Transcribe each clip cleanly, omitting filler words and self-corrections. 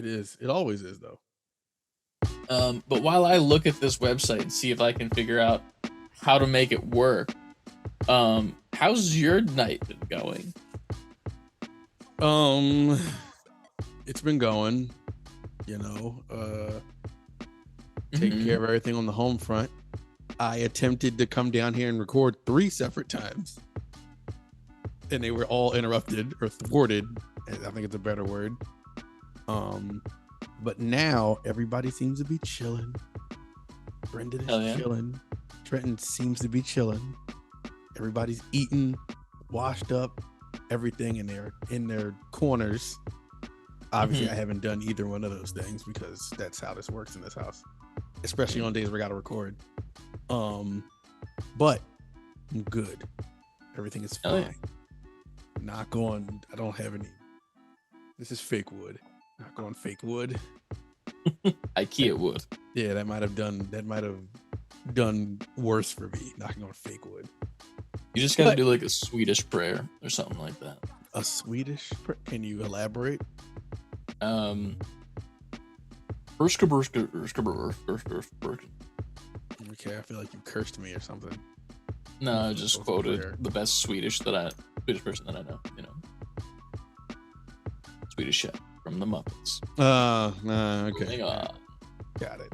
is. It always is, though. But while I look at this website and see if I can figure out how to make it work, how's your night been going? It's been going, taking care of everything on the home front. I attempted to come down here and record 3 separate times, and they were all interrupted or thwarted. I think it's a better word. But now everybody seems to be chilling. Brendan is chilling. Trenton seems to be chilling. Everybody's eating, washed up, everything in their corners. Obviously, I haven't done either one of those things because that's how this works in this house, especially on days where I gotta record. But I'm good. Everything is fine. Not going. I don't have any. This is fake wood. Not going fake wood. IKEA wood. Yeah, that might have done worse for me. Knocking on fake wood. You just gotta do like a Swedish prayer or something like that. A Swedish prayer? Can you elaborate? Okay, I feel like you cursed me or something. No, I just quoted the best Swedish person that I know. Swedish Chef from the Muppets. Okay. Moving on. Got it.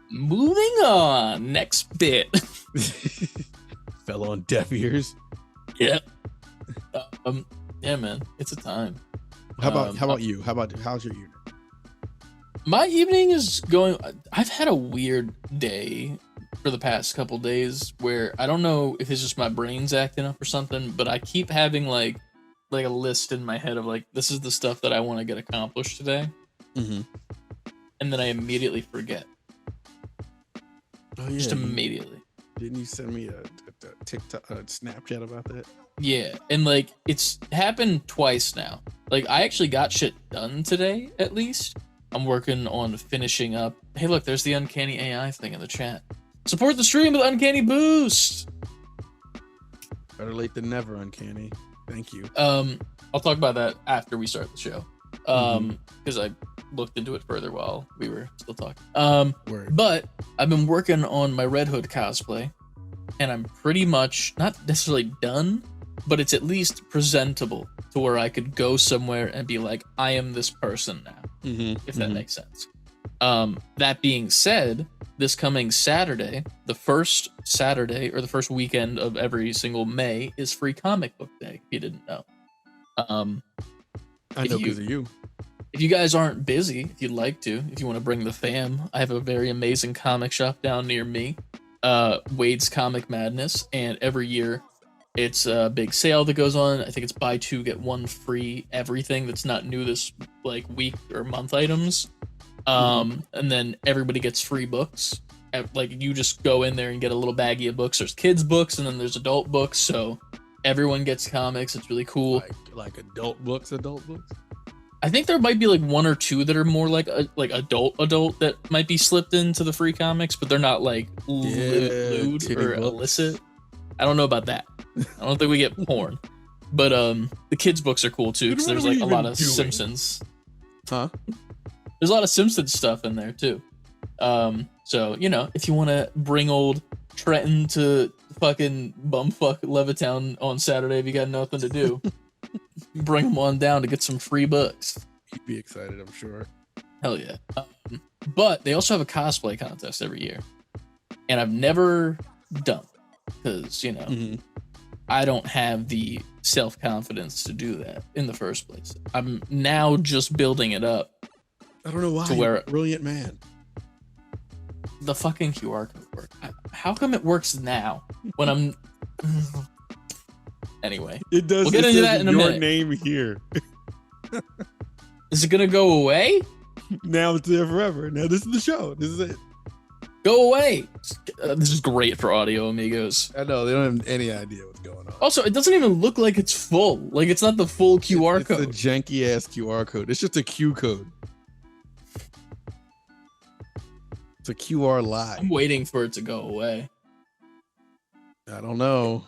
Moving on. Next bit. Fell on deaf ears. Yeah. Yeah, man. It's a time. How about you? How's your evening? My evening is going. I've had a weird day for the past couple days where I don't know if it's just my brain's acting up or something, but I keep having like a list in my head of like, this is the stuff that I want to get accomplished today. Mm-hmm. And then I immediately forget. Oh yeah. Just immediately. Didn't you send me a TikTok, a Snapchat about that? Yeah, and like it's happened twice now. Like I actually got shit done today, at least. I'm working on finishing up. Hey, look, there's the Uncanny AI thing in the chat. Support the stream with Uncanny Boost. Better late than never, Uncanny. Thank you. I'll talk about that after we start the show. Because I looked into it further while we were still talking. But I've been working on my Red Hood cosplay, and I'm pretty much not necessarily done, but it's at least presentable to where I could go somewhere and be like, I am this person now, if that makes sense. That being said, this coming Saturday, the first Saturday or the first weekend of every single May is Free Comic Book Day, if you didn't know. I know because of you. If you guys aren't busy, if you'd like to, if you want to bring the fam, I have a very amazing comic shop down near me, Wade's Comic Madness, and every year it's a big sale that goes on. I think it's buy 2 get 1 free, everything that's not new this like week or month items. And then everybody gets free books. Like you just go in there and get a little baggie of books. There's kids books and then there's adult books, so everyone gets comics. It's really cool. Like adult books. I think there might be like 1 or 2 that are more like adult that might be slipped into the free comics, but they're not like lewd or illicit. I don't know about that. I don't think we get porn, but the kids books are cool too because there's like a lot of Simpsons. Huh? There's a lot of Simpsons stuff in there too. So if you want to bring old Trenton to fucking bumfuck Levittown on Saturday, if you got nothing to do, bring him on down to get some free books. He'd be excited, I'm sure. Hell yeah. But they also have a cosplay contest every year, and I've never done because I don't have the self-confidence to do that in the first place. I'm now just building it up. I don't know why. You're a brilliant man. The fucking QR code work. How come it works now when I'm... Anyway. It does. We'll get into that in a minute. Your name here. Is it going to go away? Now it's there forever. Now this is the show. This is it. Go away. This is great for audio, amigos. I know. They don't have any idea what's going on. Also, it doesn't even look like it's full. Like, it's not the full QR code. It's a janky-ass QR code. It's just a Q code. It's a QR lie. I'm waiting for it to go away. I don't know.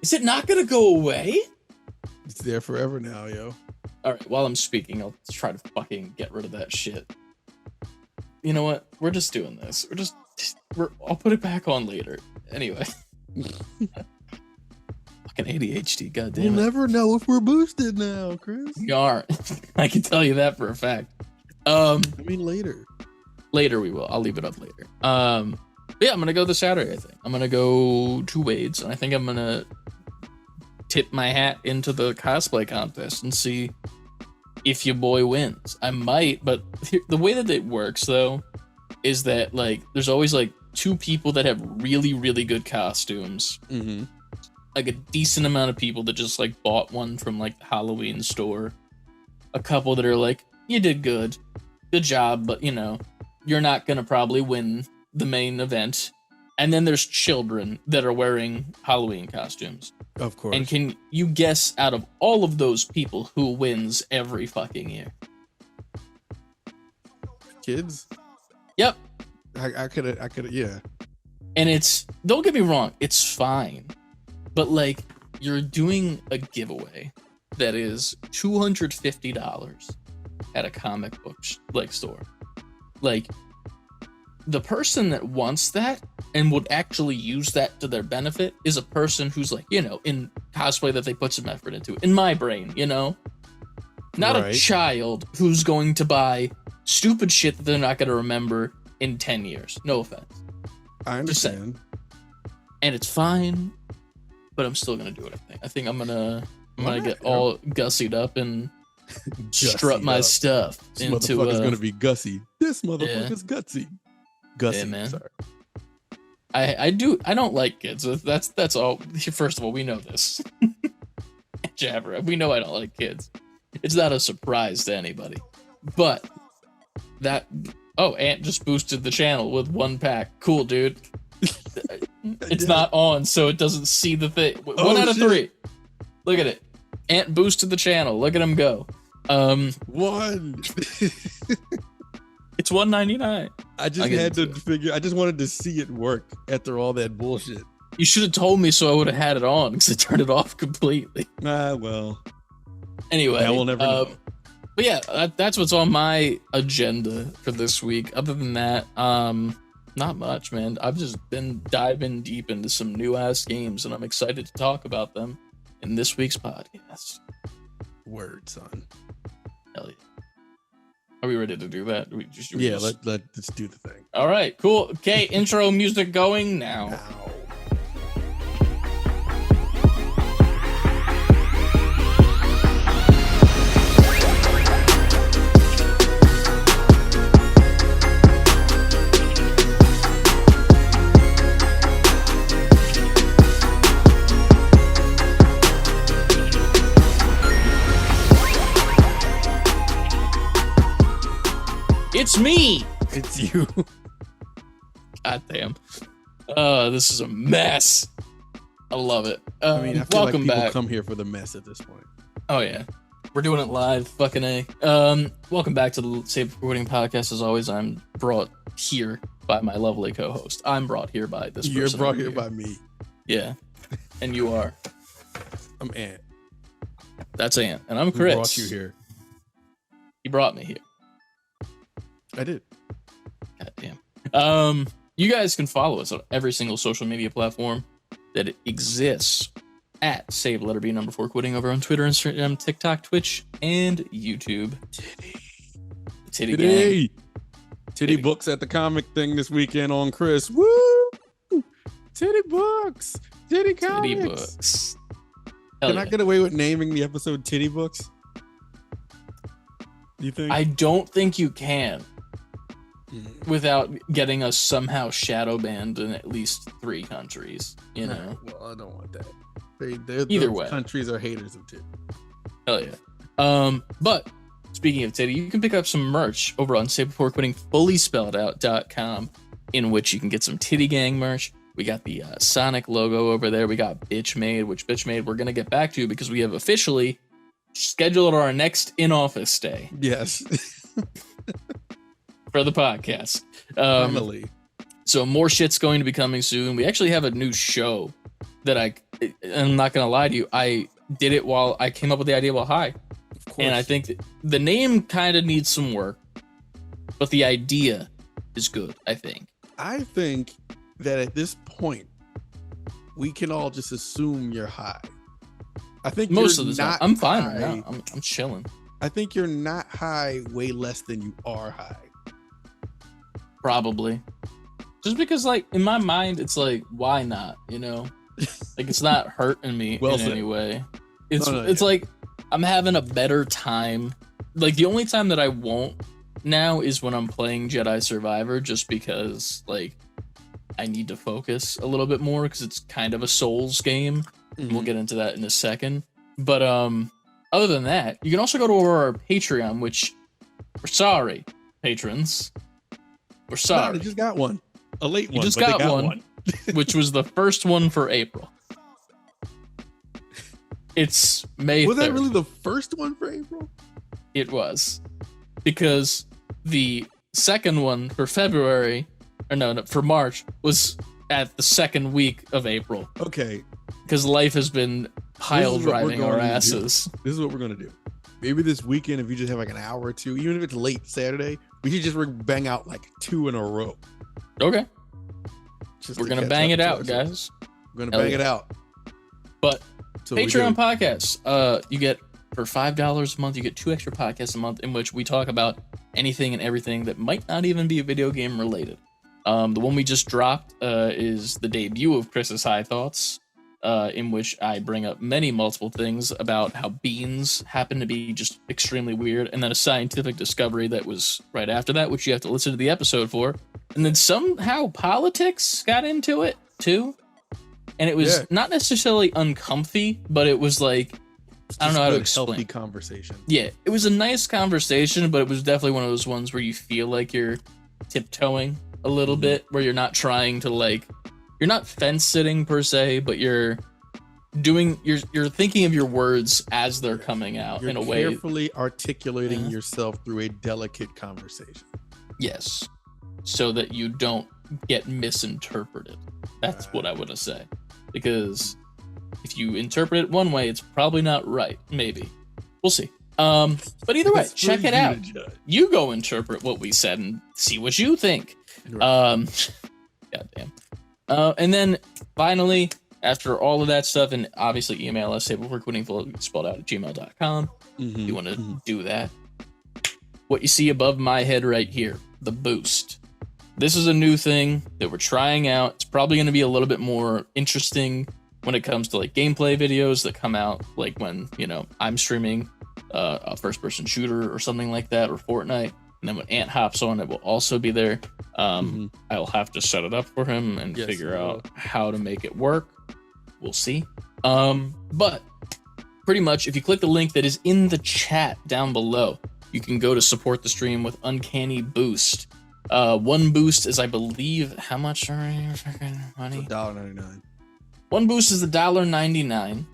Is it not going to go away? It's there forever now, yo. All right, while I'm speaking, I'll try to fucking get rid of that shit. You know what? We're just doing this. I'll put it back on later. Anyway. Fucking ADHD, goddamn. We'll never know if we're boosted now, Chris. We are. I can tell you that for a fact. Later. Later we will. I'll leave it up later. But yeah, I'm gonna go this Saturday, I think. I'm gonna go to Wade's, and I think I'm gonna tip my hat into the cosplay contest and see if your boy wins. I might, but the way that it works though is that like there's always like 2 people that have really, really good costumes. Mm-hmm. Like a decent amount of people that just like bought one from like the Halloween store. A couple that are like, you did good job, but you know, you're not gonna probably win the main event. And then there's children that are wearing Halloween costumes. Of course. And can you guess out of all of those people who wins every fucking year? Kids? Yep. I could, yeah. And don't get me wrong, it's fine. But like, you're doing a giveaway that is $250 at a comic book store. Like, the person that wants that and would actually use that to their benefit is a person who's like, you know, in cosplay that they put some effort into. In my brain, you know? Not a child who's going to buy stupid shit that they're not going to remember in 10 years. No offense. I understand. And it's fine, but I'm still going to do it, I think. I think I'm going to get all gussied up and strut my stuff this into... This motherfucker's going to be gussy. This motherfucker's gutsy. Gussy, yeah, man. Sorry. I don't like kids. That's all. First of all, we know this. Jabber, we know I don't like kids. It's not a surprise to anybody. But Ant just boosted the channel with 1 pack. Cool, dude. It's not on, so it doesn't see the thing. 1 out of 3. Look at it. Ant boosted the channel. Look at him go. 1. It's $1.99. I just wanted to see it work after all that bullshit. You should have told me so I would have had it on, because I turned it off completely. Well. Anyway. I will never know. But yeah, that's what's on my agenda for this week. Other than that, not much, man. I've just been diving deep into some new ass games, and I'm excited to talk about them in this week's podcast. Word, son. Hell yeah. Are we ready to do that? Let's do the thing. All right, cool. Okay, intro music going now. It's me. It's you. God damn. This is a mess. I love it. I feel welcome like people back. Come here for the mess at this point. Oh yeah, we're doing it live. Fucking A. Welcome back to the Save Before Quitting podcast. As always, I'm brought here by my lovely co-host. I'm brought here by this person. You're brought here by me. Yeah, and you are. I'm Ant. That's Ant, and I'm Chris. Who brought you here? You brought me here. I did. God damn. You guys can follow us on every single social media platform that exists at savebeforequitting over on Twitter, Instagram, TikTok, Twitch, and YouTube. Titty gang. Titty books at the comic thing this weekend on Chris. Woo! Titty books. Titty comics. Titty books. Can I get away with naming the episode Titty Books? You think? I don't think you can. Without getting us somehow shadow banned in at least 3 countries, you know. Well, I don't want that. Either way, countries are haters of titty. Hell yeah. But speaking of titty, you can pick up some merch over on savebeforequitting.com, in which you can get some Titty Gang merch. We got the Sonic logo over there. We got Bitch Made, which Bitch Made we're gonna get back to because we have officially scheduled our next in-office day. Yes. For the podcast. Finally. So more shit's going to be coming soon. We actually have a new show that I'm not going to lie to you, I did it while I came up with the idea while high. Of course. And I think the name kind of needs some work, but the idea is good, I think. I think that at this point, we can all just assume you're high. I think most of the time I'm fine high. right now. I'm chilling. I think you're not high way less than you are high. Probably. Just because, like, in my mind, it's like, why not? You know, like, it's not hurting me in any way. It's like I'm having a better time. Like, the only time that I won't now is when I'm playing Jedi Survivor, just because, like, I need to focus a little bit more because it's kind of a Souls game. Mm-hmm. We'll get into that in a second. But other than that, you can also go to our Patreon, which we're sorry, patrons. We're sorry. No, they just got one. A late one. You just got one. Which was the first one for April. It's May 3rd. Was that really the first one for April? It was. Because the second one for February, or no, for March, was at the second week of April. Okay. Because life has been pile driving our asses. This is what we're going to do. Maybe this weekend, if you just have like an hour or two, even if it's late Saturday, we should just bang out like 2 in a row. Okay. We're going to bang it out, guys. We're going to bang it out. But Patreon podcasts, you get, for $5 a month, you get 2 extra podcasts a month in which we talk about anything and everything that might not even be video game related. The one we just dropped is the debut of Chris's High Thoughts, in which I bring up multiple things about how beans happen to be just extremely weird, and then a scientific discovery that was right after that, which you have to listen to the episode for. And then somehow politics got into it too, and it was not necessarily uncomfy, but it was like, I don't know how to explain. Healthy conversation. Yeah, it was a nice conversation, but it was definitely one of those ones where you feel like you're tiptoeing a little bit, where you're not trying to, like, you're not fence sitting per se, but you're thinking of your words as they're coming out in a way. Carefully articulating yourself through a delicate conversation. Yes. So that you don't get misinterpreted. That's what I want to say. Because if you interpret it one way, it's probably not right. Maybe. We'll see. But either way, check it out. You go interpret what we said and see what you think. Right. Goddamn. And then finally, after all of that stuff, and obviously email us, savebeforequitting, spelled out, @gmail.com. If you want to do that. What you see above my head right here, the boost. This is a new thing that we're trying out. It's probably going to be a little bit more interesting when it comes to, like, gameplay videos that come out, like when, you know, I'm streaming a first-person shooter or something like that, or Fortnite. And then when Ant hops on, it will also be there. I'll have to set it up for him and figure out how to make it work. We'll see. But pretty much, if you click the link that is in the chat down below, you can go to support the stream with Uncanny Boost. One boost is, I believe, how much are you fucking money? It's $1.99. One boost is $1.99.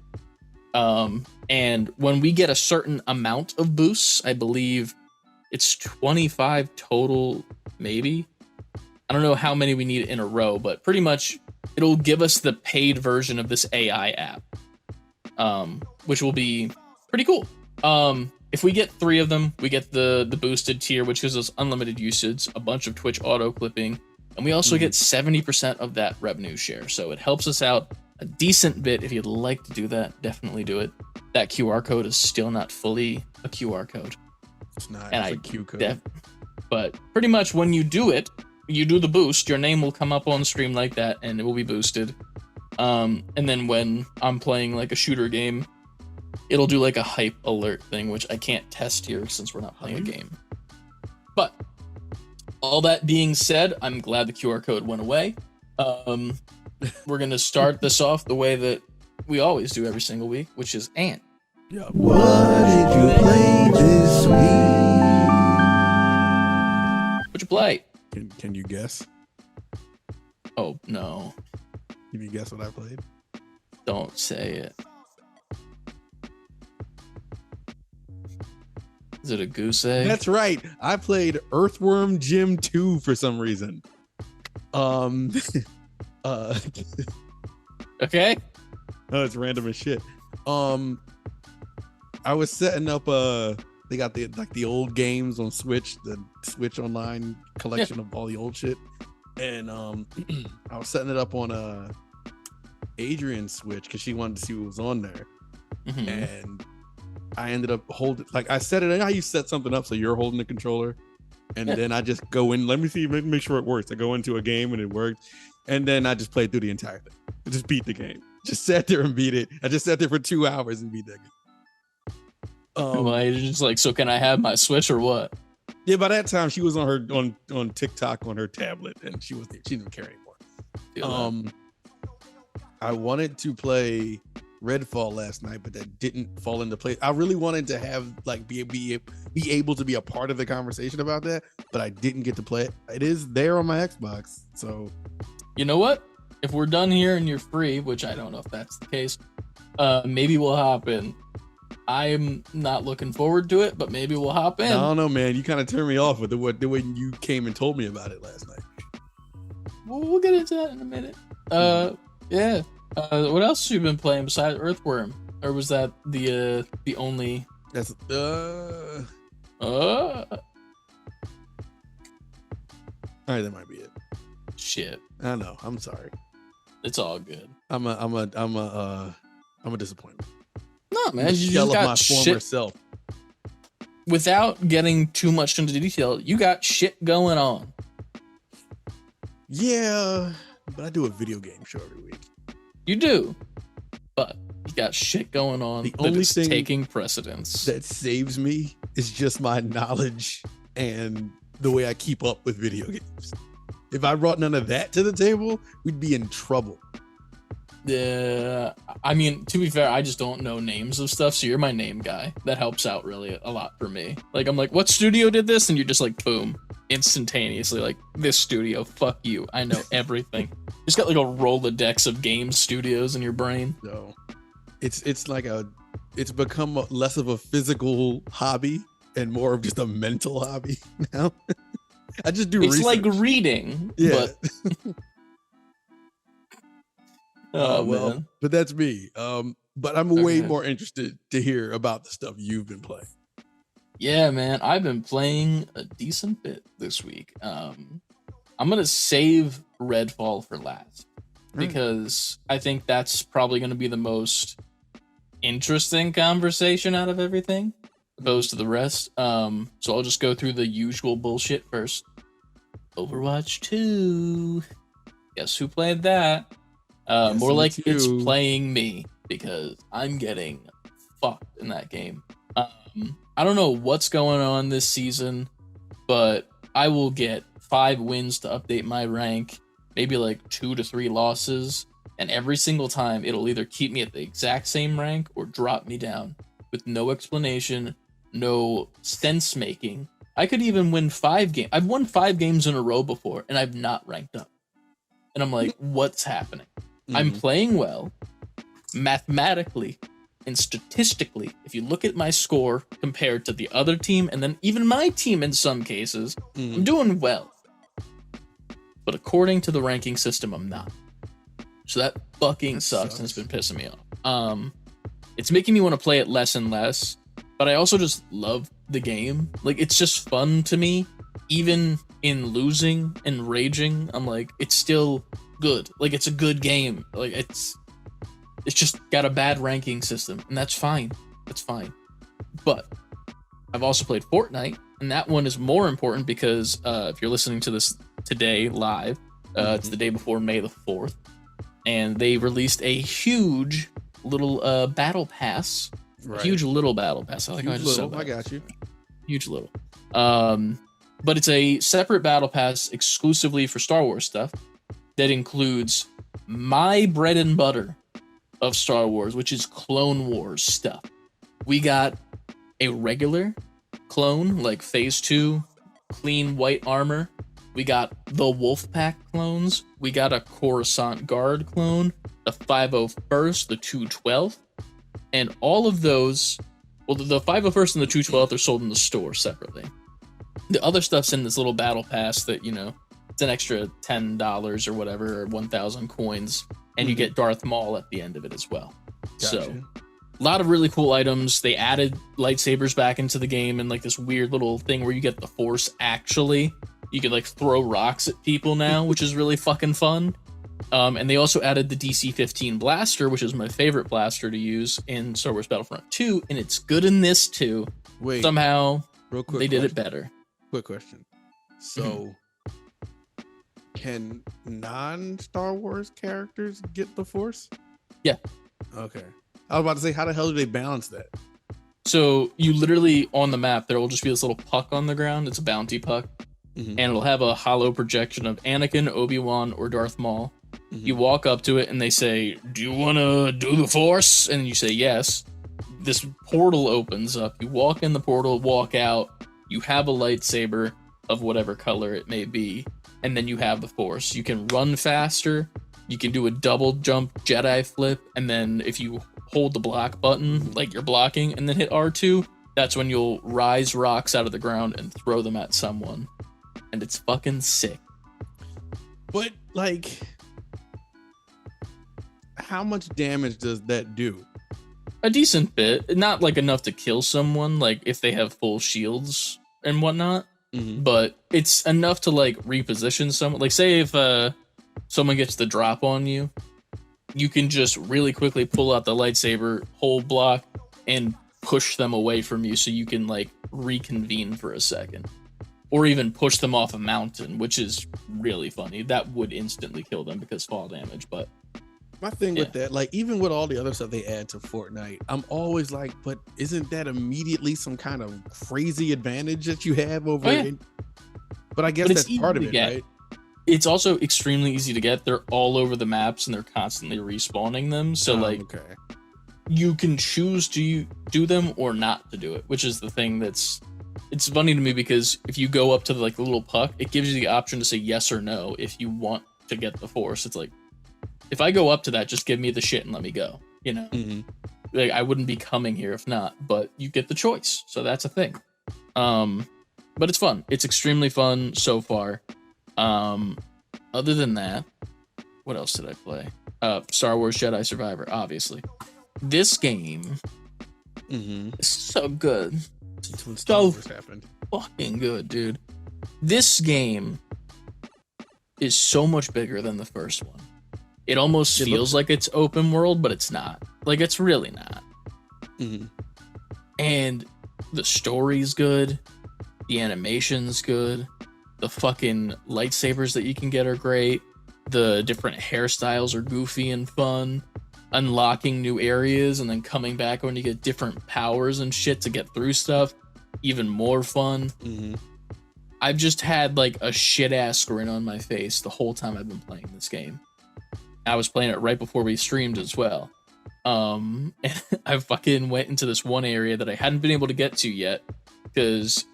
And when we get a certain amount of boosts, I believe it's 25 total, maybe. I don't know how many we need in a row, but pretty much it'll give us the paid version of this AI app, which will be pretty cool. If we get 3 of them, we get the boosted tier, which gives us unlimited usage, a bunch of Twitch auto clipping, and we also get 70% of that revenue share. So it helps us out a decent bit. If you'd like to do that, definitely do it. That QR code is still not fully a QR code. It's not. It's a Q code. But pretty much when you do it, you do the boost, your name will come up on the stream like that, and it will be boosted. And then when I'm playing like a shooter game, it'll do like a hype alert thing, which I can't test here since we're not playing a game. But all that being said, I'm glad the QR code went away. We're going to start this off the way that we always do every single week, which is Ant. Yep. What did you play this week? What'd you play? Can you guess? Oh, no. Can you guess what I played? Don't say it. Is it a goose egg? That's right. I played Earthworm Jim 2 for some reason. Okay. Oh, it's random as shit. I was setting up they got the old games on Switch, the Switch Online collection of all the old shit. And I was setting it up on Adrian's Switch because she wanted to see what was on there. Mm-hmm. And I ended up holding, like, I set it, you know how you set something up so you're holding the controller, and then I just go in, let me see, make sure it works. I go into a game and it worked, and then I just played through the entire thing. I just beat the game. Just sat there and beat it. I just sat there for 2 hours and beat that game. Well, you're just like, so can I have my Switch or what? Yeah, by that time she was on TikTok on her tablet, and she didn't care anymore. I wanted to play RedFail last night, but that didn't fall into place. I really wanted to have be able to be a part of the conversation about that, but I didn't get to play it. It is there on my Xbox, so you know what? If we're done here and you're free, which I don't know if that's the case, maybe we'll hop in. I'm not looking forward to it, but maybe we'll hop in. I don't know, man. You kind of turned me off with the way you came and told me about it last night. Well, we'll get into that in a minute. Yeah. What else have you been playing besides Earthworm? Or was that the only? That's All right, that might be it. Shit. I know. I'm sorry. It's all good. I'm a disappointment. No, man. You just got my former self. Without getting too much into detail, you got shit going on. Yeah, but I do a video game show every week. You do, but you got shit going on. The only thing taking precedence that saves me is just my knowledge and the way I keep up with video games. If I brought none of that to the table, we'd be in trouble. Yeah, I mean, to be fair, I just don't know names of stuff, so you're my name guy. That helps out really a lot for me. Like, I'm like, what studio did this? And you're just like, boom, instantaneously, like, this studio, fuck you. I know everything. Just got like a Rolodex of game studios in your brain. No, it's become less of a physical hobby and more of just a mental hobby now. I just do research. Like reading, yeah. Oh, well, man. But that's me. But I'm way more interested to hear about the stuff you've been playing. Yeah, man, I've been playing a decent bit this week. I'm gonna save RedFail for last because I think that's probably gonna be the most interesting conversation out of everything, opposed to the rest. So I'll just go through the usual bullshit first. Overwatch 2. Guess who played that? More like it's playing me because I'm getting fucked in that game. I don't know what's going on this season, but I will get 5 wins to update my rank, maybe like 2 to 3 losses, and every single time it'll either keep me at the exact same rank or drop me down with no explanation, no sense making. I could even win 5 games. I've won 5 games in a row before, and I've not ranked up. And I'm like, what's happening? Mm-hmm. I'm playing well, mathematically and statistically. If you look at my score compared to the other team, and then even my team in some cases, I'm doing well. But according to the ranking system, I'm not. So that fucking sucks, and it's been pissing me off. It's making me want to play it less and less, but I also just love the game. Like, it's just fun to me. Even in losing and raging, I'm like, it's still good. Like, it's a good game. Like, it's just got a bad ranking system, and that's fine. That's fine. But I've also played Fortnite, and that one is more important because if you're listening to this today live, it's the day before May the 4th, and they released a huge little battle pass. Right. Huge little battle pass. I like how I just said that. I got you. Huge little. But it's a separate battle pass exclusively for Star Wars stuff that includes my bread and butter of Star Wars, which is Clone Wars stuff. We got a regular clone, like Phase 2, clean white armor. We got the Wolfpack clones. We got a Coruscant Guard clone, the 501st, the 212th. And all of those, well, the 501st and the 212th are sold in the store separately. The other stuff's in this little battle pass that, you know, it's an extra $10 or whatever, or 1,000 coins, and you get Darth Maul at the end of it as well. Gotcha. So A lot of really cool items. They added lightsabers back into the game and like this weird little thing where you get the Force actually. You can like throw rocks at people now, which is really fucking fun. And they also added the DC-15 blaster, which is my favorite blaster to use in Star Wars Battlefront 2, and it's good in this too. Wait, somehow real quick, they did it better. Quick question. So, can non-Star Wars characters get the Force? Yeah. Okay. I was about to say, how the hell do they balance that? So you literally, on the map, there will just be this little puck on the ground. It's a bounty puck. And it'll have a hollow projection of Anakin, Obi-Wan, or Darth Maul. You walk up to it and they say, do you want to do the Force? And you say yes. This portal opens up. You walk in the portal, walk out. You have a lightsaber of whatever color it may be. And then you have the Force. You can run faster. You can do a double jump Jedi flip. And then if you hold the block button, like you're blocking, and then hit R2, that's when you'll rise rocks out of the ground and throw them at someone. And it's fucking sick. But, like, how much damage does that do? A decent bit. Not, like, enough to kill someone, like, if they have full shields and whatnot. But it's enough to, like, reposition someone. Like, say if someone gets the drop on you, you can just really quickly pull out the lightsaber, hold block, and push them away from you so you can, like, reconvene for a second. Or even push them off a mountain, which is really funny. That would instantly kill them because fall damage, but... My thing with that, like, even with all the other stuff they add to Fortnite, I'm always like, but isn't that immediately some kind of crazy advantage that you have over it? But I guess that's part of it, right? It's also extremely easy to get. They're all over the maps and they're constantly respawning them. So, you can choose to do them or not to do it, which is the thing that's... It's funny to me because if you go up to the little puck, it gives you the option to say yes or no if you want to get the Force. It's like, if I go up to that, just give me the shit and let me go, you know? Like, I wouldn't be coming here if not, but you get the choice. So that's a thing. But it's fun. It's extremely fun so far. Other than that, what else did I play? Star Wars Jedi Survivor, obviously. This game is so good. So fucking good, dude. This game is so much bigger than the first one. It almost feels like it's open world, but it's not. Like, it's really not. And the story's good. The animation's good. The fucking lightsabers that you can get are great. The different hairstyles are goofy and fun. Unlocking new areas and then coming back when you get different powers and shit to get through stuff, even more fun. I've just had like a shit ass grin on my face the whole time I've been playing this game. I was playing it right before we streamed as well. And I fucking went into this one area that I hadn't been able to get to yet because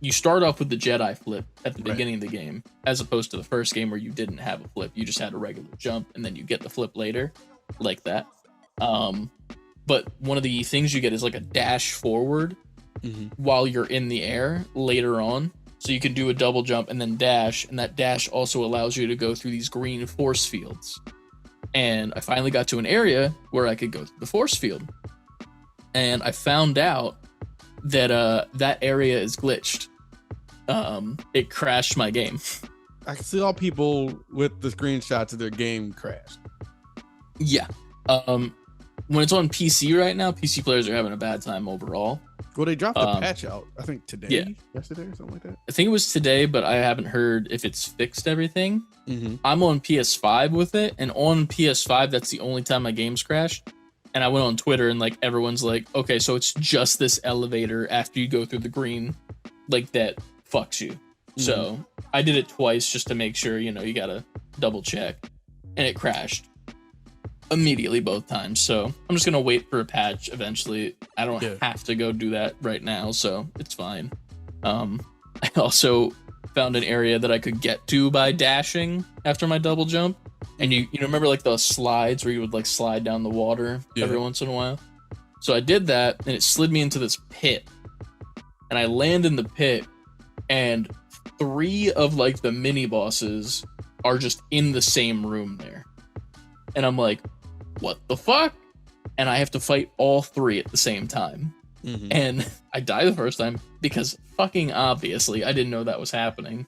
you start off with the Jedi flip at the beginning of the game, as opposed to the first game where you didn't have a flip. You just had a regular jump and then you get the flip later. Like that. But one of the things you get is like a dash forward while you're in the air later on. So you can do a double jump and then dash, and that dash also allows you to go through these green force fields. And I finally got to an area where I could go through the force field. And I found out that that area is glitched. It crashed my game. I saw people with the screenshots of their game crashed. Yeah. When it's on PC right now, PC players are having a bad time overall. Well, they dropped the patch out, I think today, yesterday or something like that. I think it was today, but I haven't heard if it's fixed everything. I'm on PS5 with it, and on PS5, that's the only time my games crashed. And I went on Twitter, and like everyone's like, okay, so it's just this elevator after you go through the green, like that fucks you. So I did it twice just to make sure, you know, you gotta double check, and it crashed immediately both times. So I'm just gonna wait for a patch eventually. I don't have to go do that right now, so it's fine. I also found an area that I could get to by dashing after my double jump, and you remember like the slides where you would like slide down the water every once in a while. So I did that, and it slid me into this pit, and I land in the pit, and 3 of like the mini bosses are just in the same room there, and I'm like, what the fuck? and I have to fight all 3 at the same time. And I die the first time because fucking obviously I didn't know that was happening.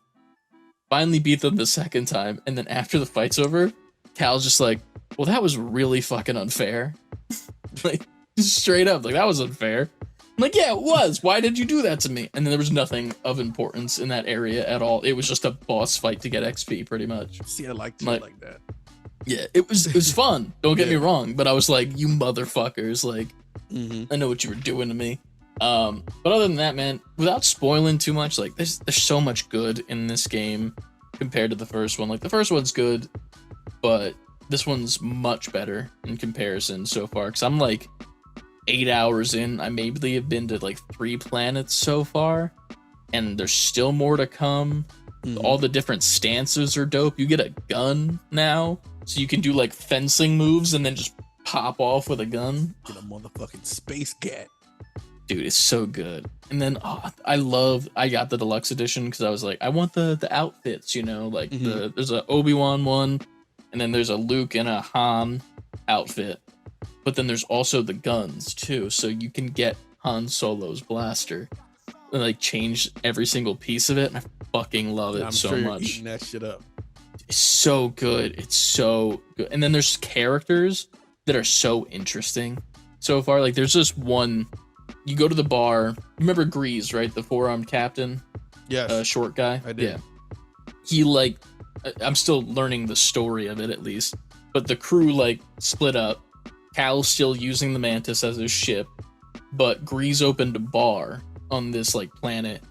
Finally beat them the second time, and then after the fight's over, Cal's just like, well, that was really fucking unfair. Like, straight up, like, that was unfair. I'm like, yeah, it was. Why did you do that to me? And then there was nothing of importance in that area at all. It was just a boss fight to get XP, pretty much. See, I liked it like that. Yeah, it was fun. Don't get me wrong, but I was like, you motherfuckers, like, I know what you were doing to me. But other than that, man, without spoiling too much, like, there's so much good in this game compared to the first one. Like, the first one's good, but this one's much better in comparison so far. Because I'm like 8 hours in. I maybe have been to like 3 planets so far, and there's still more to come. All the different stances are dope. You get a gun now, so you can do like fencing moves and then just pop off with a gun. Get a motherfucking space cat. Dude, it's so good. And then I got the deluxe edition because I was like, I want the outfits, you know, like there's a Obi-Wan one, and then there's a Luke and a Han outfit. But then there's also the guns too, so you can get Han Solo's blaster and like change every single piece of it. And I fucking love it so much. Eating that shit up. It's so good. It's so good. And then there's characters that are so interesting so far. Like there's this one. You go to the bar. Remember Grease, right? The 4-armed captain. Yes. Short guy. I did. Yeah. He like. I'm still learning the story of it at least. But the crew like split up. Cal's still using the Mantis as his ship, but Grease opened a bar on this like planet,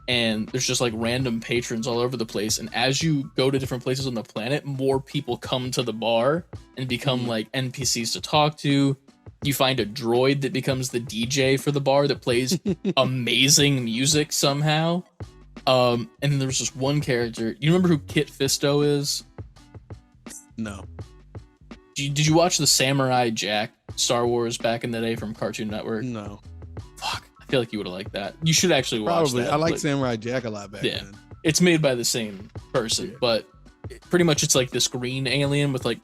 and there's just like random patrons all over the place. And as you go to different places on the planet, more people come to the bar and become like NPCs to talk to. You find a droid that becomes the DJ for the bar that plays amazing music somehow. And then there's this one character. You remember who Kit Fisto is? No. Did you watch the Samurai Jack Star Wars back in the day from Cartoon Network? No. Fuck. I feel like you would have liked that. You should actually watch Probably. that. I like Samurai Jack a lot back then. It's made by the same person, but pretty much it's like this green alien with like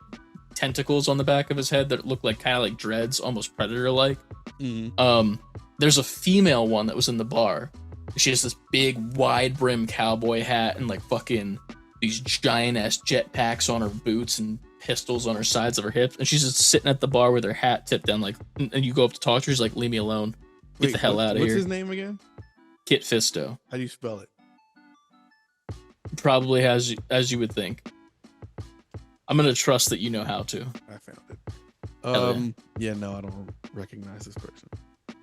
tentacles on the back of his head that look like kind of like dreads, almost Predator-like. There's a female one that was in the bar. She has this big wide brim cowboy hat and like fucking these giant ass jetpacks on her boots and pistols on her sides of her hips, and she's just sitting at the bar with her hat tipped down, like, and you go up to talk to her, she's like, leave me alone, get the hell out of here. What's his name again? Kit Fisto. How do you spell it? Probably as you would think. I'm gonna trust that you know how to. I found it. Yeah, no, I don't recognize this person.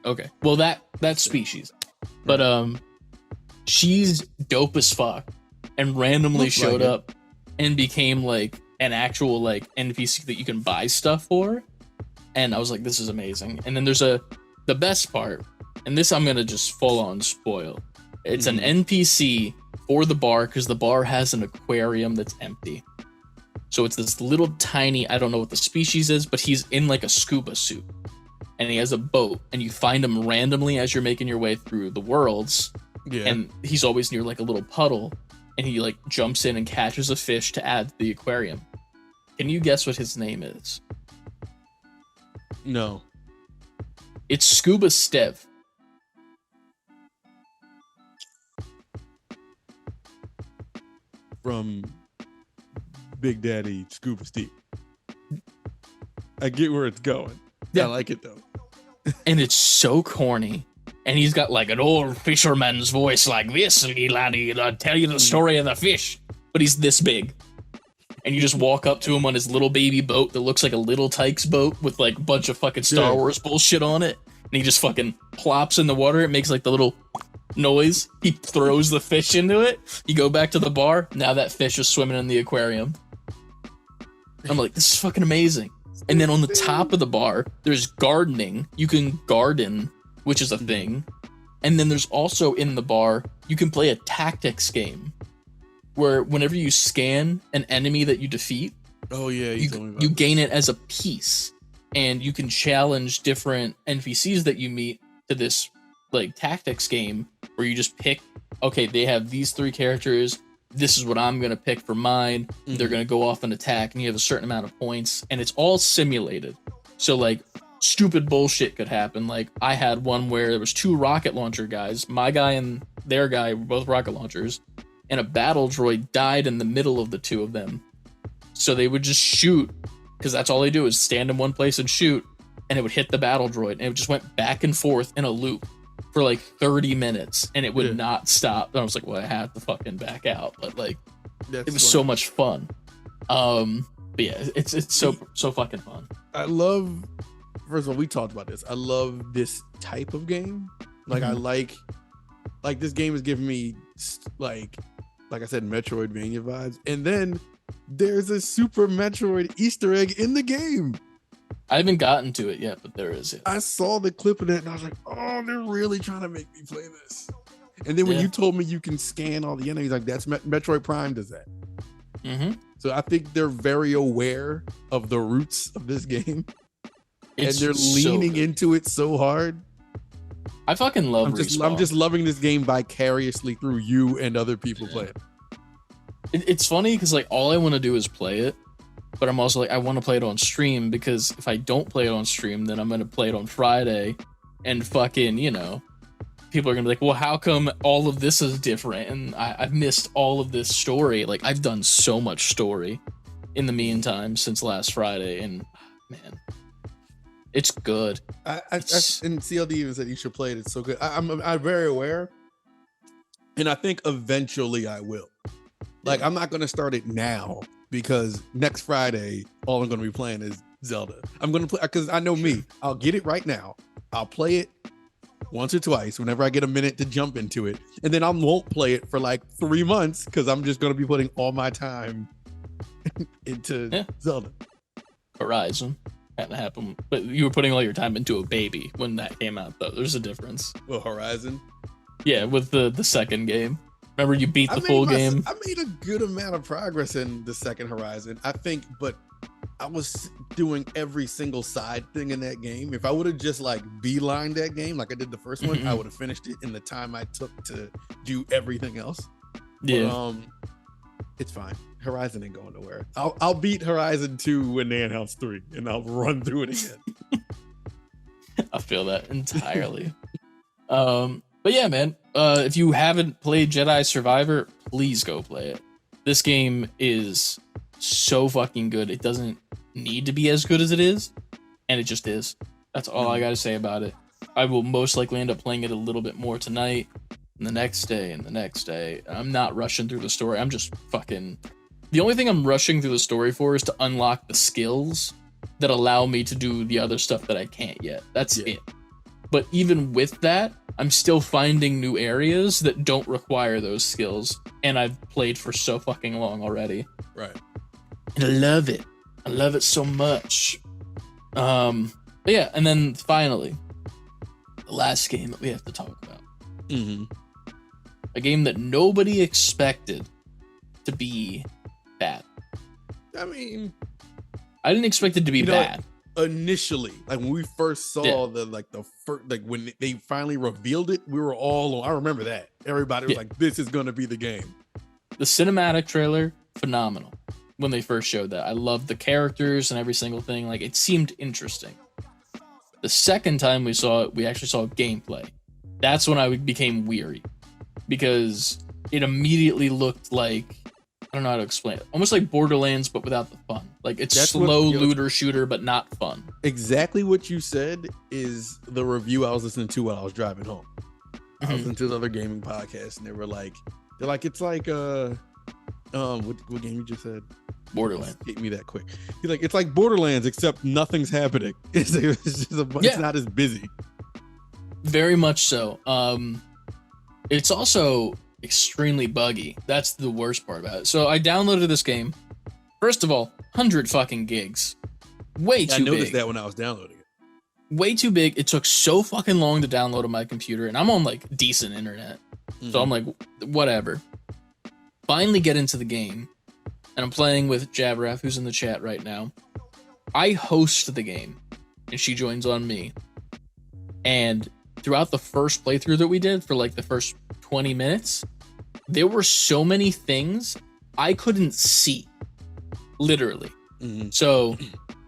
Okay, well that species, but she's dope as fuck, and randomly showed up and became like an actual like NPC that you can buy stuff for, and I was like, this is amazing. And then there's the best part, and this I'm gonna just full on spoil. It's an NPC for the bar because the bar has an aquarium that's empty. So it's this little tiny, I don't know what the species is, but he's in like a scuba suit, and he has a boat, and you find him randomly as you're making your way through the worlds. Yeah. And he's always near like a little puddle, and he like jumps in and catches a fish to add to the aquarium. Can you guess what his name is? No. It's Scuba Stev. From Big Daddy Scuba Steve. I get where it's going. Yeah. I like it though. And it's so corny. And he's got like an old fisherman's voice like this, laddie, and I'll tell you the story of the fish. But he's this big. And you just walk up to him on his little baby boat that looks like a Little Tykes boat with like a bunch of fucking Star Wars bullshit on it. And he just fucking plops in the water. It makes like the little noise. He throws the fish into it. You go back to the bar. Now that fish is swimming in the aquarium. I'm like, this is fucking amazing. And then on the top of the bar, there's gardening. You can garden, which is a thing. And then there's also in the bar, you can play a tactics game where whenever you scan an enemy that you defeat, you gain it as a piece, and you can challenge different NPCs that you meet to this like tactics game where you just pick, okay, they have these 3 characters. This is what I'm going to pick for mine. They're going to go off and attack, and you have a certain amount of points, and it's all simulated. So like stupid bullshit could happen. Like, I had one where there was 2 rocket launcher guys. My guy and their guy were both rocket launchers, and a battle droid died in the middle of the 2 of them. So they would just shoot, because that's all they do is stand in one place and shoot, and it would hit the battle droid, and it just went back and forth in a loop for like 30 minutes, and it would not stop. And I was like, well, I had to fucking back out, but like, it was so much fun. But yeah, it's so fucking fun. I love, first of all, we talked about this. I love this type of game. Like, I like this game is giving me like I said, Metroidvania vibes. And then there's a Super Metroid Easter egg in the game. I haven't gotten to it yet, but there is. I saw the clip of that and I was like, oh, they're really trying to make me play this. And then when you told me you can scan all the enemies, like, that's Metroid Prime does that. So I think they're very aware of the roots of this game. And they're leaning into it so hard. I fucking love I'm just loving this game vicariously through you and other people playing. It's funny because like all I want to do is play it, but I'm also like, I want to play it on stream, because if I don't play it on stream, then I'm going to play it on Friday and fucking, you know, people are going to be like, well, how come all of this is different? And I've missed all of this story. Like, I've done so much story in the meantime since last Friday, and man, it's good. And CLD even said you should play it. It's so good. I'm very aware, and I think eventually I will. Like, I'm not going to start it now, because next Friday, all I'm going to be playing is Zelda. I'm going to play, because I know me. I'll get it right now. I'll play it once or twice whenever I get a minute to jump into it. And then I won't play it for like 3 months, because I'm just going to be putting all my time into Zelda. Horizon. Had to happen. But you were putting all your time into a baby when that came out, though. There's a difference. Well, Horizon? Yeah, with the second game. Remember, you beat the full game? I made a good amount of progress in the second Horizon, I think, but I was doing every single side thing in that game. If I would have just like beelined that game like I did the first one, I would have finished it in the time I took to do everything else. Yeah. But, it's fine. Horizon ain't going nowhere. I'll beat Horizon 2 when they announce 3, and I'll run through it again. I feel that entirely. But yeah, man, if you haven't played Jedi Survivor, please go play it. This game is so fucking good. It doesn't need to be as good as it is, and it just is. That's all I gotta say about it. I will most likely end up playing it a little bit more tonight, and the next day, and the next day. I'm not rushing through the story. I'm just fucking... The only thing I'm rushing through the story for is to unlock the skills that allow me to do the other stuff that I can't yet. That's it. But even with that, I'm still finding new areas that don't require those skills, and I've played for so fucking long already. Right. And I love it. I love it so much. But yeah, and then finally, the last game that we have to talk about. A game that nobody expected to be bad. I mean, I didn't expect it to be bad. Initially, like when we first saw when they finally revealed it, we were all on. I remember that. Everybody was like, this is going to be the game. The cinematic trailer, phenomenal. When they first showed that, I loved the characters and every single thing. Like, it seemed interesting. The second time we saw it, we actually saw gameplay. That's when I became weary, because it immediately looked like, I don't know how to explain it, almost like Borderlands, but without the fun. Like, it's looter shooter, but not fun. Exactly what you said is the review I was listening to while I was driving home. I was listening to the other gaming podcast, and they're like, it's like what game you just said? Borderlands. Hit me that quick. He's like, it's like Borderlands, except nothing's happening. It's not as busy. Very much so. It's also extremely buggy. That's the worst part about it. So I downloaded this game. First of all, 100 fucking gigs. Way too big. I noticed that when I was downloading it. Way too big. It took so fucking long to download on my computer, and I'm on like decent internet. So I'm like, whatever. Finally get into the game, and I'm playing with Jabraf, who's in the chat right now. I host the game, and she joins on me. And throughout the first playthrough that we did, for like the first 20 minutes, there were so many things I couldn't see. Literally. So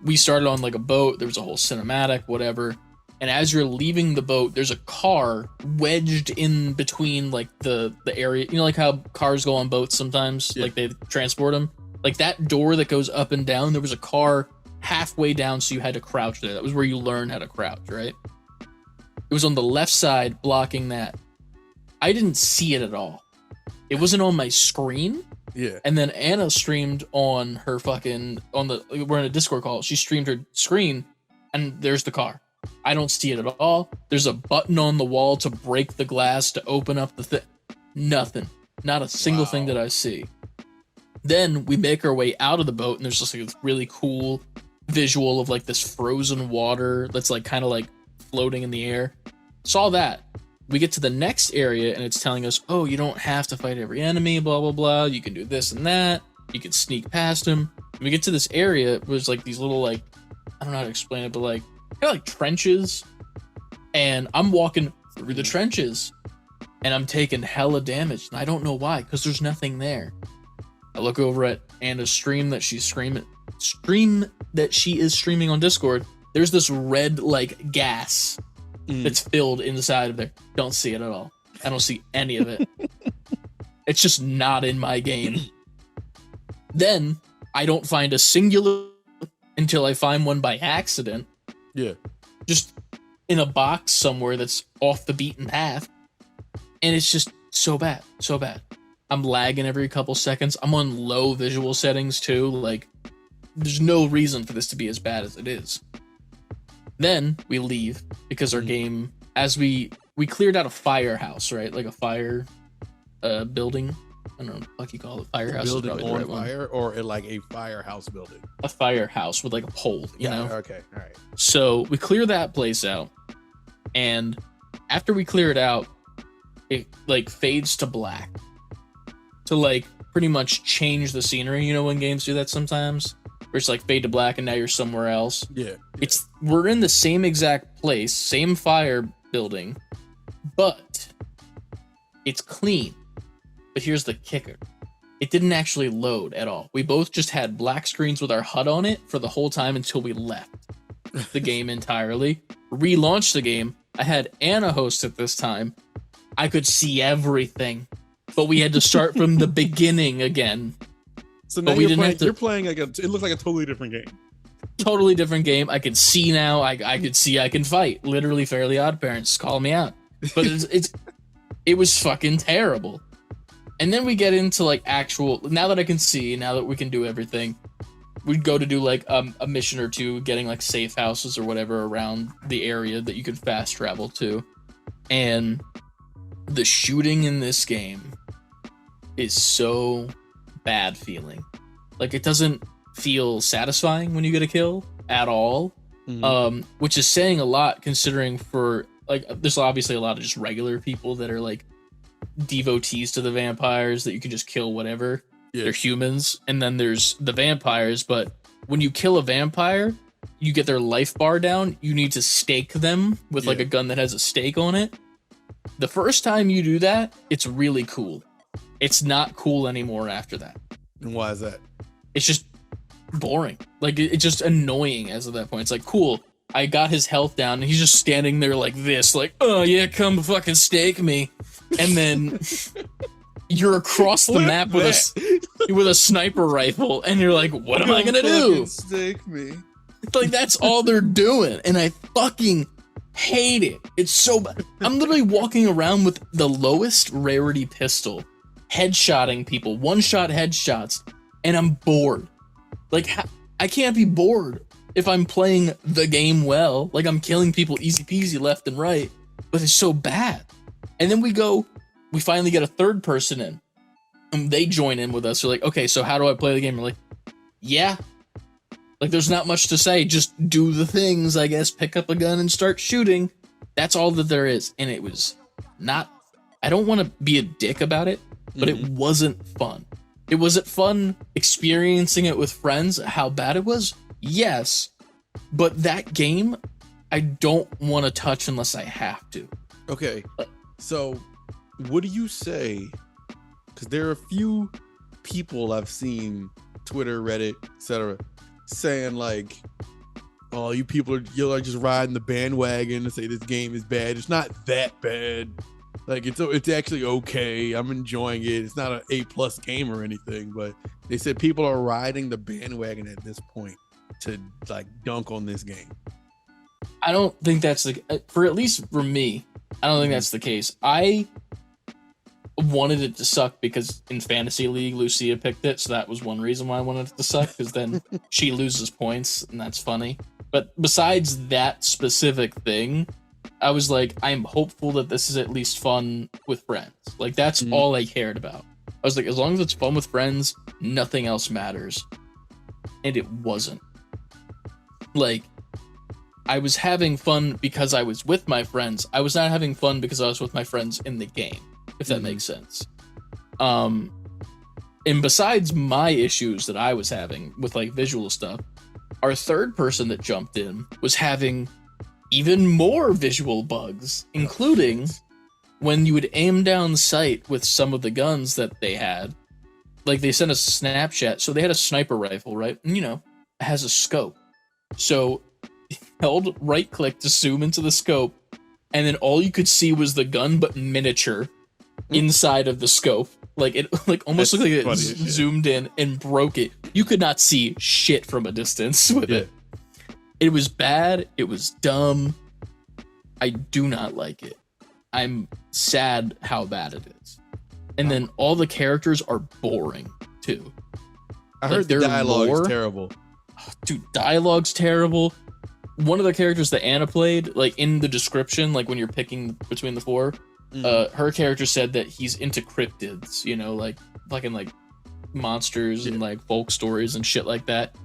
we started on like a boat. There was a whole cinematic, whatever. And as you're leaving the boat, there's a car wedged in between like the area. You know, like how cars go on boats sometimes, like they transport them. Like that door that goes up and down, there was a car halfway down, so you had to crouch there. That was where you learn how to crouch, right? It was on the left side blocking that. I didn't see it at all. It wasn't on my screen. Yeah. And then Anna streamed on her we're in a Discord call. She streamed her screen and there's the car. I don't see it at all. There's a button on the wall to break the glass to open up the thing. Nothing. Not a single thing that I see. Then we make our way out of the boat and there's just like this really cool visual of like this frozen water that's like kind of like floating in the air. Saw that. We get to the next area and it's telling us, oh, you don't have to fight every enemy, blah, blah, blah. You can do this and that. You can sneak past them. We get to this area, it was like these little like, I don't know how to explain it, but like kind of like trenches. And I'm walking through the trenches and I'm taking hella damage. And I don't know why, because there's nothing there. I look over at Anna's stream that she is streaming on Discord. There's this red like gas that's filled inside of there. Don't see it at all. I don't see any of it. It's just not in my game. Then I don't find a singular until I find one by accident. Yeah. Just in a box somewhere that's off the beaten path. And it's just so bad. So bad. I'm lagging every couple seconds. I'm on low visual settings too. Like, there's no reason for this to be as bad as it is. Then we leave because our game, as we cleared out a firehouse, right? Like a fire building. I don't know what the fuck you call it. Firehouse. Building on fire or like a firehouse building? A firehouse with like a pole, you know? Okay, all right. So we clear that place out. And after we clear it out, it like fades to black. To like pretty much change the scenery, you know, when games do that sometimes? Where it's like fade to black and now you're somewhere else. Yeah. We're in the same exact place, same fire building, but it's clean. But here's the kicker. It didn't actually load at all. We both just had black screens with our HUD on it for the whole time until we left the game entirely. Relaunched the game. I had Anna host it this time. I could see everything, but we had to start from the beginning again. So now you're playing like it looks like a totally different game. Totally different game. I can see now. I could see I can fight. Literally, Fairly Odd Parents, call me out. But it was fucking terrible. And then we get into like actual. Now that I can see, now that we can do everything, we'd go to do like a mission or two, getting like safe houses or whatever around the area that you could fast travel to. And the shooting in this game is so bad feeling. Like, it doesn't feel satisfying when you get a kill at all. Which is saying a lot considering for like there's obviously a lot of just regular people that are like devotees to the vampires that you can just kill whatever. They're humans. And then there's the vampires, but when you kill a vampire, you get their life bar down. You need to stake them with like a gun that has a stake on it. The first time you do that, it's really cool. It's not cool anymore after that. And why is that? It's just boring. Like, it's just annoying as of that point. It's like, cool, I got his health down, and he's just standing there like this, like, oh yeah, come fucking stake me. And then you're across the map with a sniper rifle, and you're like, what am I gonna do? Stake me. Like, that's all they're doing, and I fucking hate it. It's so bad. I'm literally walking around with the lowest rarity pistol, headshotting people, one-shot headshots, and I'm bored. Like, I can't be bored if I'm playing the game well. Like, I'm killing people easy peasy left and right, but it's so bad. And then we finally get a third person in, and they join in with us. They're like, okay, so how do I play the game? We're like, yeah. Like, there's not much to say. Just do the things, I guess. Pick up a gun and start shooting. That's all that there is. And it was not... I don't want to be a dick about it, but it wasn't fun. It wasn't fun experiencing it with friends, how bad it was. Yes. But that game, I don't want to touch unless I have to. Okay. So, what do you say? Because there are a few people I've seen, Twitter, Reddit, etc., saying like, oh, you're just riding the bandwagon to say this game is bad. It's not that bad. Like it's actually okay. I'm enjoying it. It's not an A+ game or anything, but they said people are riding the bandwagon at this point to like dunk on this game. I don't think that's at least for me, I don't think that's the case. I wanted it to suck because in Fantasy League, Lucia picked it, so that was one reason why I wanted it to suck, because then she loses points, and that's funny. But besides that specific thing, I was like, I'm hopeful that this is at least fun with friends. Like, that's all I cared about. I was like, as long as it's fun with friends, nothing else matters. And it wasn't. Like, I was having fun because I was with my friends. I was not having fun because I was with my friends in the game, if that makes sense. And besides my issues that I was having with like visual stuff, our third person that jumped in was having even more visual bugs, including when you would aim down sight with some of the guns that they had. Like, they sent a Snapchat, so they had a sniper rifle, right? And, it has a scope. So held right click to zoom into the scope, and then all you could see was the gun but miniature inside of the scope. Like, it almost looked like it zoomed in and broke it. You could not see shit from a distance with it. It was bad. It was dumb. I do not like it. I'm sad how bad it is. And then all the characters are boring too. I heard the dialogue is terrible. Dude, dialogue's terrible. One of the characters that Anna played, like in the description, like when you're picking between the four, her character said that he's into cryptids, like fucking like monsters and like folk stories and shit like that.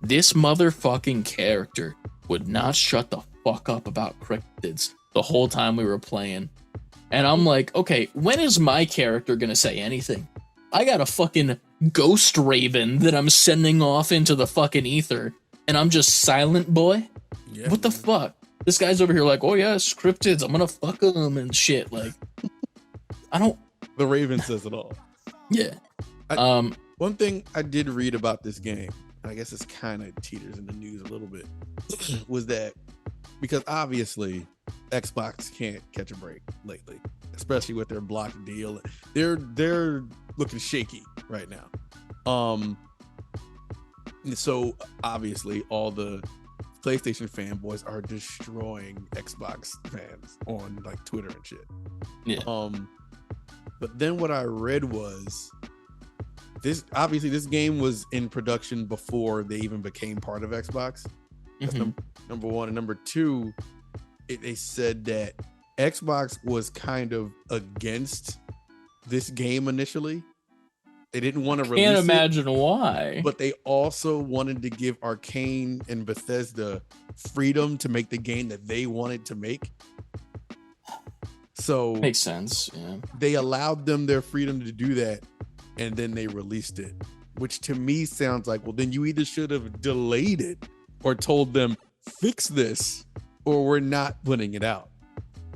This motherfucking character would not shut the fuck up about cryptids the whole time we were playing. And I'm like, okay, when is my character gonna say anything? I got a fucking ghost raven that I'm sending off into the fucking ether, and I'm just silent boy? Yeah, what the fuck? This guy's over here like, oh yeah, it's cryptids, I'm gonna fuck them and shit. Like, I don't... The raven says it all. Yeah. One thing I did read about this game, and I guess it's kind of teeters in the news a little bit, was that because obviously Xbox can't catch a break lately, especially with their blocked deal. They're looking shaky right now. So obviously all the PlayStation fanboys are destroying Xbox fans on like Twitter and shit. Yeah. But then what I read was this game was in production before they even became part of Xbox. That's number one. And number two, they said that Xbox was kind of against this game initially. They didn't want to release it. Can't imagine why. But they also wanted to give Arcane and Bethesda freedom to make the game that they wanted to make. So makes sense. Yeah. They allowed them their freedom to do that, and then they released it, which to me sounds like, well, then you either should have delayed it or told them, fix this, or we're not putting it out,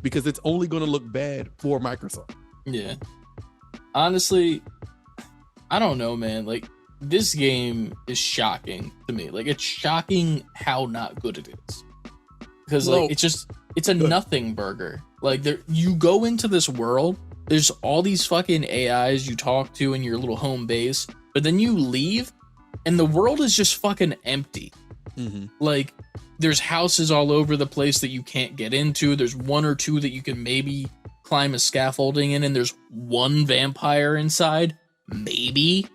because it's only going to look bad for Microsoft. Yeah. Honestly, I don't know, man. Like, this game is shocking to me. Like, it's shocking how not good it is. Because, like, it's a nothing burger. Like, you go into this world, there's all these fucking AIs you talk to in your little home base, but then you leave, and the world is just fucking empty. Like, there's houses all over the place that you can't get into. There's one or two that you can maybe climb a scaffolding in, and there's one vampire inside. Maybe,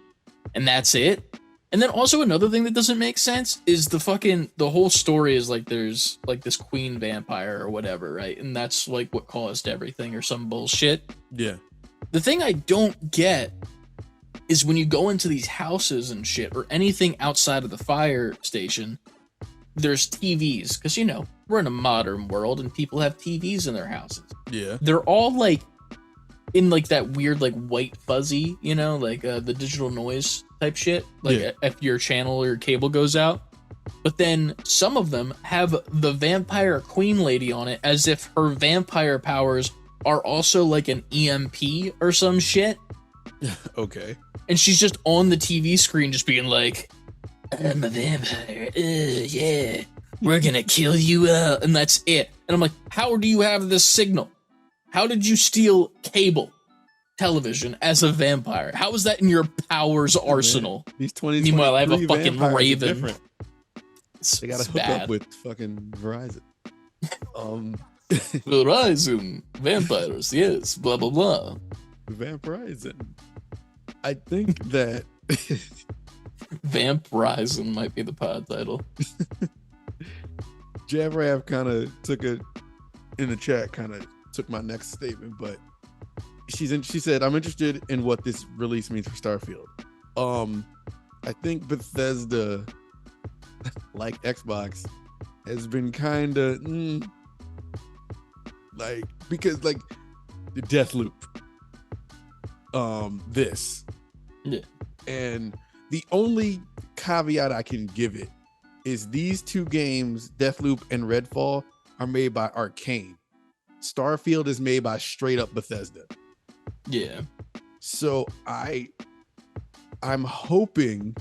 and that's it. And then also another thing that doesn't make sense is the whole story is like there's like this queen vampire or whatever, right? And that's like what caused everything or some bullshit. Yeah. The thing I don't get is when you go into these houses and shit or anything outside of the fire station, there's TVs, because we're in a modern world and people have TVs in their houses. Yeah. They're all like in like that weird like white fuzzy, like the digital noise type shit, like if your channel or your cable goes out. But then some of them have the vampire queen lady on it as if her vampire powers are also like an EMP or some shit. Okay. And she's just on the TV screen just being like, I'm a vampire, yeah. we're gonna kill you, and that's it. And I'm like, how do you have this signal? How did you steal cable television as a vampire? How is that in your powers arsenal? Man, these 20. Meanwhile, I have a fucking raven. They gotta hook up with fucking Verizon. Verizon vampires, yes, blah blah blah. Vampirizing. I think that Vampirizing might be the pod title. Javrav kind of took it in the chat, kind of took my next statement, but she said, I'm interested in what this release means for Starfield. I think Bethesda, like Xbox, has been kind of like, because like the Deathloop, this, yeah, and the only caveat I can give it is these two games, Deathloop and Redfall, are made by Arcane. Starfield is made by straight up Bethesda. Yeah. So I'm hoping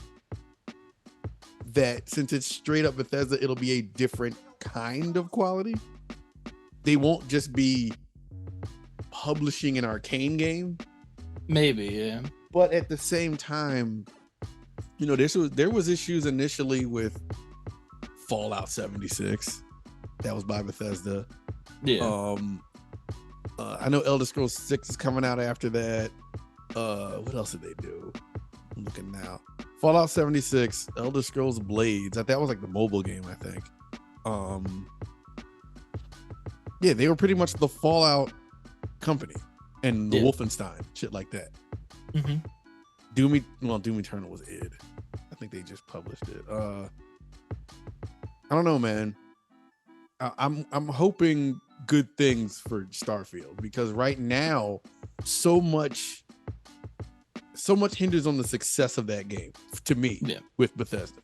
that since it's straight up Bethesda, it'll be a different kind of quality. They won't just be publishing an Arcane game. Maybe, yeah. But at the same time, you know, there was issues initially with Fallout 76. That was by Bethesda. Yeah. I know Elder Scrolls 6 is coming out after that. What else did they do? I'm looking now. Fallout 76, Elder Scrolls Blades. That was like the mobile game, I think. Yeah, they were pretty much the Fallout company and the Wolfenstein, shit like that. Mm-hmm. Doom Eternal was id. I think they just published it. I don't know, man. I'm hoping good things for Starfield, because right now so much hinders on the success of that game to me. With Bethesda.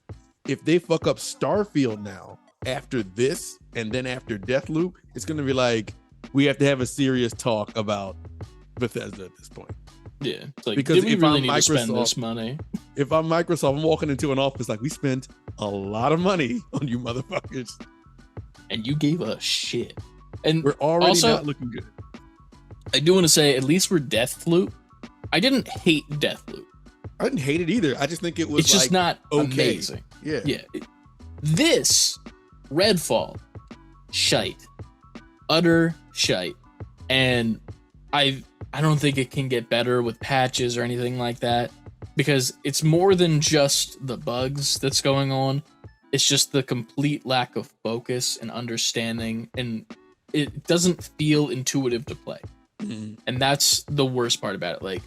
If they fuck up Starfield now after this and then after Deathloop, it's gonna be like we have to have a serious talk about Bethesda at this point. Yeah, it's like, because if really need to spend this money. If I'm Microsoft, I'm walking into an office like, we spent a lot of money on you motherfuckers, and you gave us shit. And we're already also not looking good. I do want to say, at least for Deathloop, I didn't hate Deathloop. I didn't hate it either. I just think it was it's just not okay. Amazing. Yeah. This Redfall, shite, utter shite, and I don't think it can get better with patches or anything like that, because it's more than just the bugs that's going on. It's just the complete lack of focus and understanding, and it doesn't feel intuitive to play. Mm-hmm. And that's the worst part about it. Like,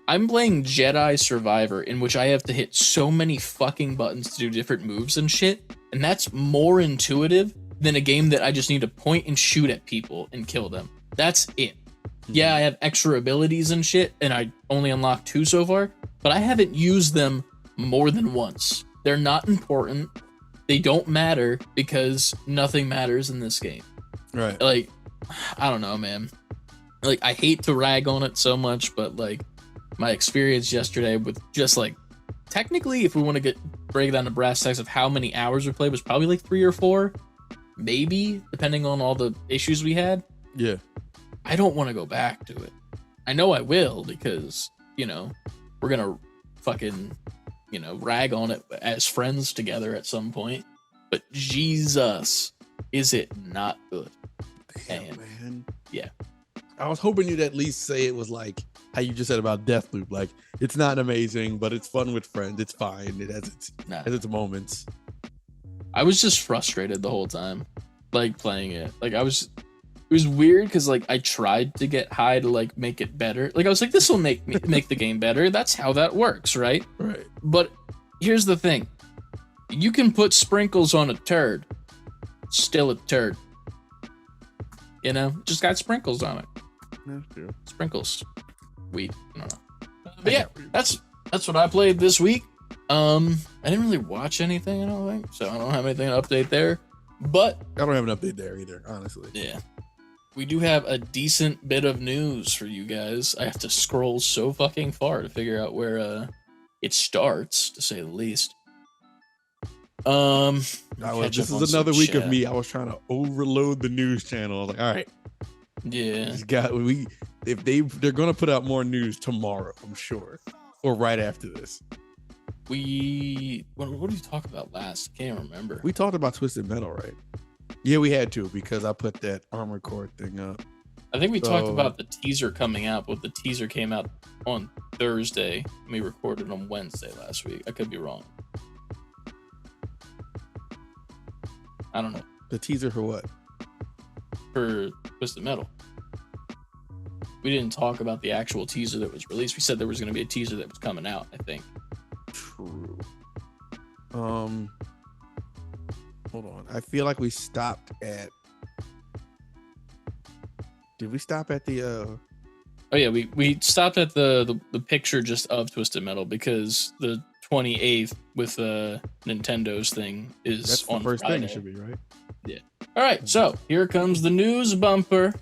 I'm playing Jedi Survivor, in which I have to hit so many fucking buttons to do different moves and shit, and that's more intuitive than a game that I just need to point and shoot at people and kill them. That's it. Yeah, I have extra abilities and shit, and I only unlocked 2 so far, but I haven't used them more than once. They're not important. They don't matter, because nothing matters in this game. Right. Like, I don't know, man. Like, I hate to rag on it so much, but like, my experience yesterday with just like, technically, if we want to break it down to brass tacks of how many hours we played, was probably like 3 or 4, maybe, depending on all the issues we had. Yeah. I don't want to go back to it. I know I will, because, you know, we're going to fucking, you know, rag on it as friends together at some point. But Jesus, is it not good? Damn, man. Yeah. I was hoping you'd at least say it was like how you just said about Deathloop. Like, it's not amazing, but it's fun with friends. It's fine. It has its moments. I was just frustrated the whole time, like, playing it. Like, it was weird, because like I tried to get high to like make it better. Like, I was like, this will make the game better. That's how that works, right? Right. But here's the thing. You can put sprinkles on a turd. Still a turd. You know? Just got sprinkles on it. That's true. Sprinkles. Weed. I don't know. But yeah, that's what I played this week. I didn't really watch anything, I don't think. So I don't have anything to update there. But I don't have an update there either, honestly. Yeah. We do have a decent bit of news for you guys. I have to scroll so fucking far to figure out where it starts, to say the least. This is another week of me. I was trying to overload the news channel. I was like, all right, yeah, they're gonna put out more news tomorrow, I'm sure, or right after this. What did we talk about last? I can't remember. We talked about Twisted Metal, right? Yeah, we had to because I put that Armored Core thing up. I think we talked about the teaser coming out, but the teaser came out on Thursday. And we recorded on Wednesday last week. I could be wrong. I don't know. The teaser for what? For Twisted Metal. We didn't talk about the actual teaser that was released. We said there was going to be a teaser that was coming out, I think. True. Hold on. I feel like we stopped at... Did we stop at the Oh yeah, we stopped at the picture just of Twisted Metal because the 28th with Nintendo's thing is that's on the first Friday. thing it should be, right? Yeah. All right, so here comes the news bumper.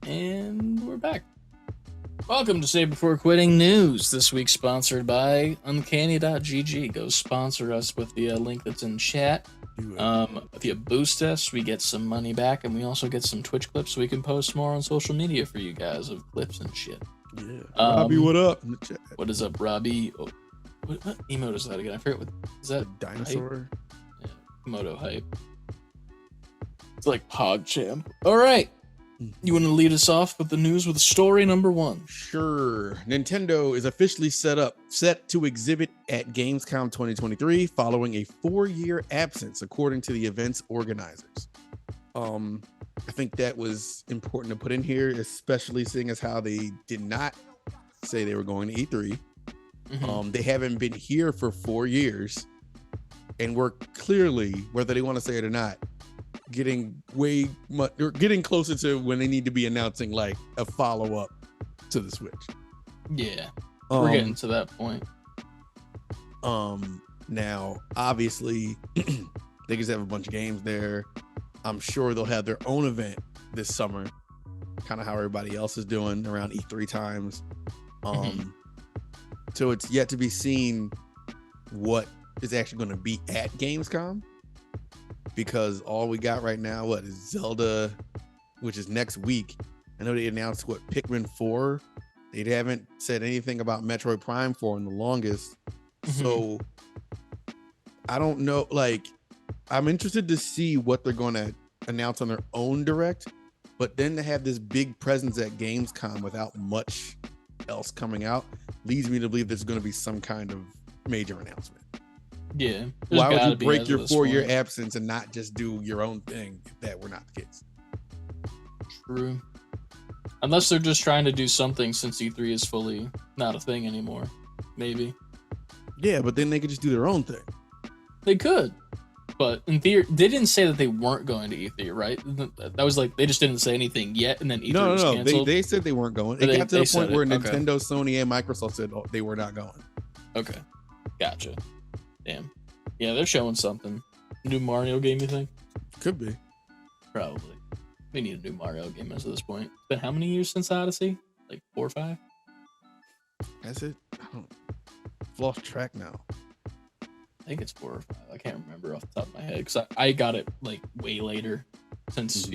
And we're back. Welcome to Save Before Quitting News. This week sponsored by Uncanny.gg. Go sponsor us with the link that's in chat. If you boost us, we get some money back, and we also get some Twitch clips so we can post more on social media for you guys of clips and shit. Yeah. Robbie, what up? In the chat. What is up, Robbie? Oh, what emote is that again? I forget what is that? Dinosaur? Hype? Yeah, Moto hype. It's like PogChamp. All right. You want to lead us off with the news with story number 1? Sure. Nintendo is officially set to exhibit at Gamescom 2023 following a 4-year absence, according to the event's organizers. I think that was important to put in here, especially seeing as how they did not say they were going to E3. Mm-hmm. They haven't been here for 4 years, and we're clearly, whether they want to say it or not, getting closer to when they need to be announcing like a follow-up to the Switch. Yeah, we're getting to that point. Now obviously they just have a bunch of games there. I'm sure they'll have their own event this summer, kind of how everybody else is doing around E3 times. So it's yet to be seen what is actually going to be at Gamescom, because all we got right now, is Zelda, which is next week. I know they announced Pikmin 4. They haven't said anything about Metroid Prime 4 in the longest. So I don't know. Like, I'm interested to see what they're going to announce on their own direct, but then to have this big presence at Gamescom without much else coming out leads me to believe there's going to be some kind of major announcement. Yeah. Why would you break your 4-year absence and not just do your own thing if that were not the case? True. Unless they're just trying to do something since E3 is fully not a thing anymore. Maybe. Yeah, but then they could just do their own thing. They could. But in theory, they didn't say that they weren't going to E3, right? That was like, they just didn't say anything yet, and then E3 was canceled. They said they weren't going. It got to the point where Nintendo, Sony, and Microsoft said they were not going. Okay. Gotcha. Damn. Yeah, they're showing something. New Mario game, you think? Could be. Probably. We need a new Mario game as of this point. It's been how many years since Odyssey? Like 4 or 5? That's it? I've lost track now. I think it's 4 or 5. I can't remember off the top of my head because I got it like way later since,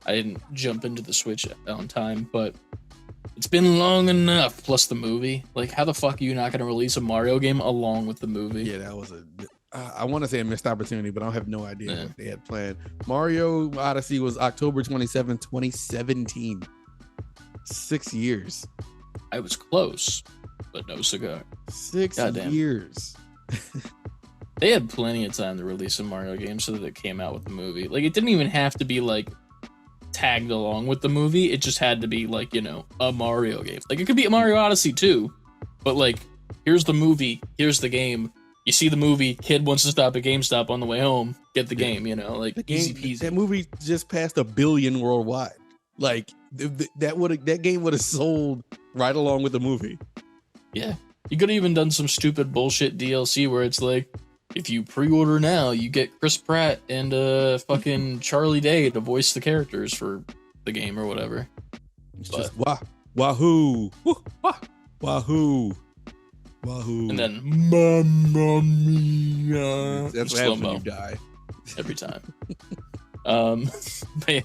I didn't jump into the Switch on time, but it's been long enough. Plus the movie. Like, how the fuck are you not going to release a Mario game along with the movie? Yeah, that was I want to say a missed opportunity, but I don't have no idea what they had planned. Mario Odyssey was October 27, 2017. 6 years. I was close, but no cigar. 6 years. They had plenty of time to release a Mario game so that it came out with the movie. Like, it didn't even have to be like tagged along with the movie. It just had to be like, a Mario game. Like, it could be a Mario Odyssey too, but like, here's the movie, here's the game. You see the movie, kid wants to stop at GameStop on the way home, get the game, like easy peasy. That movie just passed 1 billion worldwide. Like, that game would have sold right along with the movie. Yeah. You could have even done some stupid bullshit DLC where it's like, if you pre-order now, you get Chris Pratt and fucking Charlie Day to voice the characters for the game or whatever. It's just wahoo, wahoo. And then Mamma Mia. That's what happens when you die. Every time. But yeah.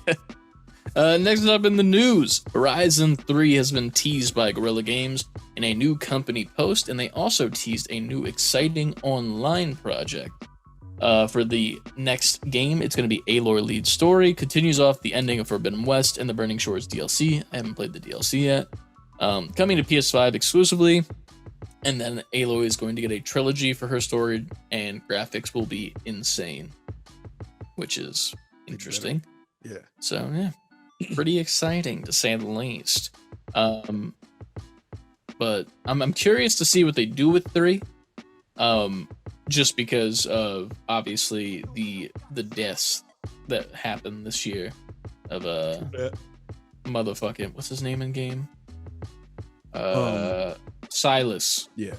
Next up in the news, Horizon 3 has been teased by Guerrilla Games in a new company post, and they also teased a new exciting online project. For the next game, it's going to be Aloy lead story, continues off the ending of Forbidden West and the Burning Shores DLC. I haven't played the DLC yet. Coming to PS5 exclusively, and then Aloy is going to get a trilogy for her story, and graphics will be insane, which is interesting. Yeah. So, yeah. Pretty exciting to say the least. But I'm curious to see what they do with 3. Just because of obviously the deaths that happened this year of motherfucking, what's his name in game? Silas. Yeah.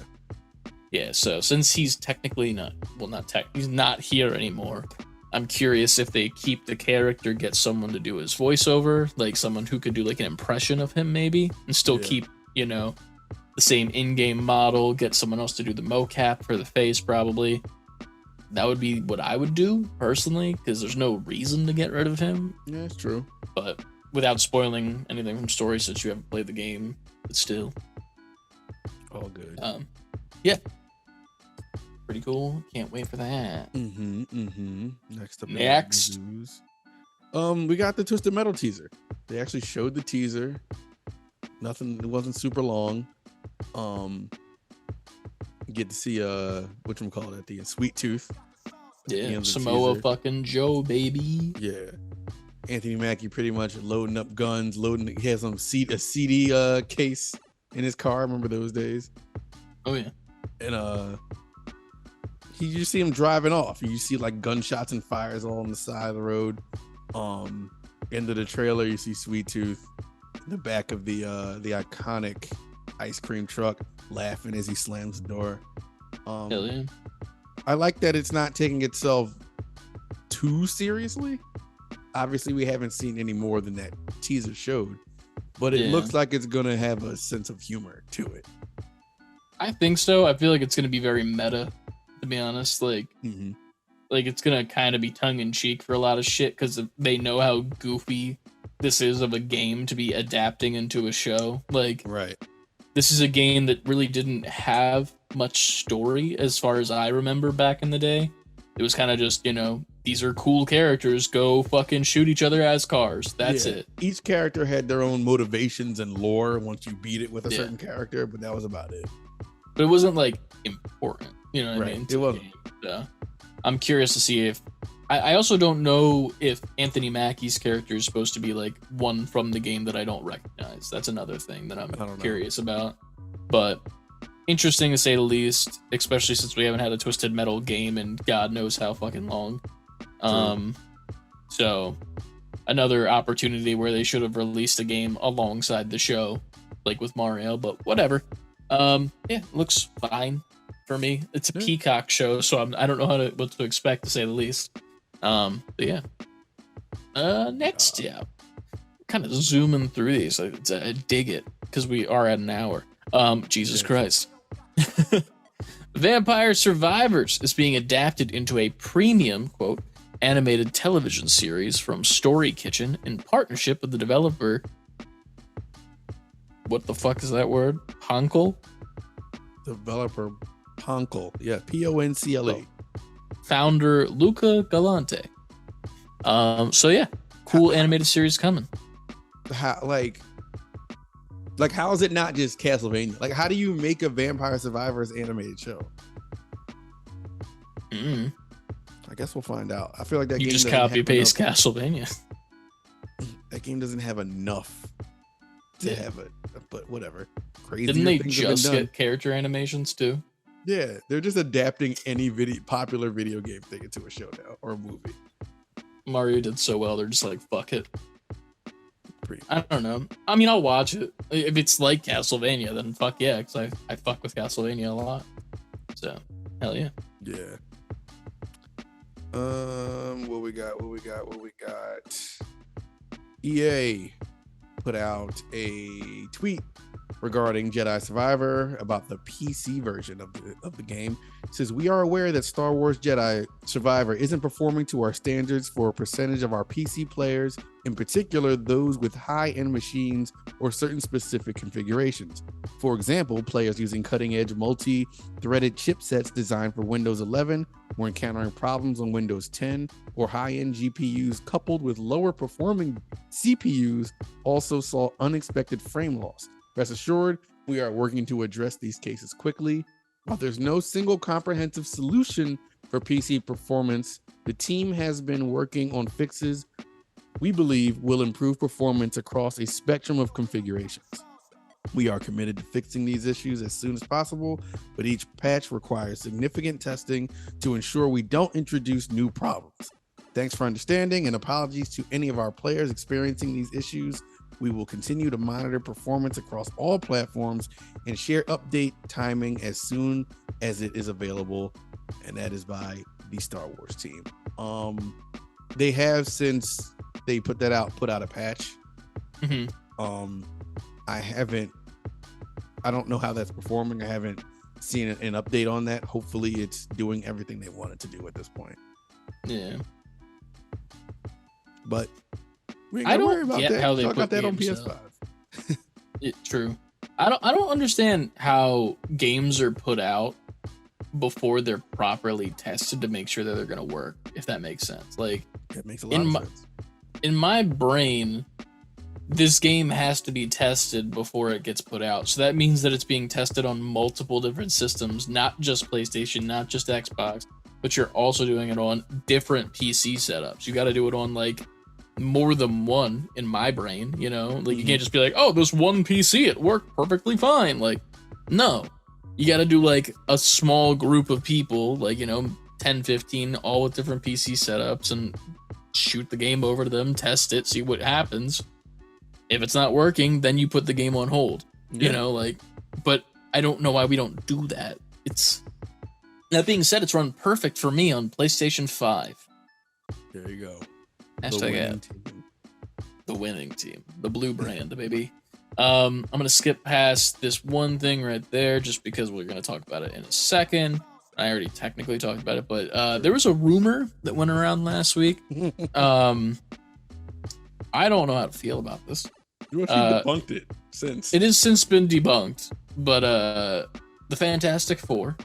Yeah, so since he's technically he's not here anymore. I'm curious if they keep the character, get someone to do his voiceover, like someone who could do like an impression of him maybe, and still keep, the same in-game model, get someone else to do the mocap for the face probably. That would be what I would do personally, because there's no reason to get rid of him. Yeah, it's true. But without spoiling anything from story since you haven't played the game, but still. All good. Yeah. Pretty cool. Can't wait for that. Next up, news. We got the Twisted Metal teaser. They actually showed the teaser. Nothing. It wasn't super long. Get to see whatchamacallit at the Sweet Tooth. Yeah, Samoa teaser. Fucking Joe, baby. Yeah. Anthony Mackie pretty much loading up guns. He has a CD case in his car. Remember those days? Oh yeah. And you just see him driving off. You see like gunshots and fires all on the side of the road. End of the trailer, you see Sweet Tooth in the back of the iconic ice cream truck, laughing as he slams the door. Hell yeah. I like that it's not taking itself too seriously. Obviously, we haven't seen any more than that teaser showed, but it looks like it's gonna have a sense of humor to it. I think so. I feel like it's gonna be very meta, to be honest. Like it's gonna kind of be tongue in cheek for a lot of shit because they know how goofy this is of a game to be adapting into a show. Like, right. This is a game that really didn't have much story as far as I remember back in the day. It was kind of just, these are cool characters, go fucking shoot each other as cars. That's it. Each character had their own motivations and lore once you beat it with a certain character, but that was about it. But it wasn't like important, you know what I mean? It wasn't. So, I'm curious to see if I also don't know if Anthony Mackie's character is supposed to be like one from the game that I don't recognize. That's another thing that I'm curious about. But interesting to say the least, especially since we haven't had a Twisted Metal game in God knows how fucking long. So another opportunity where they should have released a game alongside the show, like with Mario, but whatever. Looks fine for me. It's a Peacock show, so I don't know what to expect, to say the least. But yeah. Next, kind of zooming through these. I dig it because we are at an hour. Jesus Christ. Vampire Survivors is being adapted into a premium, quote, animated television series from Story Kitchen in partnership with the developer. What the fuck is that word? Poncle? Developer Poncle. Yeah, Poncle. Founder Luca Galante. So yeah, cool animated series coming. How how is it not just Castlevania? Like, how do you make a Vampire Survivors animated show? I guess we'll find out. I feel like that you game just copy paste Castlevania. That game doesn't have enough to have it, but whatever. Crazy. Didn't they just get character animations too? Yeah, they're just adapting any popular video game thing into a show now or a movie. Mario did so well, they're just like, fuck it. I don't know. I mean, I'll watch it. If it's like Castlevania, then fuck yeah, because I fuck with Castlevania a lot. So, hell yeah. Yeah. What we got? EA put out a tweet regarding Jedi Survivor about the PC version of the game. It says, we are aware that Star Wars Jedi Survivor isn't performing to our standards for a percentage of our PC players, in particular those with high-end machines or certain specific configurations. For example, players using cutting-edge multi-threaded chipsets designed for Windows 11 were encountering problems on Windows 10, or high-end GPUs coupled with lower performing CPUs also saw unexpected frame loss. Rest assured, we are working to address these cases quickly. While there's no single comprehensive solution for PC performance, the team has been working on fixes we believe will improve performance across a spectrum of configurations. We are committed to fixing these issues as soon as possible, but each patch requires significant testing to ensure we don't introduce new problems. Thanks for understanding, and apologies to any of our players experiencing these issues. We will continue to monitor performance across all platforms and share update timing as soon as it is available. And that is by the Star Wars team. They have, since they put out a patch. Mm-hmm. I don't know how that's performing. I haven't seen an update on that. Hopefully it's doing everything they want it to do at this point. Yeah. But I don't get how they got that on PS5. True. I don't understand how games are put out before they're properly tested to make sure that they're going to work, if that makes sense. Like, it makes a lot of sense. In my brain, this game has to be tested before it gets put out. So that means that it's being tested on multiple different systems, not just PlayStation, not just Xbox, but you're also doing it on different PC setups. You got to do it on like more than one, in my brain, you know? Like, you can't just be like, oh, this one PC, it worked perfectly fine. Like, no. You got to do like a small group of people, like, 10, 15, all with different PC setups, and shoot the game over to them, test it, see what happens. If it's not working, then you put the game on hold. Yeah. But I don't know why we don't do that. That being said, it's run perfect for me on PlayStation 5. There you go. Hashtag the winning team. The blue brand, baby. I'm going to skip past this one thing right there just because we're going to talk about it in a second. I already technically talked about it, but there was a rumor that went around last week. I don't know how to feel about this. You actually debunked it since. It has since been debunked, but The Fantastic Four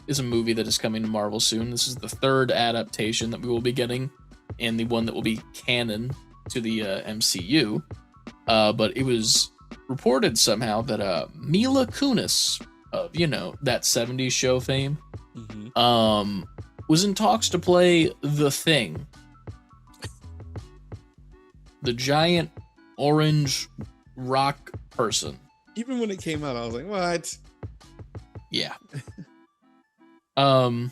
is a movie that is coming to Marvel soon. This is the third adaptation that we will be getting, and the one that will be canon to the MCU. But it was reported somehow that Mila Kunis of, that 70s show fame, was in talks to play the Thing. The giant orange rock person. Even when it came out, I was like, what? Yeah. I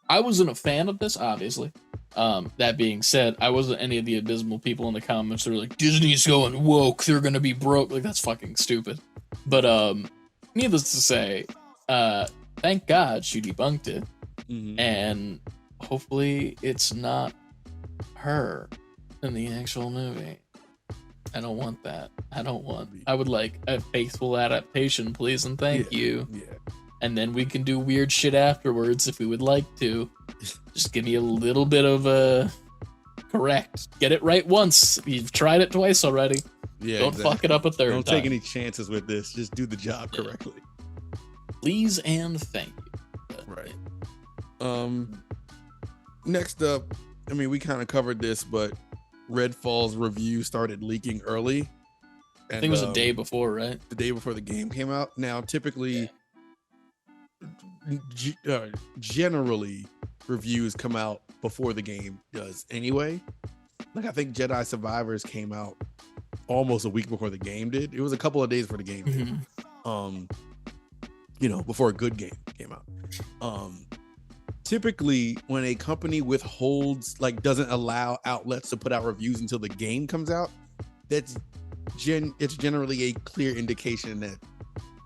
wasn't a fan of this, obviously. That being said, I wasn't any of the abysmal people in the comments that were like, Disney's going woke, they're gonna be broke. Like, that's fucking stupid. But needless to say, thank God she debunked it. And hopefully it's not her in the actual movie. I don't want that. I would like a faithful adaptation, please, and thank you. Yeah. And then we can do weird shit afterwards if we would like to. Just give me a little bit of a correct. Get it right once. You've tried it twice already. Yeah, don't fuck it up a third time. Don't take any chances with this. Just do the job correctly. Please and thank you. Right. Next up, I mean, we kind of covered this, but Redfall's review started leaking early. And, I think it was a day before, right? The day before the game came out. Now, typically, generally, reviews come out before the game does anyway. Like, I think Jedi Survivors came out almost a week before the game did. It was a couple of days before the game did. Before a good game came out. Typically, when a company withholds, doesn't allow outlets to put out reviews until the game comes out, it's generally a clear indication that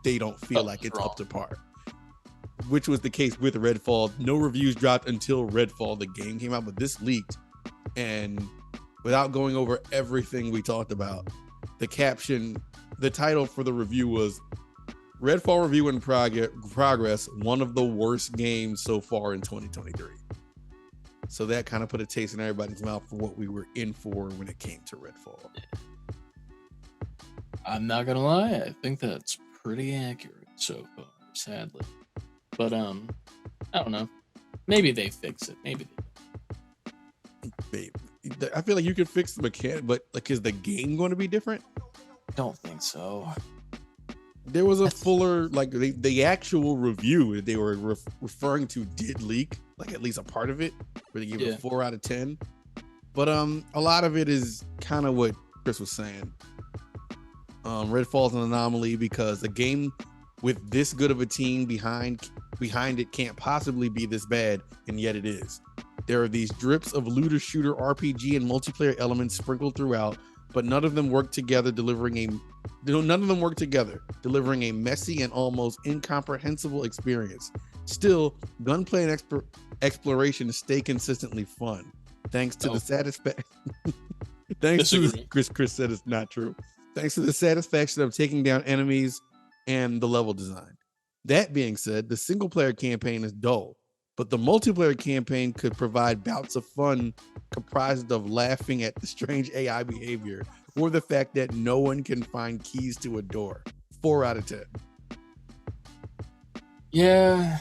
they don't feel like it's up to par. which was the case with Redfall. No reviews dropped until Redfall, the game, came out, but this leaked. And without going over everything we talked about, the title for the review was Redfall Review in Progress, one of the worst games so far in 2023. So that kind of put a taste in everybody's mouth for what we were in for when it came to Redfall. I'm not gonna lie, I think that's pretty accurate so far, sadly. But I don't know. Maybe they fix it. Maybe they don't. I feel like you could fix the mechanic, but like, is the game going to be different? I don't think so. There was a fuller, like the actual review that they were referring to did leak, like at least a part of it, where they gave it a 4 out of 10. But a lot of it is kind of what Chris was saying. Redfall's an anomaly because a game with this good of a team behind it can't possibly be this bad, and yet it is. There are these drips of looter shooter RPG and multiplayer elements sprinkled throughout, but none of them work together, delivering a messy and almost incomprehensible experience. Still, gunplay and exploration stay consistently fun, thanks to the satisfaction. Chris said it's not true. Thanks to the satisfaction of taking down enemies and the level design. That being said, the single player campaign is dull, but the multiplayer campaign could provide bouts of fun comprised of laughing at the strange AI behavior or the fact that no one can find keys to a door. 4 out of 10. Yeah.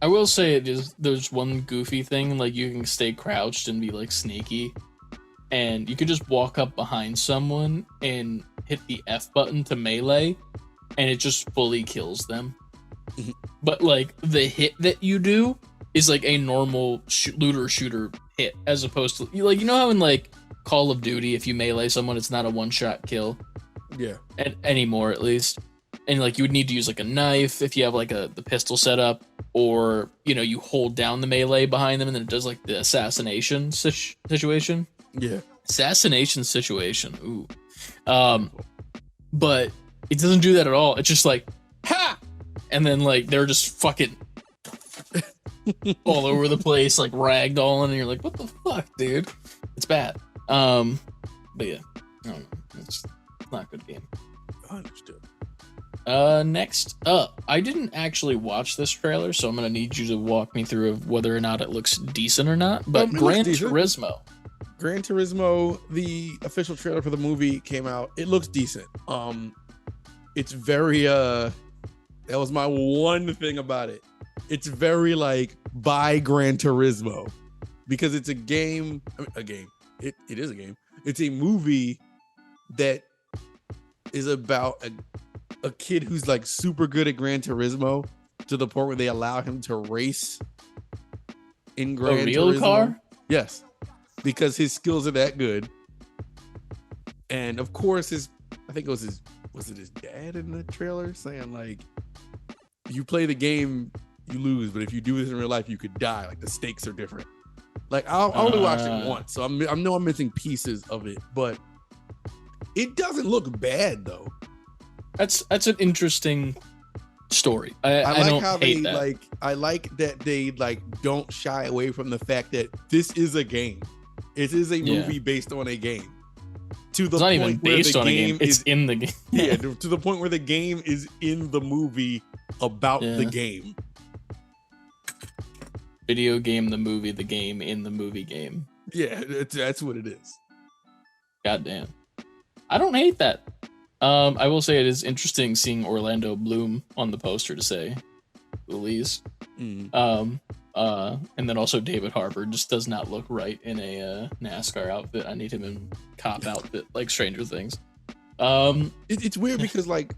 I will say there's one goofy thing, like you can stay crouched and be like sneaky, and you can just walk up behind someone and hit the F button to melee, and it just fully kills them. But like the hit that you do is like a normal looter shooter hit, as opposed to like, you know how in like Call of Duty, if you melee someone, it's not a one-shot kill. Yeah. Anymore, at least. And like you would need to use like a knife if you have like the pistol set up, or you hold down the melee behind them and then it does like the assassination situation. Yeah. Assassination situation. Ooh. But it doesn't do that at all. It's just like, ha! And then like they're just fucking all over the place, like ragdolling, and you're like, what the fuck, dude? It's bad. But yeah, I don't know. It's not a good game. Understood. Next up, I didn't actually watch this trailer, so I'm gonna need you to walk me through whether or not it looks decent or not. But Gran Turismo, the official trailer for the movie came out. It looks decent. It's very that was my one thing about it. It's very like by Gran Turismo, because it's a game. It is a game. It's a movie that is about a kid who's like super good at Gran Turismo to the point where they allow him to race in Gran Turismo. A real car? Yes, because his skills are that good. And of course, I think it was his dad in the trailer saying like, you play the game, you lose, but if you do this in real life, you could die. Like the stakes are different. Like I only watched it once, so I know I'm missing pieces of it, but it doesn't look bad though. That's an interesting story. I like don't how hate they that. I like that they like don't shy away from the fact that this is a game. It is a movie based on a game. To the it's not point even based where the on game a game. It's in the game. Yeah, to the point where the game is in the movie about the game. Video game, the movie, the game in the movie game. Yeah, that's what it is. Goddamn. I don't hate that. I will say it is interesting seeing Orlando Bloom on the poster, to say the least. And then also David Harbour just does not look right in a NASCAR outfit. I need him in cop outfit like Stranger Things. It's weird because like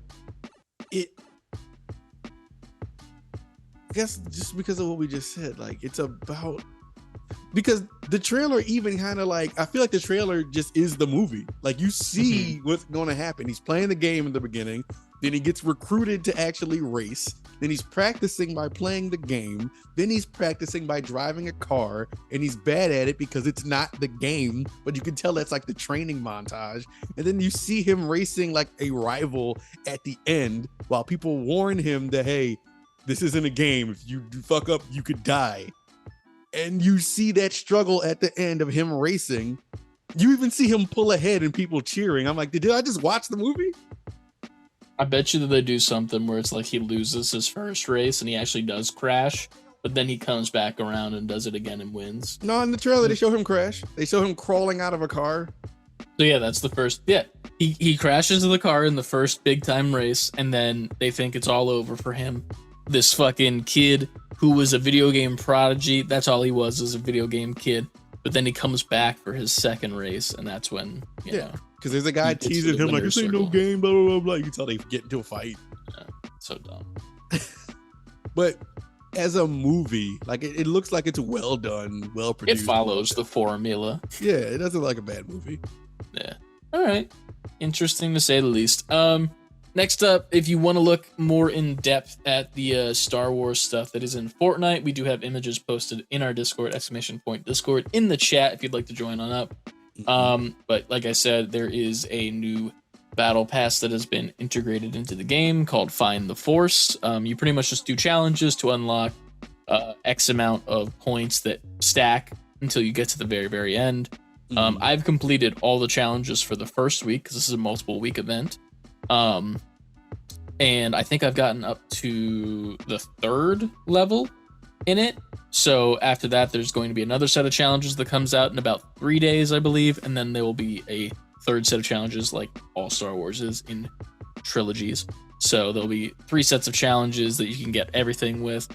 I guess just because of what we just said, like it's about, because the trailer even kind of like, I feel like the trailer just is the movie. Like you see what's going to happen. He's playing the game in the beginning, then he gets recruited to actually race, then he's practicing by playing the game, then he's practicing by driving a car, and he's bad at it because it's not the game, but you can tell that's like the training montage. And then you see him racing like a rival at the end while people warn him that, hey, This isn't a game. If you fuck up, you could die. And you see that struggle at the end of him racing. You even see him pull ahead and people cheering. I'm like, did I just watch the movie? I bet you that they do something where it's like he loses his first race and he actually does crash, but then he comes back around and does it again and wins. No, in the trailer, they show him crash. They show him crawling out of a car. So yeah, that's the first. Yeah, he crashes into the car in the first big time race, and then they think it's all over for him. This fucking kid who was a video game prodigy, that's all he was a video game kid. But then he comes back for his second race, and that's when, you know. Because there's a guy teasing him like, this ain't no game, blah, blah, blah, blah. You can tell they get into a fight. Yeah, so dumb. But as a movie, like, it looks like it's well done, well produced. It follows the formula. Yeah, it doesn't look like a bad movie. Yeah. All right. Interesting to say the least. Next up, if you want to look more in depth at the Star Wars stuff that is in Fortnite, we do have images posted in our Discord, !Discord, in the chat if you'd like to join on up. But like I said, there is a new battle pass that has been integrated into the game called Find the Force. You pretty much just do challenges to unlock X amount of points that stack until you get to the very, very end. I've completed all the challenges for the first week because this is a multiple week event. And I think I've gotten up to the 3rd level in it. So after that, there's going to be another set of challenges that comes out in about 3 days, I believe. And then there will be a 3rd set of challenges like all Star Wars is in trilogies. So there'll be 3 sets of challenges that you can get everything with.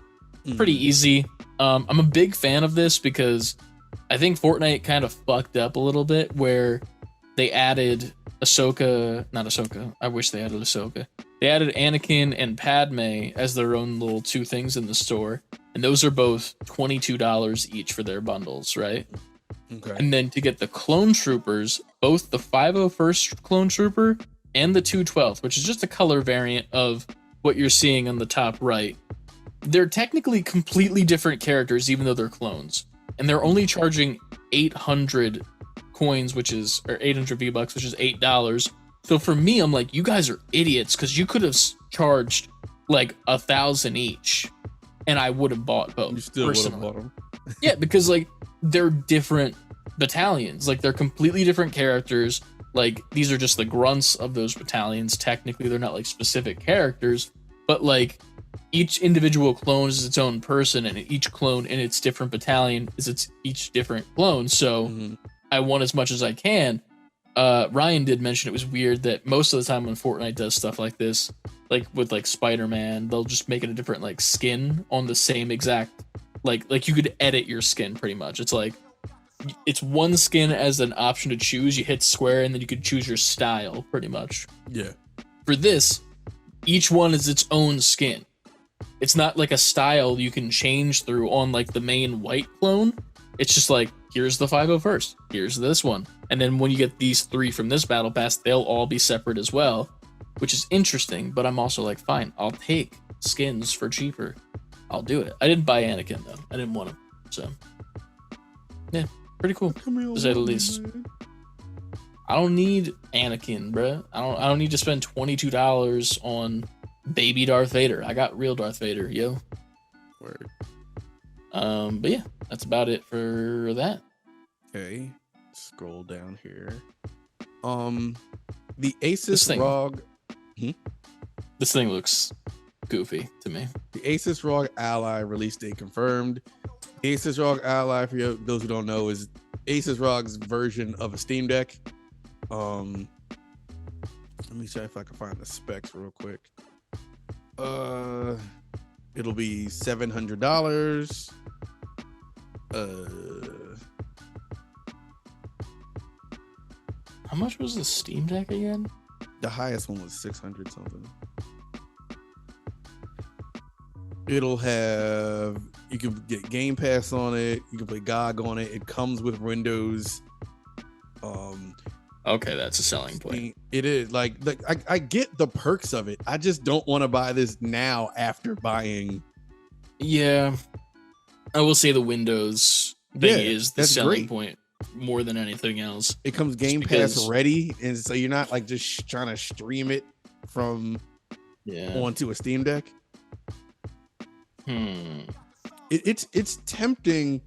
Pretty easy. I'm a big fan of this because I think Fortnite kind of fucked up a little bit where they added not Ahsoka. I wish they added Ahsoka. They added Anakin and Padme as their own little 2 things in the store. And those are both $22 each for their bundles, right? Okay. And then to get the clone troopers, both the 501st clone trooper and the 212th, which is just a color variant of what you're seeing on the top right. They're technically completely different characters, even though they're clones. And they're only charging 800 coins, or 800 V-Bucks, which is $8. So for me, I'm like, you guys are idiots, because you could have charged like 1,000 each, and I would have bought both. You still would have bought them. Yeah, because like they're different battalions. Like they're completely different characters. Like these are just the grunts of those battalions. Technically, they're not like specific characters, but like each individual clone is its own person, and each clone in its different battalion is its each different clone. So I want as much as I can. Ryan did mention it was weird that most of the time when Fortnite does stuff like this, like with like Spider-Man, they'll just make it a different like skin on the same exact like you could edit your skin pretty much. It's like it's one skin as an option to choose. You hit square and then you could choose your style pretty much. Yeah. For this, each one is its own skin. It's not like a style you can change through on like the main white clone. It's just like, here's the 501st, here's this one. And then when you get these 3 from this battle pass, they'll all be separate as well, which is interesting. But I'm also like, fine, I'll take skins for cheaper. I'll do it. I didn't buy Anakin though. I didn't want him. So yeah, pretty cool to say the least. I don't need Anakin, bruh. I don't need to spend $22 on baby Darth Vader. I got real Darth Vader, yo. Word. But yeah, that's about it for that. Okay, scroll down here. The Asus ROG. This thing looks goofy to me. The Asus ROG Ally release date confirmed. The Asus ROG Ally, for those who don't know, is Asus ROG's version of a Steam Deck. Let me see if I can find the specs real quick. It'll be $700. How much was the Steam Deck again? The highest one was 600 something. It'll have, you can get Game Pass on it. You can play GOG on it. It comes with Windows. Okay, that's a selling point. It is like I get the perks of it. I just don't want to buy this now after buying. Yeah, I will say the Windows thing is the selling point more than anything else. It comes Game Pass ready, and so you're not like just trying to stream it from onto a Steam Deck. It's tempting,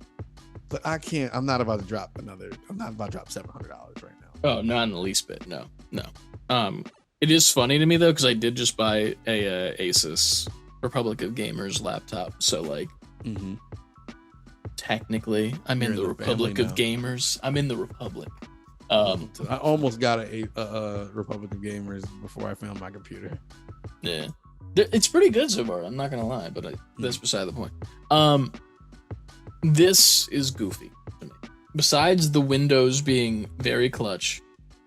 but I can't. I'm not about to drop $700 right now. Oh, not in the least bit. No. It is funny to me though, because I did just buy a Asus Republic of Gamers laptop. So like, technically, I'm in the Republic of Gamers. I'm in the Republic. I almost got a Republic of Gamers before I found my computer. Yeah, it's pretty good so far. I'm not gonna lie, but that's beside the point. This is goofy to me. Besides the Windows being very clutch,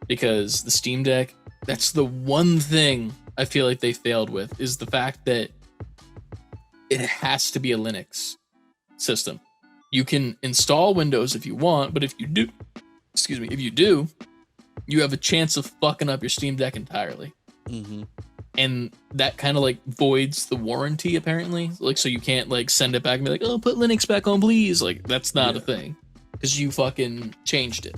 because the Steam Deck, that's the one thing I feel like they failed with, is the fact that it has to be a Linux system. You can install Windows if you want, but if you do, you have a chance of fucking up your Steam Deck entirely. And that kind of like voids the warranty, apparently. Like, so you can't like send it back and be like, oh, put Linux back on, please. Like, that's not a thing, because you fucking changed it.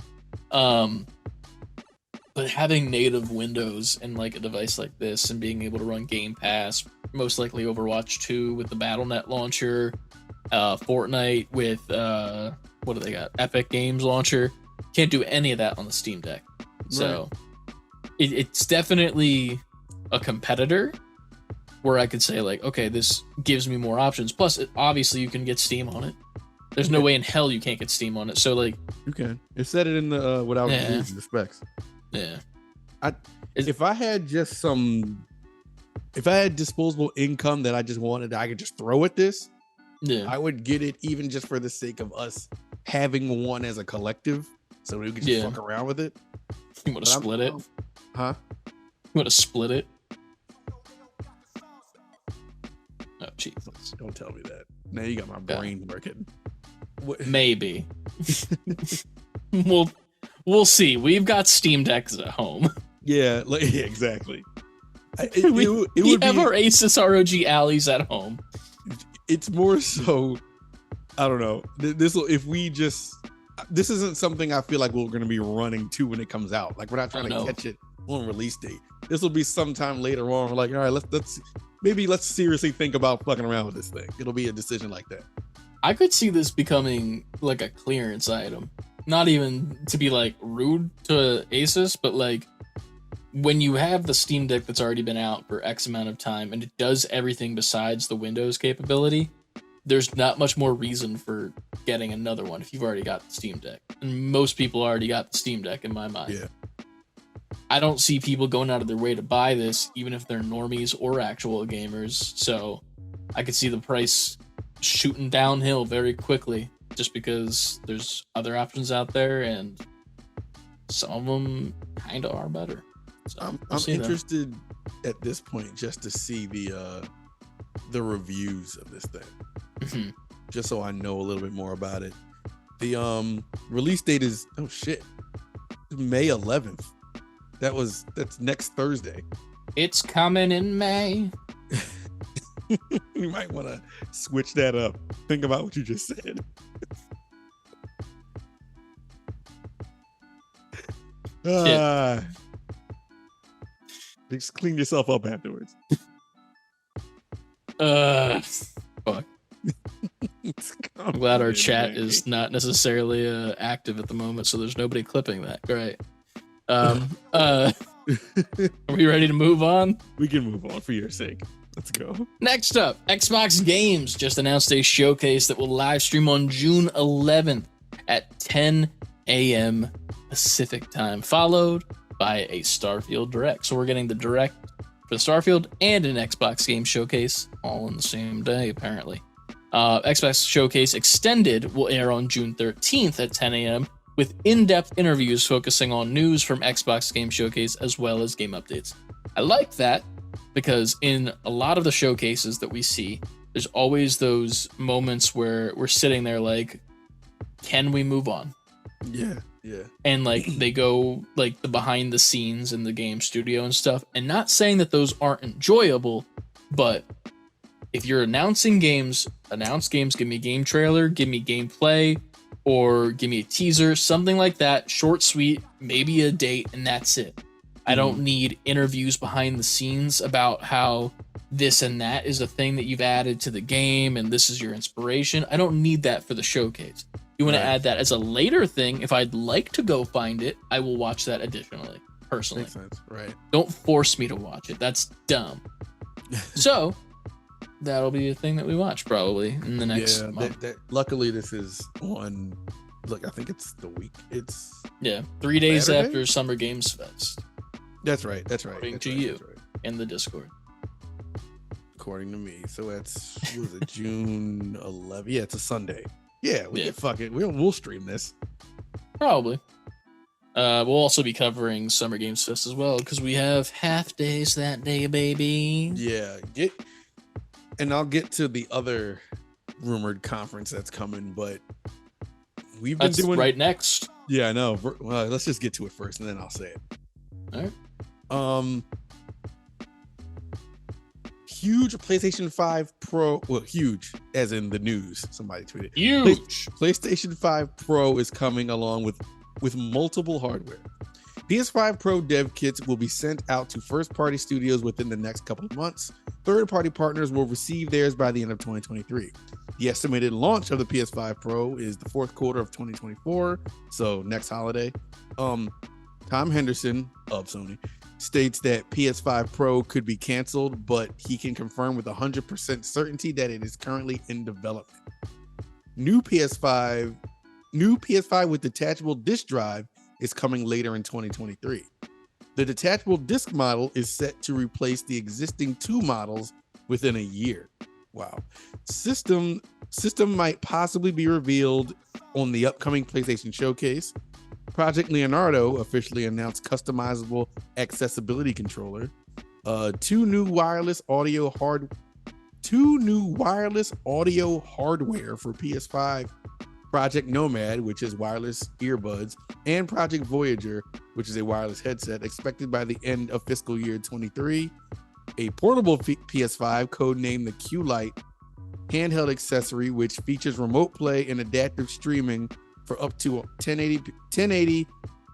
But having native Windows and like a device like this, and being able to run Game Pass, most likely Overwatch 2 with the Battle.net launcher, Fortnite with what do they got? Epic Games launcher. Can't do any of that on the Steam Deck. So it's definitely a competitor where I could say like, okay, this gives me more options. Plus, obviously you can get Steam on it. There's no way in hell you can't get Steam on it. So like, you can. It said it in the without using the specs. Yeah. If I had disposable income that I just wanted, I could just throw at this. Yeah, I would get it, even just for the sake of us having one as a collective, so we could just fuck around with it. You want to split it? Huh? You want to split it? Oh, jeez. Don't tell me that. Now you got my brain working. Maybe. We'll see. We've got Steam Decks at home. Yeah, exactly. We have our Asus ROG Allies at home. It's more so, I don't know. This isn't something I feel like we're going to be running to when it comes out. Like, we're not trying to catch it on release date. This will be sometime later on. We're like, all right, let's seriously think about fucking around with this thing. It'll be a decision like that. I could see this becoming like a clearance item. Not even to be like rude to Asus, but like, when you have the Steam Deck that's already been out for X amount of time and it does everything besides the Windows capability, there's not much more reason for getting another one if you've already got the Steam Deck. And most people already got the Steam Deck in my mind. Yeah. I don't see people going out of their way to buy this, even if they're normies or actual gamers. So I could see the price shooting downhill very quickly, just because there's other options out there and some of them kind of are better. So I'm interested at this point just to see the reviews of this thing, just so I know a little bit more about it. The release date is May 11th. That's next Thursday. It's coming in May. You might want to switch that up. Think about what you just said. Just clean yourself up afterwards. Fuck. I'm glad our chat is not necessarily active at the moment, so there's nobody clipping that. Great. Are we ready to move on? We can move on for your sake. Let's go. Next up, Xbox Games just announced a showcase that will live stream on June 11th at 10 a.m. Pacific time, followed by a Starfield Direct. So we're getting the Direct for the Starfield and an Xbox Game Showcase all in the same day, apparently. Xbox Showcase Extended will air on June 13th at 10 a.m. with in-depth interviews focusing on news from Xbox Game Showcase as well as game updates. I like that because in a lot of the showcases that we see, there's always those moments where we're sitting there like, can we move on? Yeah. And like they go like the behind the scenes in the game studio and stuff, and not saying that those aren't enjoyable, but if you're announcing games, announce games, give me a game trailer, give me gameplay, or give me a teaser, something like that, short, sweet, maybe a date, and that's it. I don't need interviews behind the scenes about how this and that is a thing that you've added to the game and this is your inspiration. I don't need that for the showcase. You want to add that as a later thing. If I'd like to go find it, I will watch that additionally, personally. Makes sense, right? Don't force me to watch it. That's dumb. So that'll be a thing that we watch probably in the next month. Luckily, this is on. Look, I think it's the week. It's 3 days Saturday? After Summer Games Fest. That's right. According to you in the Discord. According to me, so that's was it June 11th? Yeah, it's a Sunday. Yeah, we can fucking we'll stream this. Probably. We'll also be covering Summer Games Fest as well because we have half days that day, baby. Yeah, and I'll get to the other rumored conference that's coming, but we've been doing right next. Yeah, I know. Well, let's just get to it first, and then I'll say it. All right. Huge PlayStation 5 Pro. Well, huge as in the news. Somebody tweeted. Huge. PlayStation 5 Pro is coming along with multiple hardware. PS5 Pro dev kits will be sent out to first-party studios within the next couple of months. Third-party partners will receive theirs by the end of 2023. The estimated launch of the PS5 Pro is the fourth quarter of 2024, so next holiday. Tom Henderson of Sony states that PS5 Pro could be canceled, but he can confirm with 100% certainty that it is currently in development. New PS5 with detachable disc drive is coming later in 2023. The detachable disc model is set to replace the existing two models within a year. Wow. System might possibly be revealed on the upcoming PlayStation Showcase. Project Leonardo officially announced customizable accessibility controller. Two new wireless audio hardware for PS5. Project Nomad, which is wireless earbuds, and Project Voyager, which is a wireless headset, expected by the end of fiscal year 23. A portable PS5, codenamed the Q-Lite, handheld accessory, which features remote play and adaptive streaming for up to 1080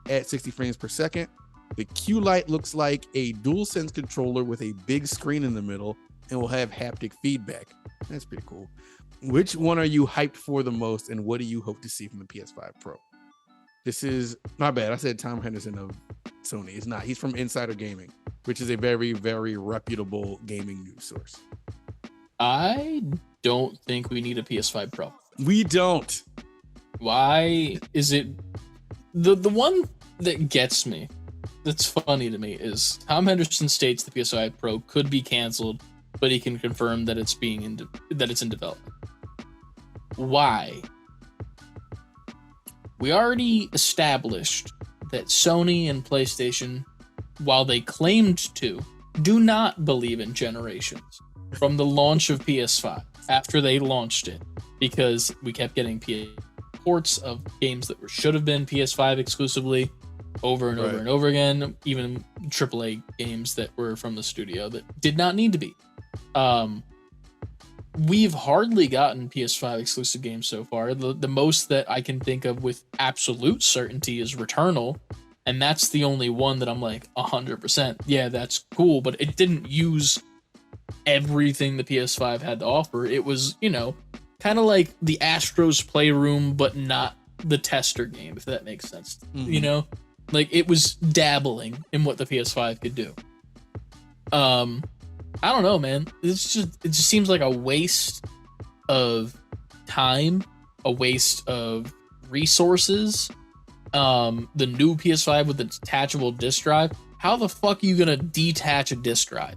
at 60 frames per second. The Q-Lite looks like a DualSense controller with a big screen in the middle and will have haptic feedback. That's pretty cool. Which one are you hyped for the most, and what do you hope to see from the PS5 Pro? This is my bad. I said Tom Henderson of Sony. It's not. He's from Insider Gaming, which is a very, very reputable gaming news source. I don't think we need a PS5 Pro. We don't. Why is it the one that gets me, that's funny to me, is Tom Henderson states the PS5 Pro could be canceled, but he can confirm that it's in development. Why? We already established that Sony and PlayStation, while they claimed to, do not believe in generations from the launch of PS5 after they launched it, because we kept getting ports of games that should have been PS5 exclusively over and over and over again, even AAA games that were from the studio that did not need to be. We've hardly gotten PS5 exclusive games so far. The most that I can think of with absolute certainty is Returnal, and that's the only one that I'm like 100%. Yeah, that's cool, but it didn't use everything the PS5 had to offer. It was, kind of like the Astros Playroom, but not the tester game, if that makes sense. Mm-hmm. Like it was dabbling in what the PS5 could do. I don't know, man. It just seems like a waste of time, a waste of resources. The new PS5 with the detachable disc drive. How the fuck are you gonna detach a disc drive?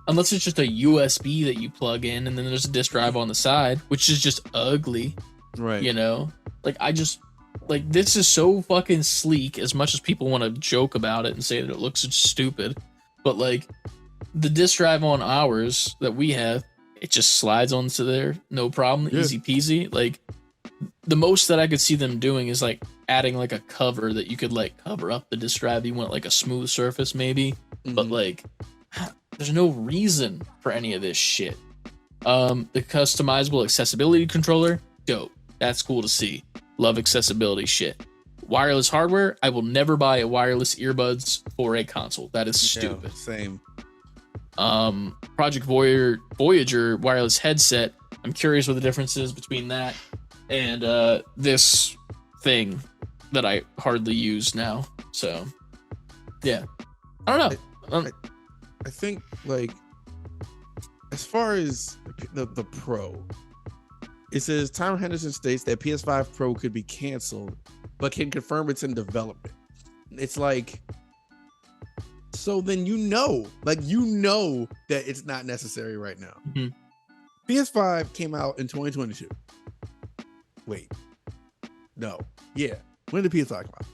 Unless it's just a USB that you plug in and then there's a disc drive on the side, which is just ugly. Right. This is so fucking sleek, as much as people want to joke about it and say that it looks stupid. But the disc drive on ours that we have, it just slides onto there, no problem, easy peasy. The most that I could see them doing is adding a cover that you could cover up the disc drive. You want a smooth surface maybe, but there's no reason for any of this shit. The customizable accessibility controller, dope. That's cool to see. Love accessibility shit. Wireless hardware, I will never buy a wireless earbuds for a console. That is stupid. Same. Project Voyager wireless headset. I'm curious what the difference is between that and this thing that I hardly use now. So, yeah, I don't know. I think, like, as far as the Pro, it says Tom Henderson states that PS5 Pro could be canceled, but can confirm it's in development. It's like, so then that it's not necessary right now. Mm-hmm. PS5 came out in 2022. Wait, no, yeah. When did PS5 come out?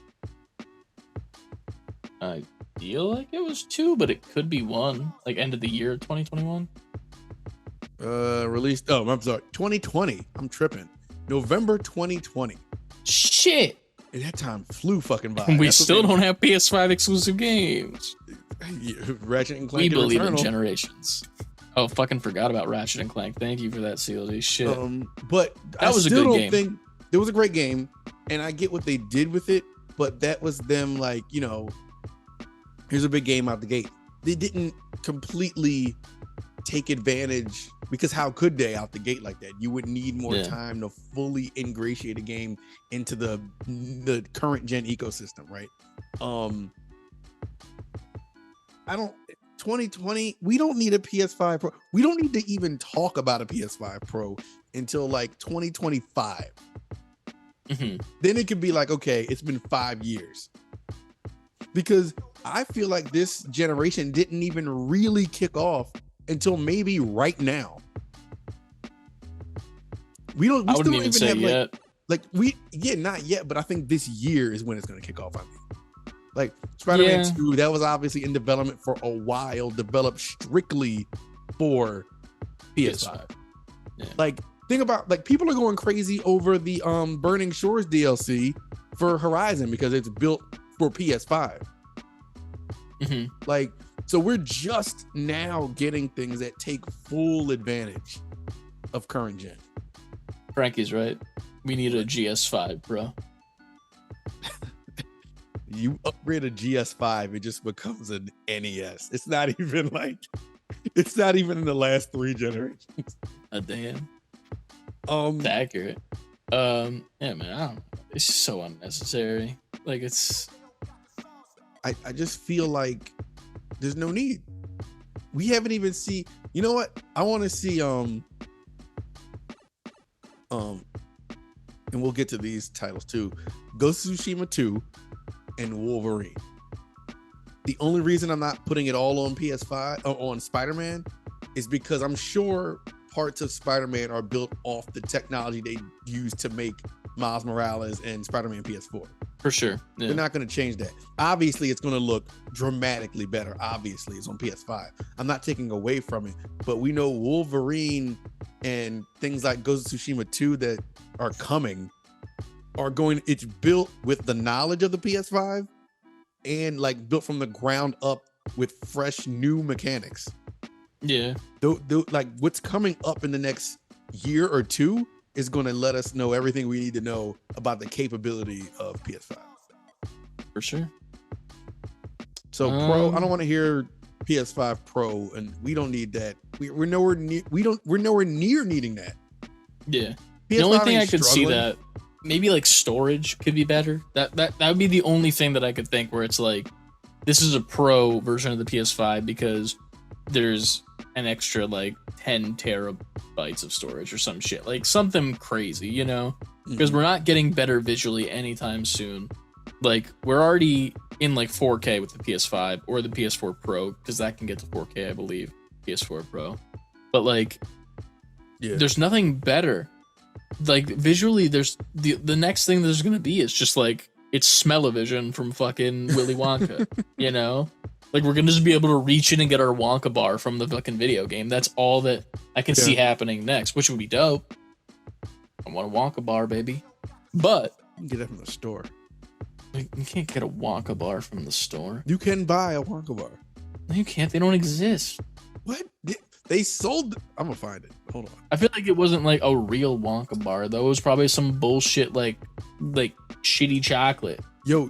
I feel like it was 2, but it could be 1, like end of the year 2021. Released. Oh, I'm sorry, 2020. I'm tripping. November 2020. Shit. And that time flew fucking by. And we still don't have PS5 exclusive games. Ratchet and Clank. We believe in generations. Oh, fucking forgot about Ratchet and Clank. Thank you for that, CLD. Shit. But that was a good game. Think it was a great game, and I get what they did with it, but that was them, like, here's a big game out the gate. They didn't completely take advantage, because how could they out the gate like that? You would need more time to fully ingratiate a game into the current gen ecosystem, right? 2020, we don't need a PS5 Pro. We don't need to even talk about a PS5 Pro until like 2025. Mm-hmm. Then it could be like, okay, it's been 5 years. Because I feel like this generation didn't even really kick off until maybe right now. We wouldn't even say yet. Not yet, but I think this year is when it's going to kick off. I mean, like Spider-Man 2, that was obviously in development for a while, developed strictly for PS5. Yeah. Like, think about, like, people are going crazy over the Burning Shores DLC for Horizon because it's built for PS5. Mm-hmm. Like, so we're just now getting things that take full advantage of current gen. Frankie's right. We need a GS5, bro. You upgrade a GS5, it just becomes an NES. It's not even in the last 3 generations. Damn. It's accurate. Yeah, man. I don't know. It's so unnecessary. Like, it's. I just feel like there's no need. We haven't even seen. You know what? I want to see. And we'll get to these titles too. Ghost of Tsushima 2 and Wolverine. The only reason I'm not putting it all on PS5 on Spider-Man is because I'm sure parts of Spider-Man are built off the technology they used to make Miles Morales and Spider-Man PS4. For sure. Yeah. They're not going to change that. Obviously, it's going to look dramatically better. Obviously, it's on PS5. I'm not taking away from it, but we know Wolverine and things like Ghost of Tsushima 2 that are coming are going. It's built with the knowledge of the PS5 and like built from the ground up with fresh new mechanics. Yeah. Like what's coming up in the next year or two is going to let us know everything we need to know about the capability of PS5. For sure. So Pro, I don't want to hear PS5 Pro, and we don't need that. We're nowhere near. We're nowhere near needing that. Yeah. PS5 the only thing I could struggling. see that maybe like storage could be better. That would be the only thing that I could think where it's like this is a Pro version of the PS5 because there's an extra like 10 terabytes of storage or some shit, like something crazy, you know, because we're not getting better visually anytime soon. Like we're already in like 4K with the PS5 or the PS4 Pro, because that can get to 4K, I believe, PS4 Pro. But like, there's nothing better. Like visually, there's the next thing there's gonna be is just like it's smell-o-vision from fucking Willy Wonka, you know. Like, we're going to just be able to reach in and get our Wonka bar from the fucking video game. That's all that I can see happening next, which would be dope. I want a Wonka bar, baby. But you can get it from the store. You can't get a Wonka bar from the store. You can buy a Wonka bar. No, you can't. They don't exist. What? They sold... I'm going to find it. Hold on. I feel like it wasn't like a real Wonka bar, though. It was probably some bullshit like shitty chocolate. Yo,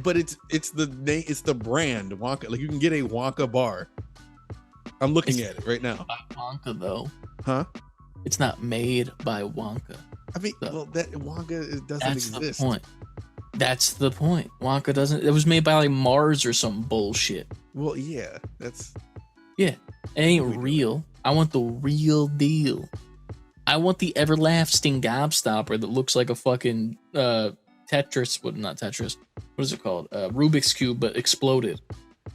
but it's the name, it's the brand Wonka. Like you can get a Wonka bar. I'm looking at it right now. By Wonka though. Huh? It's not made by Wonka. I mean, well, that Wonka doesn't exist. That's the point. That's the point. Wonka doesn't. It was made by like Mars or some bullshit. Well, yeah, it ain't real. I want the real deal. I want the everlasting gobstopper that looks like a fucking Tetris. What? Not Tetris. What is it called? Rubik's cube, but exploded.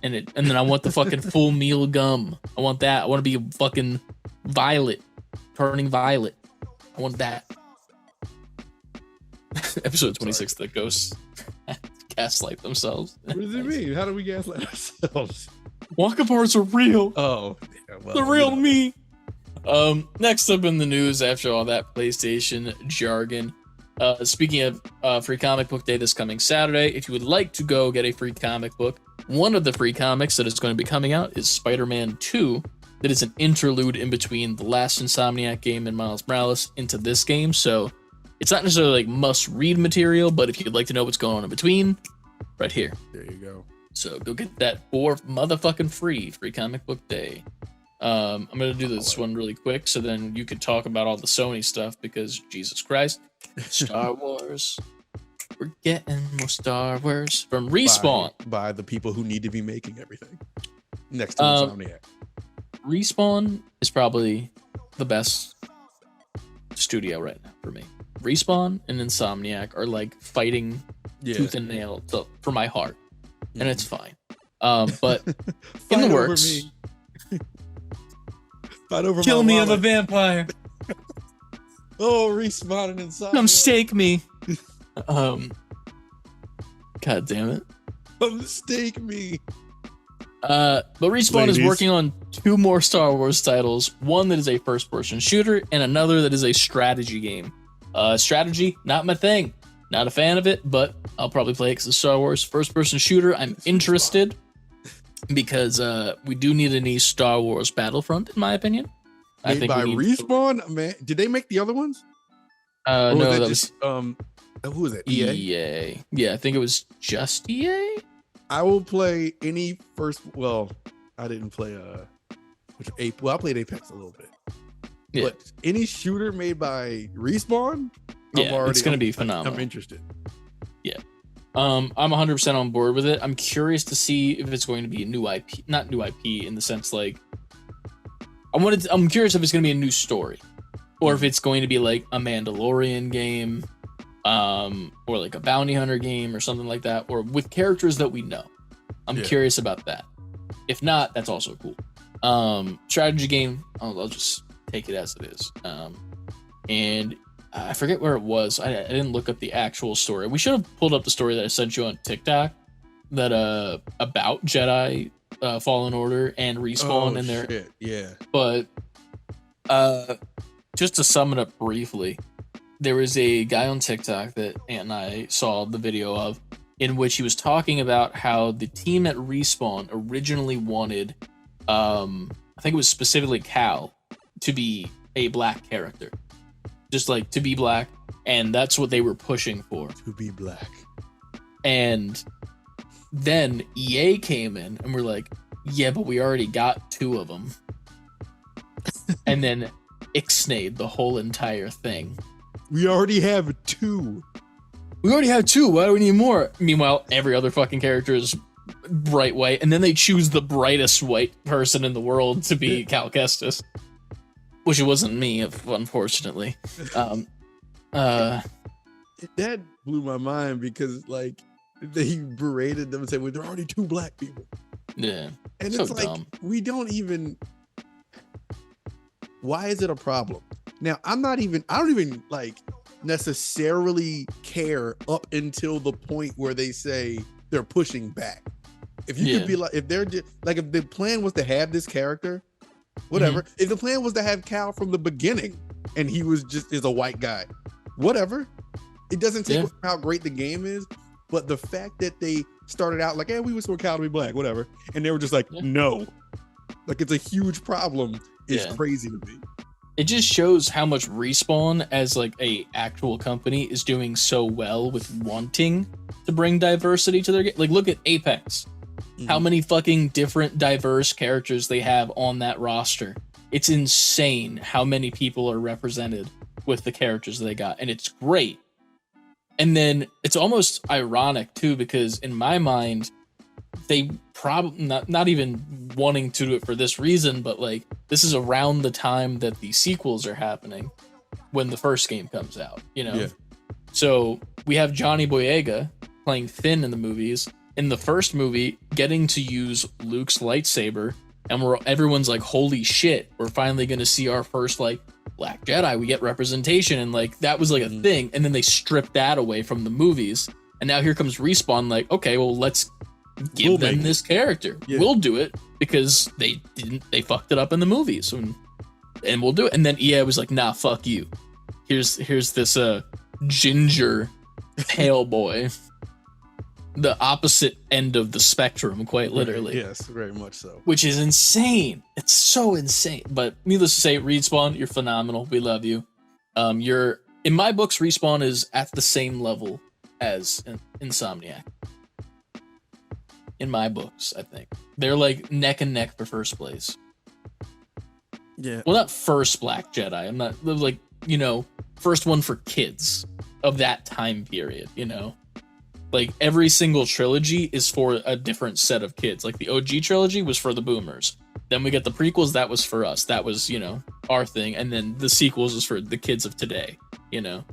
And then I want the fucking full meal gum. I want that. I want to be a fucking violet, turning violet. I want that. Episode 26, the ghosts gaslight themselves. What does it mean? How do we gaslight ourselves? Wonka parts are real. Oh, yeah, well, the real me. Next up in the news, after all that PlayStation jargon, speaking of free comic book day this coming Saturday, if you would like to go get a free comic book, one of the free comics that is going to be coming out is Spider-Man 2. That is an interlude in between the last Insomniac game and Miles Morales into this game. So it's not necessarily like must-read material, but if you'd like to know what's going on in between, right here. There you go. So go get that for motherfucking free comic book day. I'm going to do this one really quick so then you could talk about all the Sony stuff because, Jesus Christ, Star Wars. We're getting more Star Wars from Respawn. By the people who need to be making everything. Next to Insomniac. Respawn is probably the best studio right now for me. Respawn and Insomniac are like fighting tooth and nail for my heart. And it's fine. But in the works... Fight over Kill me, I'm a vampire. Oh, Respawn and Insomniac. Come stake me. God damn it. Come stake me. But Respawn is working on 2 more Star Wars titles. One that is a first-person shooter, and another that is a strategy game. Strategy, not my thing. Not a fan of it, but I'll probably play it because it's Star Wars. First-person shooter, I'm interested because we do need a new Star Wars Battlefront, in my opinion. I think by Respawn, man. Did they make the other ones? No, that was who was it? EA. EA. Yeah, I think it was just EA. I will play any first. Well, I didn't play I played Apex a little bit. Yeah. But any shooter made by Respawn, it's gonna be phenomenal. I'm interested. Yeah. I'm 100% on board with it. I'm curious to see if it's going to be a new IP, not new IP in the sense like I'm curious if it's going to be a new story or if it's going to be like a Mandalorian game, or like a bounty hunter game or something like that, or with characters that we know. I'm curious about that. If not, that's also cool. Strategy game, I'll just take it as it is. And I forget where it was. I didn't look up the actual story. We should have pulled up the story that I sent you on TikTok that about Jedi Fallen Order and Respawn in there. Shit. Yeah. But just to sum it up briefly, there was a guy on TikTok that Ant and I saw the video of in which he was talking about how the team at Respawn originally wanted, I think it was specifically Cal, to be a black character. Just like to be black, and that's what they were pushing for. To be black. And then EA came in and we're like, yeah, but we already got 2 of them. And then ixnayed the whole entire thing. We already have 2. We already have 2. Why do we need more? Meanwhile, every other fucking character is bright white, and then they choose the brightest white person in the world to be Cal Kestis. Which it wasn't me, unfortunately. That blew my mind because, like, they berated them and said, well, there are already 2 black people. Yeah. And it's like, dumb. We don't even... Why is it a problem? Now, I don't even, like, necessarily care up until the point where they say they're pushing back. If you could be like, if they're just, like, if the plan was to have this character... Whatever. Mm-hmm. If the plan was to have Cal from the beginning and he was just is a white guy, whatever. It doesn't take how great the game is, but the fact that they started out like, we just want Cal to be black, whatever. And they were just like, no. Like, it's a huge problem. It's crazy to me. It just shows how much Respawn as like a actual company is doing so well with wanting to bring diversity to their game. Like, look at Apex. how many fucking different diverse characters they have on that roster. It's insane how many people are represented with the characters they got, and it's great. And then it's almost ironic too, because in my mind, they probably not even wanting to do it for this reason, but like this is around the time that the sequels are happening when the first game comes out, you know? Yeah. So we have Johnny Boyega playing Finn in the movies. In the first movie, getting to use Luke's lightsaber, and everyone's like, holy shit, we're finally gonna see our first like Black Jedi. We get representation, and like that was like a thing. And then they stripped that away from the movies, and now here comes Respawn, like, okay, well, let's give them this character. Yeah. We'll do it because they fucked it up in the movies, and we'll do it. And then EA was like, nah, fuck you. Here's this ginger pale boy. The opposite end of the spectrum, quite literally. Yes, very much so. Which is insane. It's so insane. But needless to say, Respawn, you're phenomenal. We love you. You're, in my books, Respawn is at the same level as Insomniac. In my books, I think they're like neck and neck for first place. Yeah. Well, not first Black Jedi. I'm not like, you know, first one for kids of that time period, you know? Like every single trilogy is for a different set of kids. Like the OG trilogy was for the boomers. Then we get the prequels. That was for us. That was, you know, our thing. And then the sequels is for the kids of today, you know?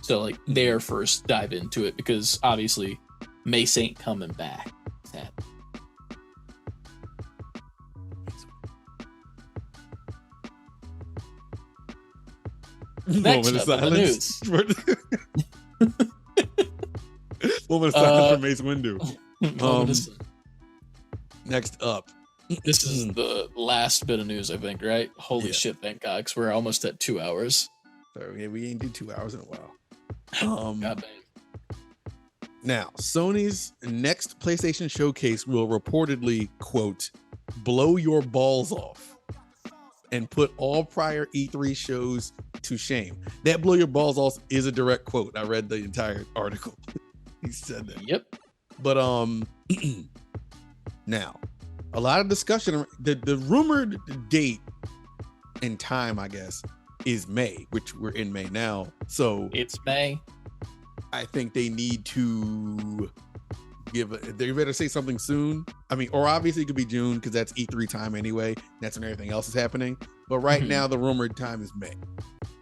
So like their first dive into it, because obviously Mace ain't coming back. Sad. Next up in the news. Moment of silence for Mace Windu. Next up. This is the last bit of news, I think, right? Holy shit, thank God, because we're almost at 2 hours. So, yeah, we ain't do 2 hours in a while. God dang. Now, Sony's next PlayStation showcase will reportedly, quote, blow your balls off and put all prior E3 shows to shame. That blow your balls off is a direct quote. I read the entire article. He said that. Yep. But now, a lot of discussion. The rumored date and time, I guess, is May, which we're in May now. So it's May. I think they need to they better say something soon. I mean, or obviously it could be June because that's E3 time anyway. That's when everything else is happening. But right now, the rumored time is May.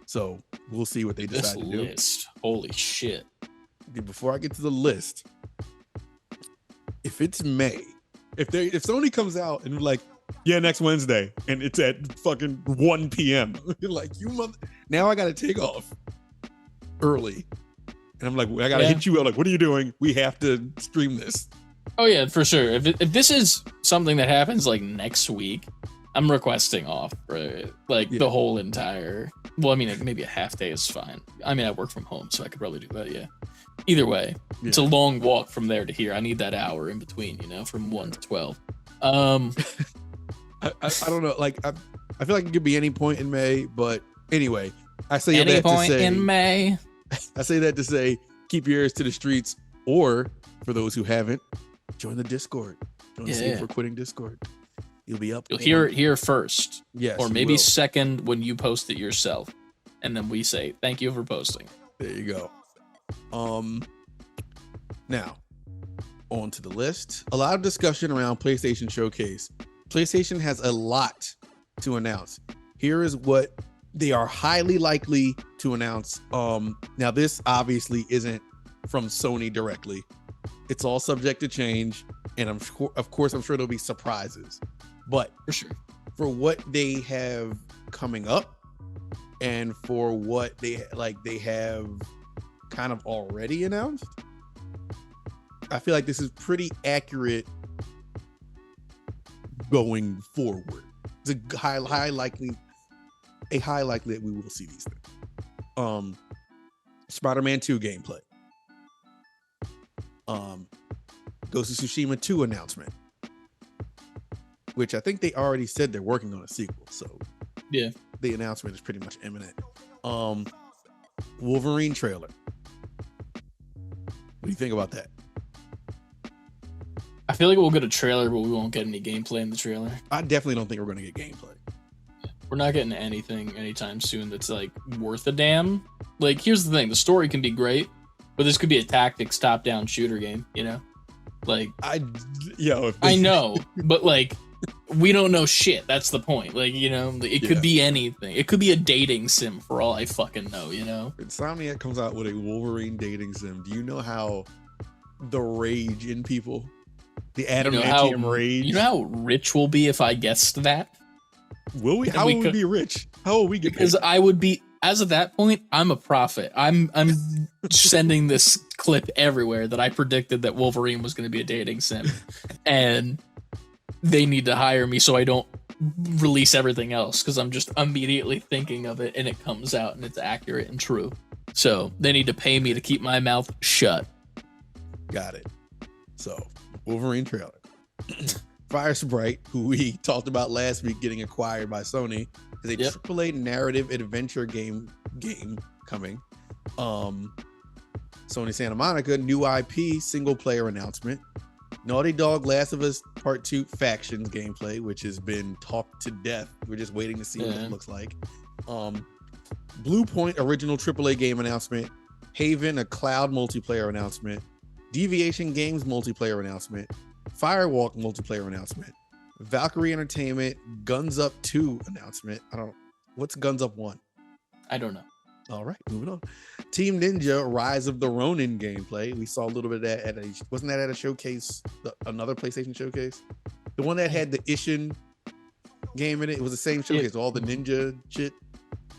So we'll see what they decide to do. Holy shit. Before I get to the list, if it's May, if Sony comes out and like, yeah, next Wednesday, and it's at fucking 1 p.m. You're like, you mother. Now I got to take off early. And I'm like, I got to hit you up. Like, what are you doing? We have to stream this. Oh, yeah, for sure. If this is something that happens like next week, I'm requesting off for the whole entire. Well, I mean, maybe a half day is fine. I mean, I work from home, so I could probably do that. Yeah. Either way, it's a long walk from there to here. I need that hour in between, you know, from 1 to 12. I don't know. Like, I feel like it could be any point in May, but anyway, I say any that point to say in May. I say that to say, keep your ears to the streets, or for those who haven't, join the Discord. Join the Save for Quitting Discord. You'll be up. You'll hear it here first. Yes. Or maybe second when you post it yourself. And then we say, thank you for posting. There you go. Now, on to the list. A lot of discussion around PlayStation Showcase. PlayStation has a lot to announce. Here is what they are highly likely to announce. Now this obviously isn't from Sony directly. It's all subject to change, and I'm sure there'll be surprises. But for sure, for what they have coming up, and for what they have kind of already announced, I feel like this is pretty accurate going forward. It's a high likelihood that we will see these things. Spider-Man 2 gameplay. Ghost of Tsushima 2 announcement, which I think they already said they're working on a sequel. So yeah, the announcement is pretty much imminent. Wolverine trailer. What do you think about that? feel like we'll get a trailer, but we won't get any gameplay in the trailer. I definitely don't think we're going to get gameplay. We're not getting anything anytime soon that's like worth a damn. Like, here's the thing: the story can be great, but this could be a tactics top-down shooter game. You know, like I know, but like we don't know shit. That's the point. Like, you know, it could be anything. It could be a dating sim for all I fucking know. You know, Insomniac comes out with a Wolverine dating sim. Do you know how the rage in people, the adamantium rage? You know how rich we'll be if I guessed that. Will we? How will we be rich? How will we get paid? Because I would be, as of that point, I'm a prophet. I'm sending this clip everywhere that I predicted that Wolverine was going to be a dating sim, and they need to hire me so I don't release everything else because I'm just immediately thinking of it and it comes out and it's accurate and true. So they need to pay me to keep my mouth shut. Got it. So Wolverine trailer. Fire Sprite, who we talked about last week getting acquired by Sony, is a AAA narrative adventure game coming. Sony Santa Monica, new IP single player announcement. Naughty Dog Last of Us Part 2 Factions gameplay, which has been talked to death. We're just waiting to see what it looks like. Blue Point original AAA game announcement. Haven, a cloud multiplayer announcement. Deviation Games multiplayer announcement. Firewalk multiplayer announcement. Valkyrie Entertainment Guns Up 2 announcement. What's Guns Up 1? I don't know. All right, moving on. Team Ninja Rise of the Ronin gameplay. We saw a little bit of that wasn't that at a showcase, another PlayStation showcase? The one that had the Ishin game in it. It was the same showcase, all the ninja shit.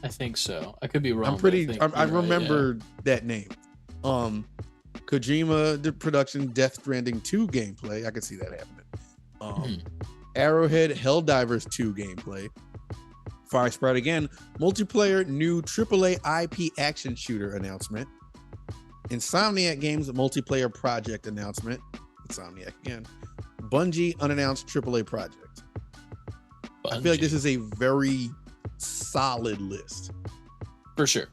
I think so. I could be wrong. I remember that name. Kojima, the production, Death Stranding 2 gameplay. I could see that happening. Arrowhead Helldivers 2 gameplay. Fire Sprite again. Multiplayer new AAA IP action shooter announcement. Insomniac Games multiplayer project announcement. Insomniac again. Bungie unannounced AAA project. I feel like this is a very solid list. For sure.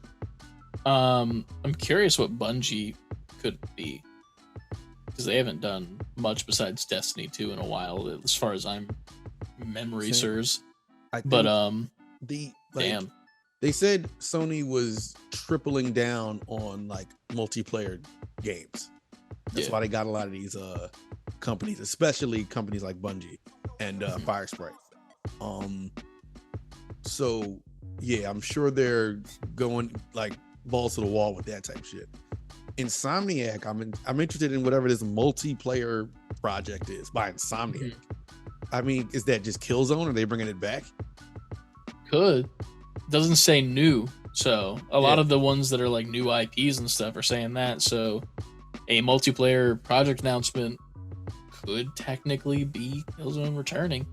I'm curious what Bungie could be, because they haven't done much besides Destiny 2 in a while, as far as memory serves. Damn. They said Sony was tripling down on like multiplayer games. That's why they got a lot of these companies, especially companies like Bungie and Fire Sprite. So yeah, I'm sure they're going like balls to the wall with that type of shit. Insomniac, I'm interested in whatever this multiplayer project is by Insomniac. I mean, is that just Killzone? Are they bringing it back? Could. Doesn't say new, so a lot of the ones that are like new IPs and stuff are saying that. So a multiplayer project announcement could technically be Killzone returning.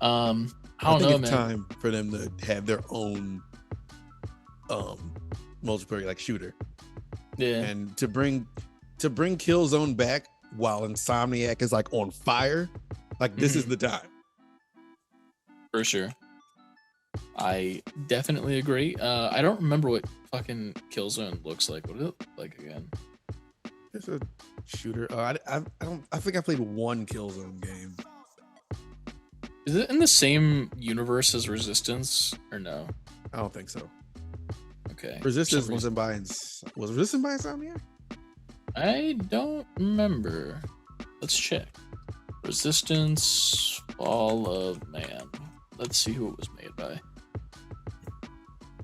I don't know, man. Time for them to have their own multiplayer like shooter. Yeah. And to bring Killzone back while Insomniac is like on fire, like this is the time. For sure. I definitely agree. I don't remember what fucking Killzone looks like. What did it look like again? It's a shooter. I think I played one Killzone game. Is it in the same universe as Resistance or no? I don't think so. Okay. Resistance was Resistance by Insomniac? I don't remember. Let's check. Resistance, Fall of Man. Let's see who it was made by.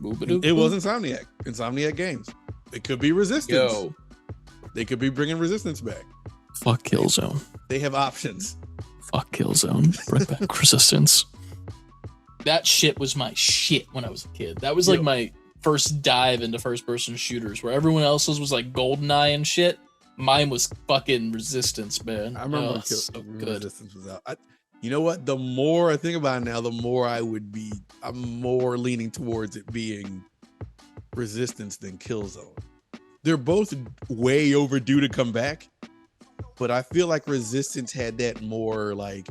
It was Insomniac. Insomniac Games. It could be Resistance. They could be bringing Resistance back. Fuck Killzone. They have options. Fuck Killzone. Bring back Resistance. That shit was my shit when I was a kid. That was like my first dive into first-person shooters, where everyone else's was like GoldenEye and shit. Mine was fucking Resistance, man. I remember so good. Resistance was out. You know what? The more I think about it now, the more I'm more leaning towards it being Resistance than Killzone. They're both way overdue to come back, but I feel like Resistance had that more like,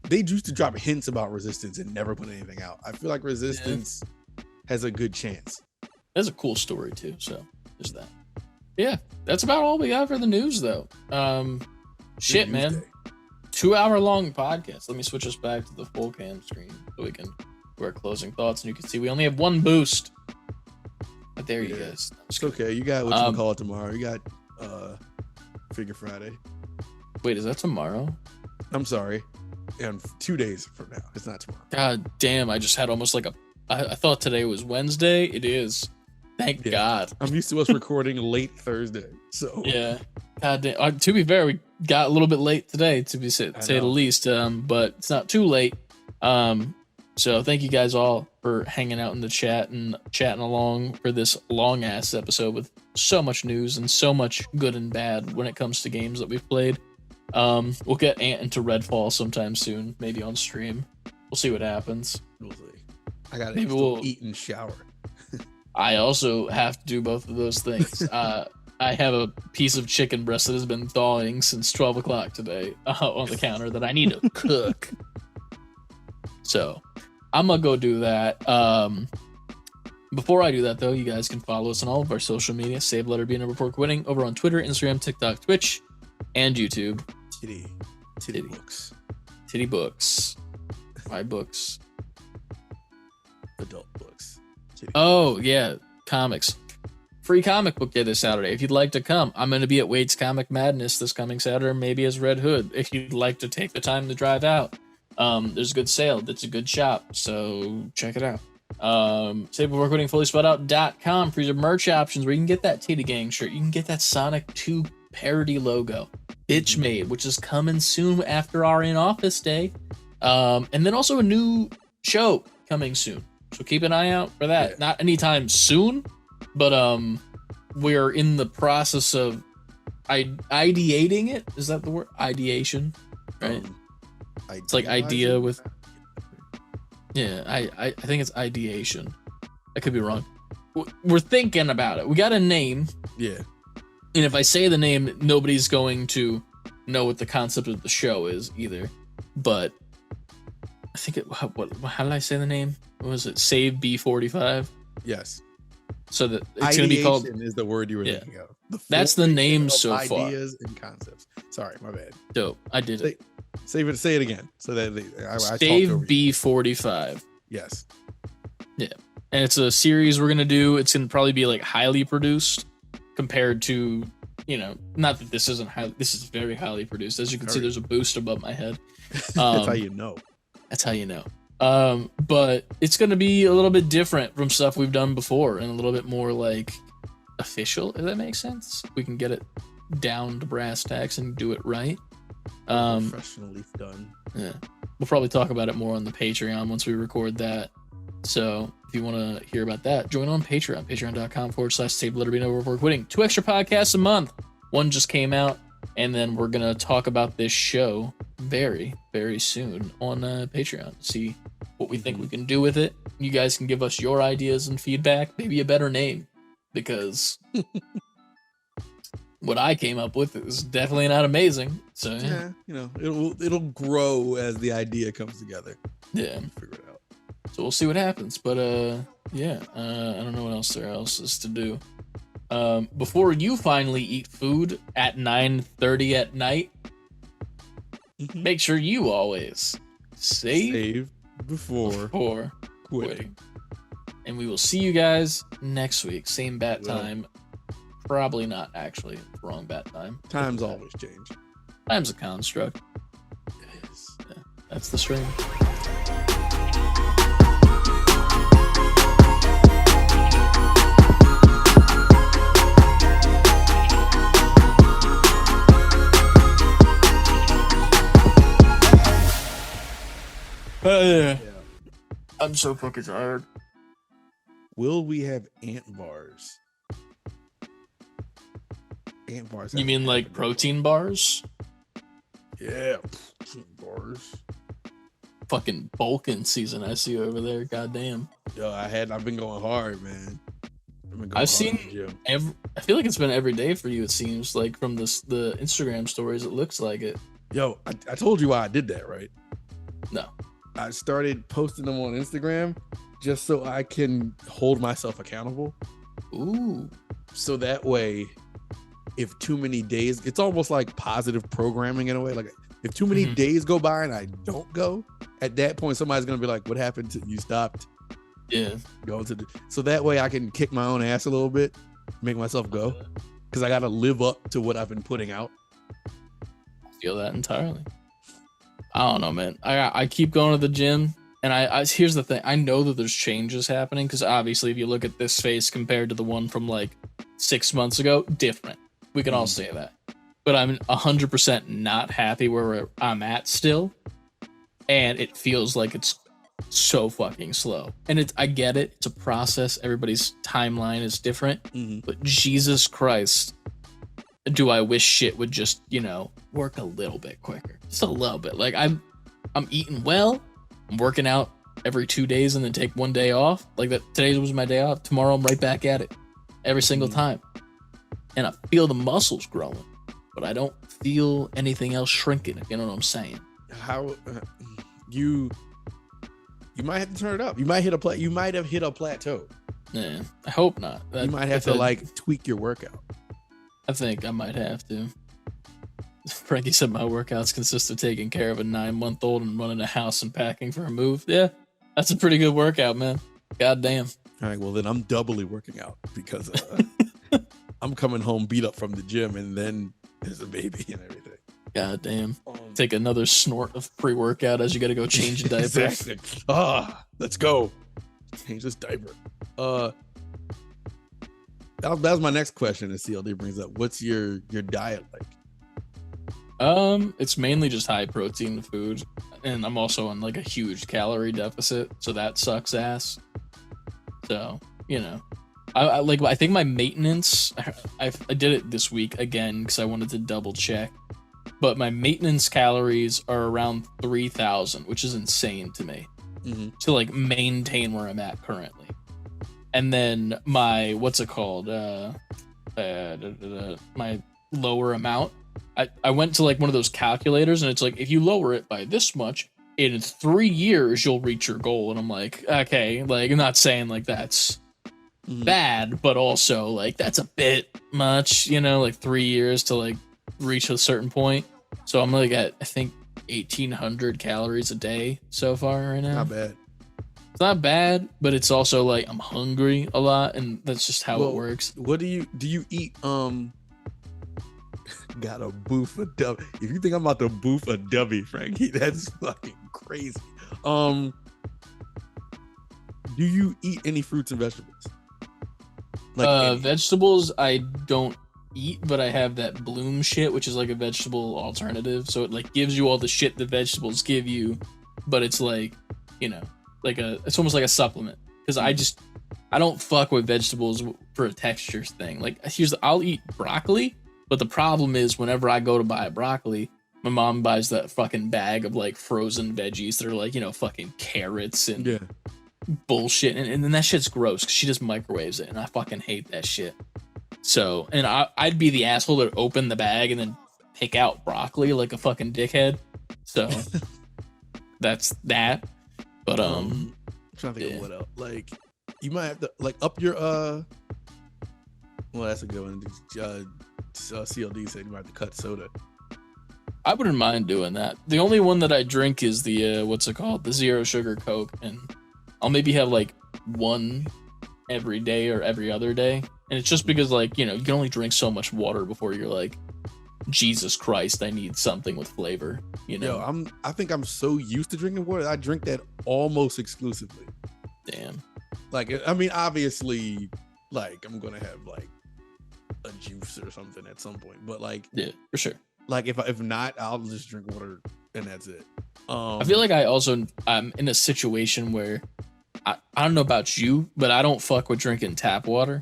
they used to drop hints about Resistance and never put anything out. I feel like Resistance has a good chance. That's a cool story too, so there's that. Yeah, that's about all we got for the news though. Shit, man. 2-hour-long podcast. Let me switch us back to the full cam screen so we can do our closing thoughts, and you can see we only have one boost. But there you guys. It's okay. You got what you call it tomorrow. You got Figure Friday. Wait, is that tomorrow? I'm sorry. And 2 days from now. It's not tomorrow. God damn, I just had almost like I thought today was Wednesday. It is. Thank God. I'm used to us recording late Thursday. So yeah. God damn. To be fair, we got a little bit late today, to say the least. But it's not too late. So thank you guys all for hanging out in the chat and chatting along for this long ass episode with so much news and so much good and bad when it comes to games that we've played. We'll get Ant into RedFail sometime soon, maybe on stream. We'll see what happens. We'll see. I gotta eat and shower. I also have to do both of those things. I have a piece of chicken breast that has been thawing since 12 o'clock today on the counter that I need to cook. So I'm gonna go do that. Before I do that, though, you guys can follow us on all of our social media. Save letter B before quitting over on Twitter, Instagram, TikTok, Twitch, and YouTube. Titty books. Titty books. My books. Adult books. Oh yeah, comics. Free comic book day this Saturday. If you'd like to come, I'm going to be at Wade's Comic Madness this coming Saturday, maybe as Red Hood. If you'd like to take the time to drive out, there's a good sale. That's a good shop, so check it out. savebeforequitting fullyspelled.com for your merch options, where you can get that Titty Gang shirt. You can get that Sonic 2 parody logo, Bitch Made, which is coming soon after our in-office day. And then also a new show coming soon. So keep an eye out for that. Yeah. Not anytime soon, but we're in the process of ideating it. Is that the word? Ideation, right? It's like idea with. Yeah, I think it's ideation. I could be wrong. We're thinking about it. We got a name. Yeah. And if I say the name, nobody's going to know what the concept of the show is either. But I think how did I say the name? What was it? Save B45? Yes. So that it's going to be called. Is the word you were thinking of. That's the name so far. Ideas and concepts. Sorry, my bad. Dope. I did it. Say it again. So that Save B45. Yes. Yeah. And it's a series we're going to do. It's going to probably be like highly produced compared to, not that this isn't highly, this is very highly produced. As you can see, there's a boost above my head. That's how you know. That's how you know. But it's going to be a little bit different from stuff we've done before and a little bit more like official, if that makes sense. We can get it down to brass tacks and do it right. Professionally done. Yeah. We'll probably talk about it more on the Patreon once we record that. So if you want to hear about that, join on Patreon, patreon.com/saveletterb before quitting. 2 extra podcasts a month. One just came out, and then we're going to talk about this show very, very soon on Patreon. See what we think we can do with it. You guys can give us your ideas and feedback. Maybe a better name, because what I came up with is definitely not amazing. So yeah, it'll grow as the idea comes together. Yeah, figure it out. So we'll see what happens. But I don't know what else there is to do. Before you finally eat food at 9:30 at night, make sure you always save before quitting. And we will see you guys next week. Same bat time. Probably not actually. Wrong bat time. Times always change. Time's a construct. It is. Yeah, that's the stream. Yeah. I'm so fucking tired. Will we have ant bars? Ant bars. You mean like protein bars? Yeah, bars. Fucking bulking season I see over there. Goddamn. Yo, I've been going hard, man. I've seen I feel like it's been every day for you. It seems like from the Instagram stories, it looks like it. Yo, I told you why I did that, right? No. I started posting them on Instagram just so I can hold myself accountable. Ooh. So that way, if too many days, it's almost like positive programming in a way. Like If too many days go by and I don't go, at that point somebody's gonna be like, "What happened to you? Stopped." Yeah. Going to so that way I can kick my own ass a little bit, make myself go, because I gotta live up to what I've been putting out. I feel that entirely. I don't know, man. I keep going to the gym, and I here's the thing. I know that there's changes happening because obviously, if you look at this face compared to the one from like 6 months ago, different. We can all say that. But I'm 100% not happy where I'm at still, and it feels like it's so fucking slow. And I get it. It's a process. Everybody's timeline is different. But Jesus Christ, do I wish shit would just, work a little bit quicker. Just a little bit. Like I'm eating well. I'm working out every 2 days and then take 1 day off. Like that. Today was my day off. Tomorrow I'm right back at it every single time. And I feel the muscles growing, but I don't feel anything else shrinking, if you know what I'm saying. How you might have to turn it up. You might have hit a plateau. Yeah, I hope not. You might have to tweak your workout. I think I might have to. Frankie said my workouts consist of taking care of a 9-month-old and running a house and packing for a move. Yeah, that's a pretty good workout, man. God damn. All right, well then I'm doubly working out because I'm coming home beat up from the gym, and then there's a baby and everything. God damn. Take another snort of pre-workout as you gotta go change a diaper. Exactly. Let's go. Change this diaper. That was my next question that CLD brings up. What's your diet like? It's mainly just high protein food, and I'm also on like a huge calorie deficit, so that sucks ass. So, I think my maintenance, I did it this week again because I wanted to double check, but my maintenance calories are around 3,000, which is insane to me to like maintain where I'm at currently. And then my, my lower amount, I went to like one of those calculators, and it's like, if you lower it by this much, in 3 years, you'll reach your goal. And I'm like, okay, like, I'm not saying like that's bad, but also like that's a bit much, like 3 years to like reach a certain point. So I'm like at, I think, 1,800 calories a day so far right now. Not bad. It's not bad, but it's also like I'm hungry a lot, and that's just how it works. What do you eat? Got a boof a dub. If you think I'm about to boof a dubby, Frankie, that's fucking crazy. Do you eat any fruits and vegetables? Like vegetables, I don't eat, but I have that Bloom shit, which is like a vegetable alternative. So it like gives you all the shit the vegetables give you, but it's like, it's almost like a supplement. Because I don't fuck with vegetables for a texture thing. Like I'll eat broccoli, but the problem is whenever I go to buy broccoli, my mom buys that fucking bag of like frozen veggies that are like, fucking carrots and bullshit. And then that shit's gross because she just microwaves it, and I fucking hate that shit. So, and I'd be the asshole that would open the bag and then pick out broccoli like a fucking dickhead. So that's that. But I'm trying to think of what else. Like, you might have to like up your well, that's a good one. CLD said you might have to cut soda. I wouldn't mind doing that. The only one that I drink is the the 0 sugar Coke, and I'll maybe have like one every day or every other day. And it's just because like, you can only drink so much water before you're like, Jesus Christ, I need something with flavor, Yo, I think I'm so used to drinking water. I drink that almost exclusively. Damn. Like, I mean, obviously, like I'm gonna have like a juice or something at some point, but like, yeah, for sure. Like if not, I'll just drink water and that's it. I feel like I'm in a situation where I don't know about you, but I don't fuck with drinking tap water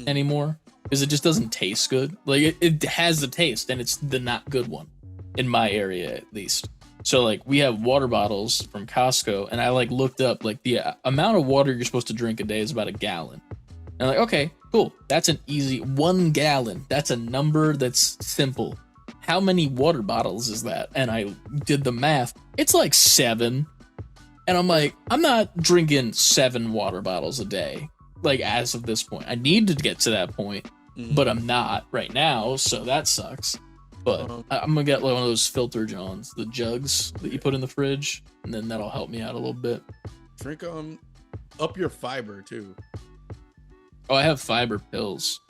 anymore because it just doesn't taste good. Like it has the taste, and it's the not good one in my area at least. So like we have water bottles from Costco, and I like looked up like the amount of water you're supposed to drink a day is about a gallon. And I'm like, okay, cool. That's an easy 1 gallon. That's a number that's simple. How many water bottles is that? And I did the math. It's like 7. And I'm like, I'm not drinking 7 water bottles a day. Like as of this point, I need to get to that point, but I'm not right now. So that sucks. But I'm gonna get like one of those filter johns, the jugs that you put in the fridge, and then that'll help me out a little bit. Drink up your fiber too. Oh, I have fiber pills.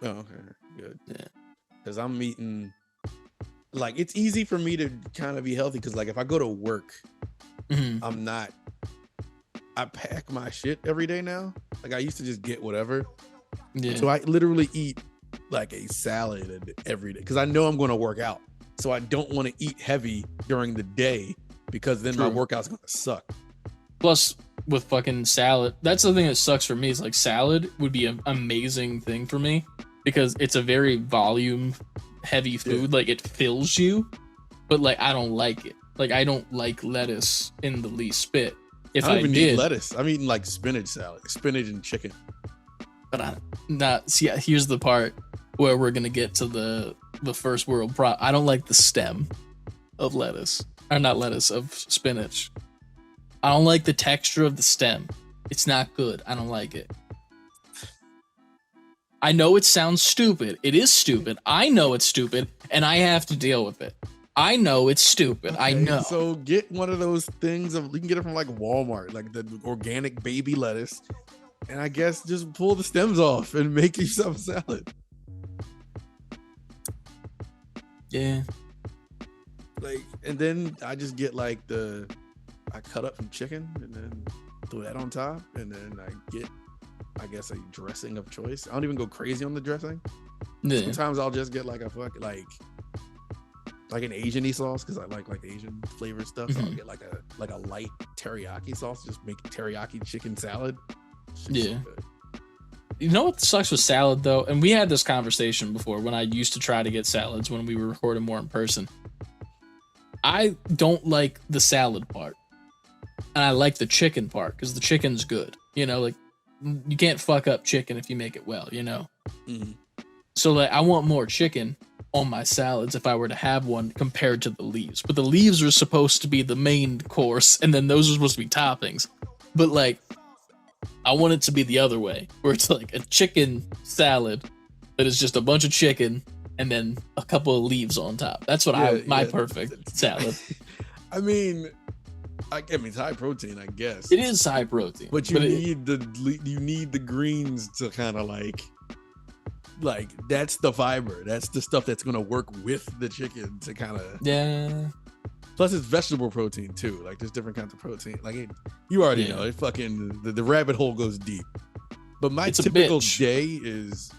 Oh, okay, good. Yeah, because I'm eating. Like, it's easy for me to kind of be healthy because, like, if I go to work, I'm not. I pack my shit every day now. Like, I used to just get whatever. Yeah. So I literally eat like a salad every day because I know I'm going to work out. So I don't want to eat heavy during the day because then my workout's going to suck. Plus, with fucking salad, that's the thing that sucks for me is like salad would be an amazing thing for me because it's a very volume heavy food. Like, it fills you, but like I don't like it. Like, I don't like lettuce in the least bit. If I don't even eat lettuce, I'm eating like spinach salad, spinach and chicken. But here's the part where we're gonna get to the first world I don't like the stem of lettuce, or not lettuce, of spinach. I don't like the texture of the stem. It's not good. I don't like it. I know it sounds stupid. It is stupid. I know it's stupid, and I have to deal with it. I know it's stupid. Okay, I know. So get one of those things you can get it from like Walmart, like the organic baby lettuce, and I guess just pull the stems off and make yourself a salad. Yeah. Like, and then I just get like I cut up some chicken and then throw that on top, and then I get, I guess, a dressing of choice. I don't even go crazy on the dressing. Yeah. Sometimes I'll just get like a like an Asian-y sauce because I like Asian flavored stuff. So I'll get like a light teriyaki sauce. Just make teriyaki chicken salad. Yeah. You know what sucks with salad though, and we had this conversation before when I used to try to get salads when we were recording more in person. I don't like the salad part, and I like the chicken part because the chicken's good. You know, like you can't fuck up chicken if you make it well. You know. Mm-hmm. So like I want more chicken on my salads if I were to have one compared to the leaves. But the leaves are supposed to be the main course, and then those are supposed to be toppings. But like, I want it to be the other way, where it's like a chicken salad that is just a bunch of chicken and then a couple of leaves on top. That's what my perfect salad. I mean, it's high protein, I guess. It is high protein, but you need the greens to kind of like that's the fiber. That's the stuff that's gonna work with the chicken to kind of Plus, it's vegetable protein too. Like there's different kinds of protein. Like you already know it. Fucking the rabbit hole goes deep. But my typical day is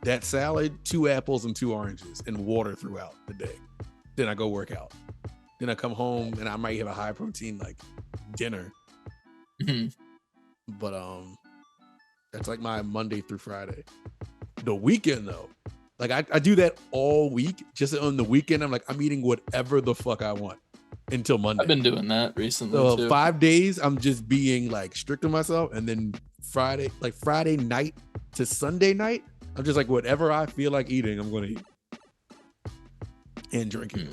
that salad, 2 apples and 2 oranges, and water throughout the day. Then I go work out. Then I come home and I might have a high protein like dinner. Mm-hmm. But that's like my Monday through Friday. The weekend though, like I do that all week. Just on the weekend, I'm eating whatever the fuck I want until Monday. I've been doing that recently. So too. 5 days, I'm just being like strict on myself, and then Friday night to Sunday night, I'm just like whatever I feel like eating, I'm gonna eat and drinking.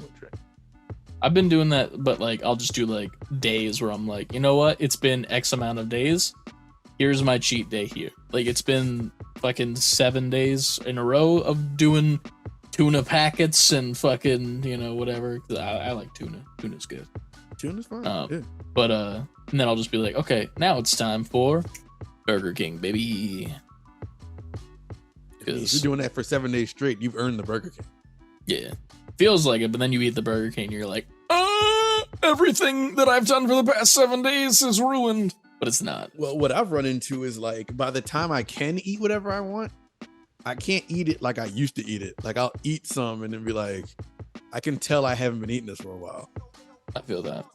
I've been doing that, but like I'll just do like days where I'm like, you know what? It's been X amount of days. Here's my cheat day here. Like it's been fucking 7 days in a row of doing tuna packets and fucking, whatever. I like tuna. Tuna's good. Tuna's fine. Yeah. But and then I'll just be like, okay, now it's time for Burger King, baby. If you're doing that for 7 days straight, you've earned the Burger King. Yeah. Feels like it, but then you eat the Burger King and you're like, everything that I've done for the past 7 days is ruined. But it's not. Well, what I've run into is like by the time I can eat whatever I want, I can't eat it like I used to eat it. Like I'll eat some and then be like, I can tell I haven't been eating this for a while. I feel that.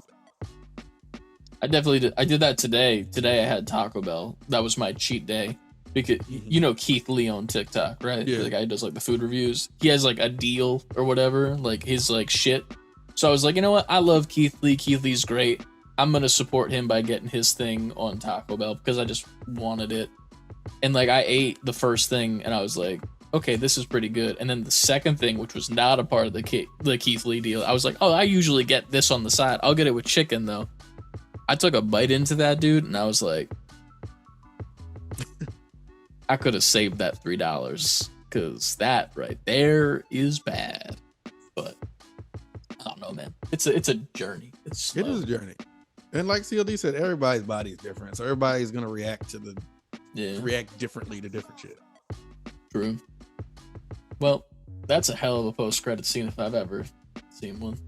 I definitely did. I did that today. Today I had Taco Bell. That was my cheat day. Because you know Keith Lee on TikTok, right? Yeah. The guy who does like the food reviews. He has like a deal or whatever, like his like shit. So I was like, you know what? I love Keith Lee. Keith Lee's great. I'm going to support him by getting his thing on Taco Bell because I just wanted it. And like I ate the first thing and I was like, okay, this is pretty good. And then the second thing, which was not a part of the Keith Lee deal, I was like, oh, I usually get this on the side. I'll get it with chicken though. I took a bite into that, dude, and I was like, I could have saved that $3 because that right there is bad. It's a journey. It is a journey. And like CLD said, everybody's body is different. So everybody's gonna react differently to different shit. True. Well, that's a hell of a post-credit scene if I've ever seen one.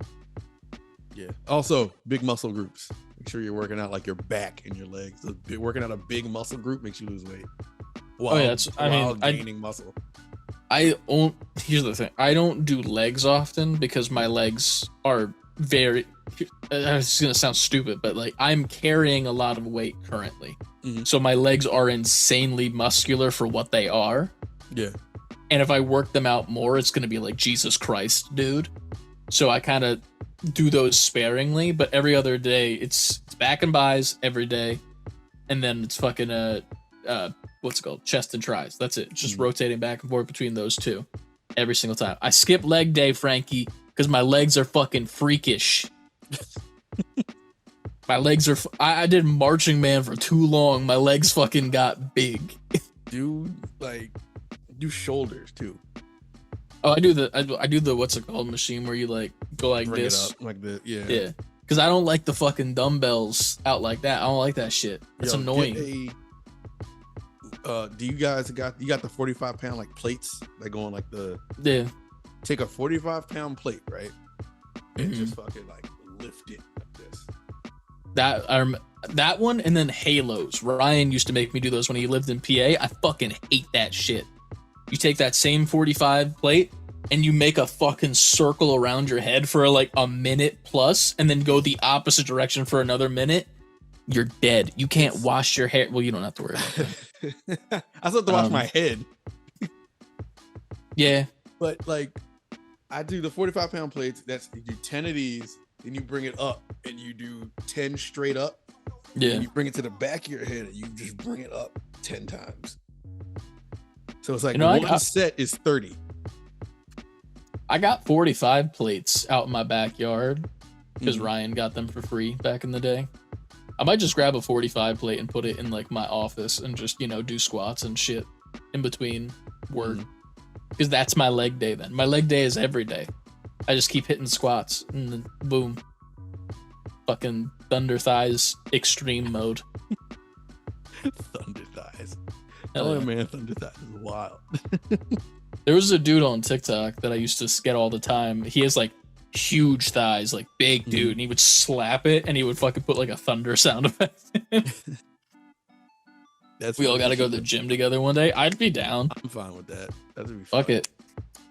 Yeah. Also, big muscle groups. Make sure you're working out like your back and your legs. Working out a big muscle group makes you lose weight. While gaining muscle. Here's the thing. I don't do legs often because my legs are very. It's gonna sound stupid, but like I'm carrying a lot of weight currently, so my legs are insanely muscular for what they are. Yeah. And if I work them out more, it's gonna be like Jesus Christ, dude. So I kind of do those sparingly, but every other day it's back and buys every day, and then it's fucking what's it called, chest and tries. That's it. Just rotating back and forth between those two every single time. I skip leg day, Frankie, because my legs are fucking freakish. My legs are. I did marching man for too long. My legs fucking got big. Dude, like do shoulders too. Oh, I do the what's it called machine where you like go like Bring this, it up like this. yeah. Because I don't like the fucking dumbbells out like that. I don't like that shit. It's annoying. Do you guys got the 45-pound like plates that go on like the take a 45-pound plate, right? And just fucking like lift it like this. That one, and then halos. Ryan used to make me do those when he lived in PA. I fucking hate that shit. You take that same 45 plate and you make a fucking circle around your head for like a minute plus, and then go the opposite direction for another minute. You're dead. You can't wash your hair. Well, you don't have to worry about that. I still have to wash my head. Yeah. But like, I do the 45-pound plates. You do 10 of these, then you bring it up, and you do 10 straight up. Yeah. And you bring it to the back of your head, and you just bring it up 10 times. So it's like one set is 30. I got 45 plates out in my backyard because Ryan got them for free back in the day. I might just grab a 45 plate and put it in like my office and just, do squats and shit in between work. Because that's my leg day then. My leg day is every day. I just keep hitting squats and then boom. Fucking thunder thighs extreme mode. Thunder thighs. Oh man, thunder thighs is wild. There was a dude on TikTok that I used to get all the time. He has like huge thighs, like big dude, and he would slap it and he would fucking put like a thunder sound effect in. We all gotta go to the gym together one day. I'd be down. I'm fine with that. That'd be fun. Fuck it.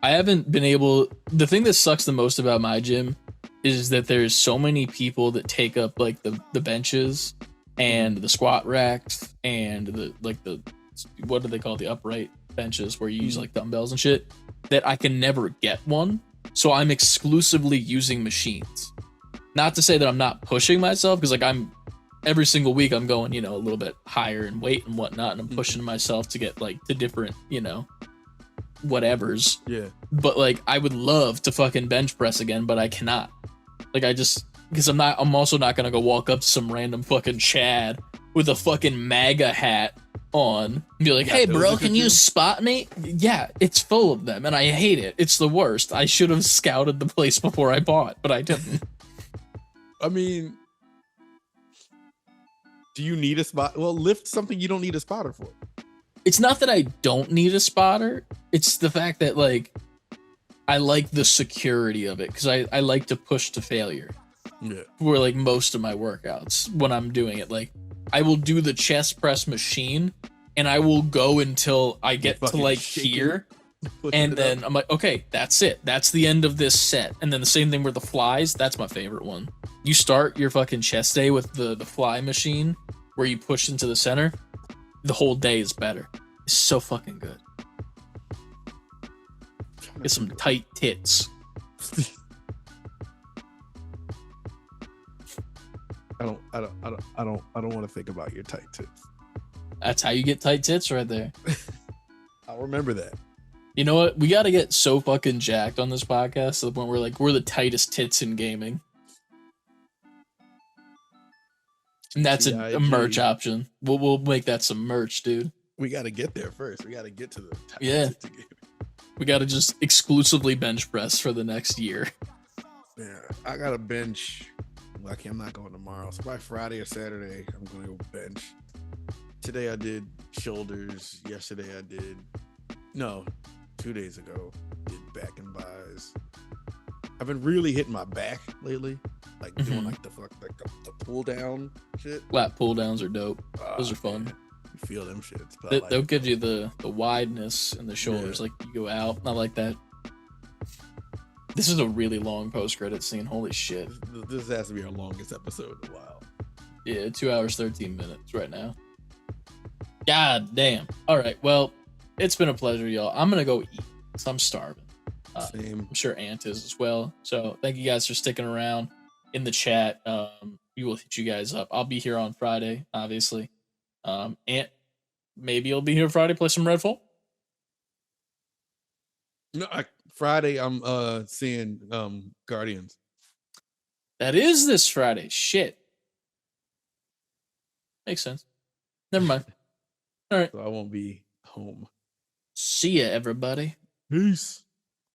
I haven't been able. The thing that sucks the most about my gym is that there's so many people that take up like the benches and the squat racks and the what do they call the upright benches where you use like dumbbells and shit, that I can never get one. So I'm exclusively using machines. Not to say that I'm not pushing myself, because like every single week I'm going, a little bit higher in weight and whatnot, and I'm pushing myself to get like to different, whatevers. Yeah. But like I would love to fucking bench press again, but I cannot. Like because I'm also not gonna go walk up to some random fucking Chad with a fucking MAGA hat on and be like, hey bro, can you spot me? Yeah, it's full of them and I hate it. It's the worst. I should have scouted the place before I bought, but I didn't. I mean, do you need a spot? Well, lift something you don't need a spotter for. It's not that I don't need a spotter. It's the fact that like I like the security of it, because I like to push to failure. Yeah. For like most of my workouts when I'm doing it, like I will do the chest press machine and I will go until I get to like here, and then I'm like, okay, that's it. That's the end of this set. And then the same thing with the flies. That's my favorite one. You start your fucking chest day with the fly machine where you push into the center. The whole day is better. It's so fucking good. Get some tight tits. I don't want to think about your tight tits. That's how you get tight tits right there. I'll remember that. You know what? We got to get so fucking jacked on this podcast to the point where we're the tightest tits in gaming. And that's a merch option. We'll make that some merch, dude. We got to get there first. We got to get to the tightest tits in gaming. We got to just exclusively bench press for the next year. Yeah, I got a bench. Lucky I'm not going tomorrow. So by Friday or Saturday, I'm going to go bench. Today I did shoulders. Yesterday I did, 2 days ago, did back and buys. I've been really hitting my back lately, like doing like the pull down shit. Flat pull downs are dope. Those are fun. Man. You feel them shits. They'll give you the wideness in the shoulders, like you go out. Not like that. This is a really long post-credit scene. Holy shit. This has to be our longest episode in a while. Yeah, 2 hours, 13 minutes right now. God damn. All right, well, it's been a pleasure, y'all. I'm going to go eat because I'm starving. Same. I'm sure Ant is as well. So thank you guys for sticking around in the chat. We will hit you guys up. I'll be here on Friday, obviously. Ant, maybe you'll be here Friday, play some RedFail. No, Friday I'm seeing Guardians. That is this Friday. Shit. Makes sense. Never mind. All right. So I won't be home. See ya, everybody. Peace.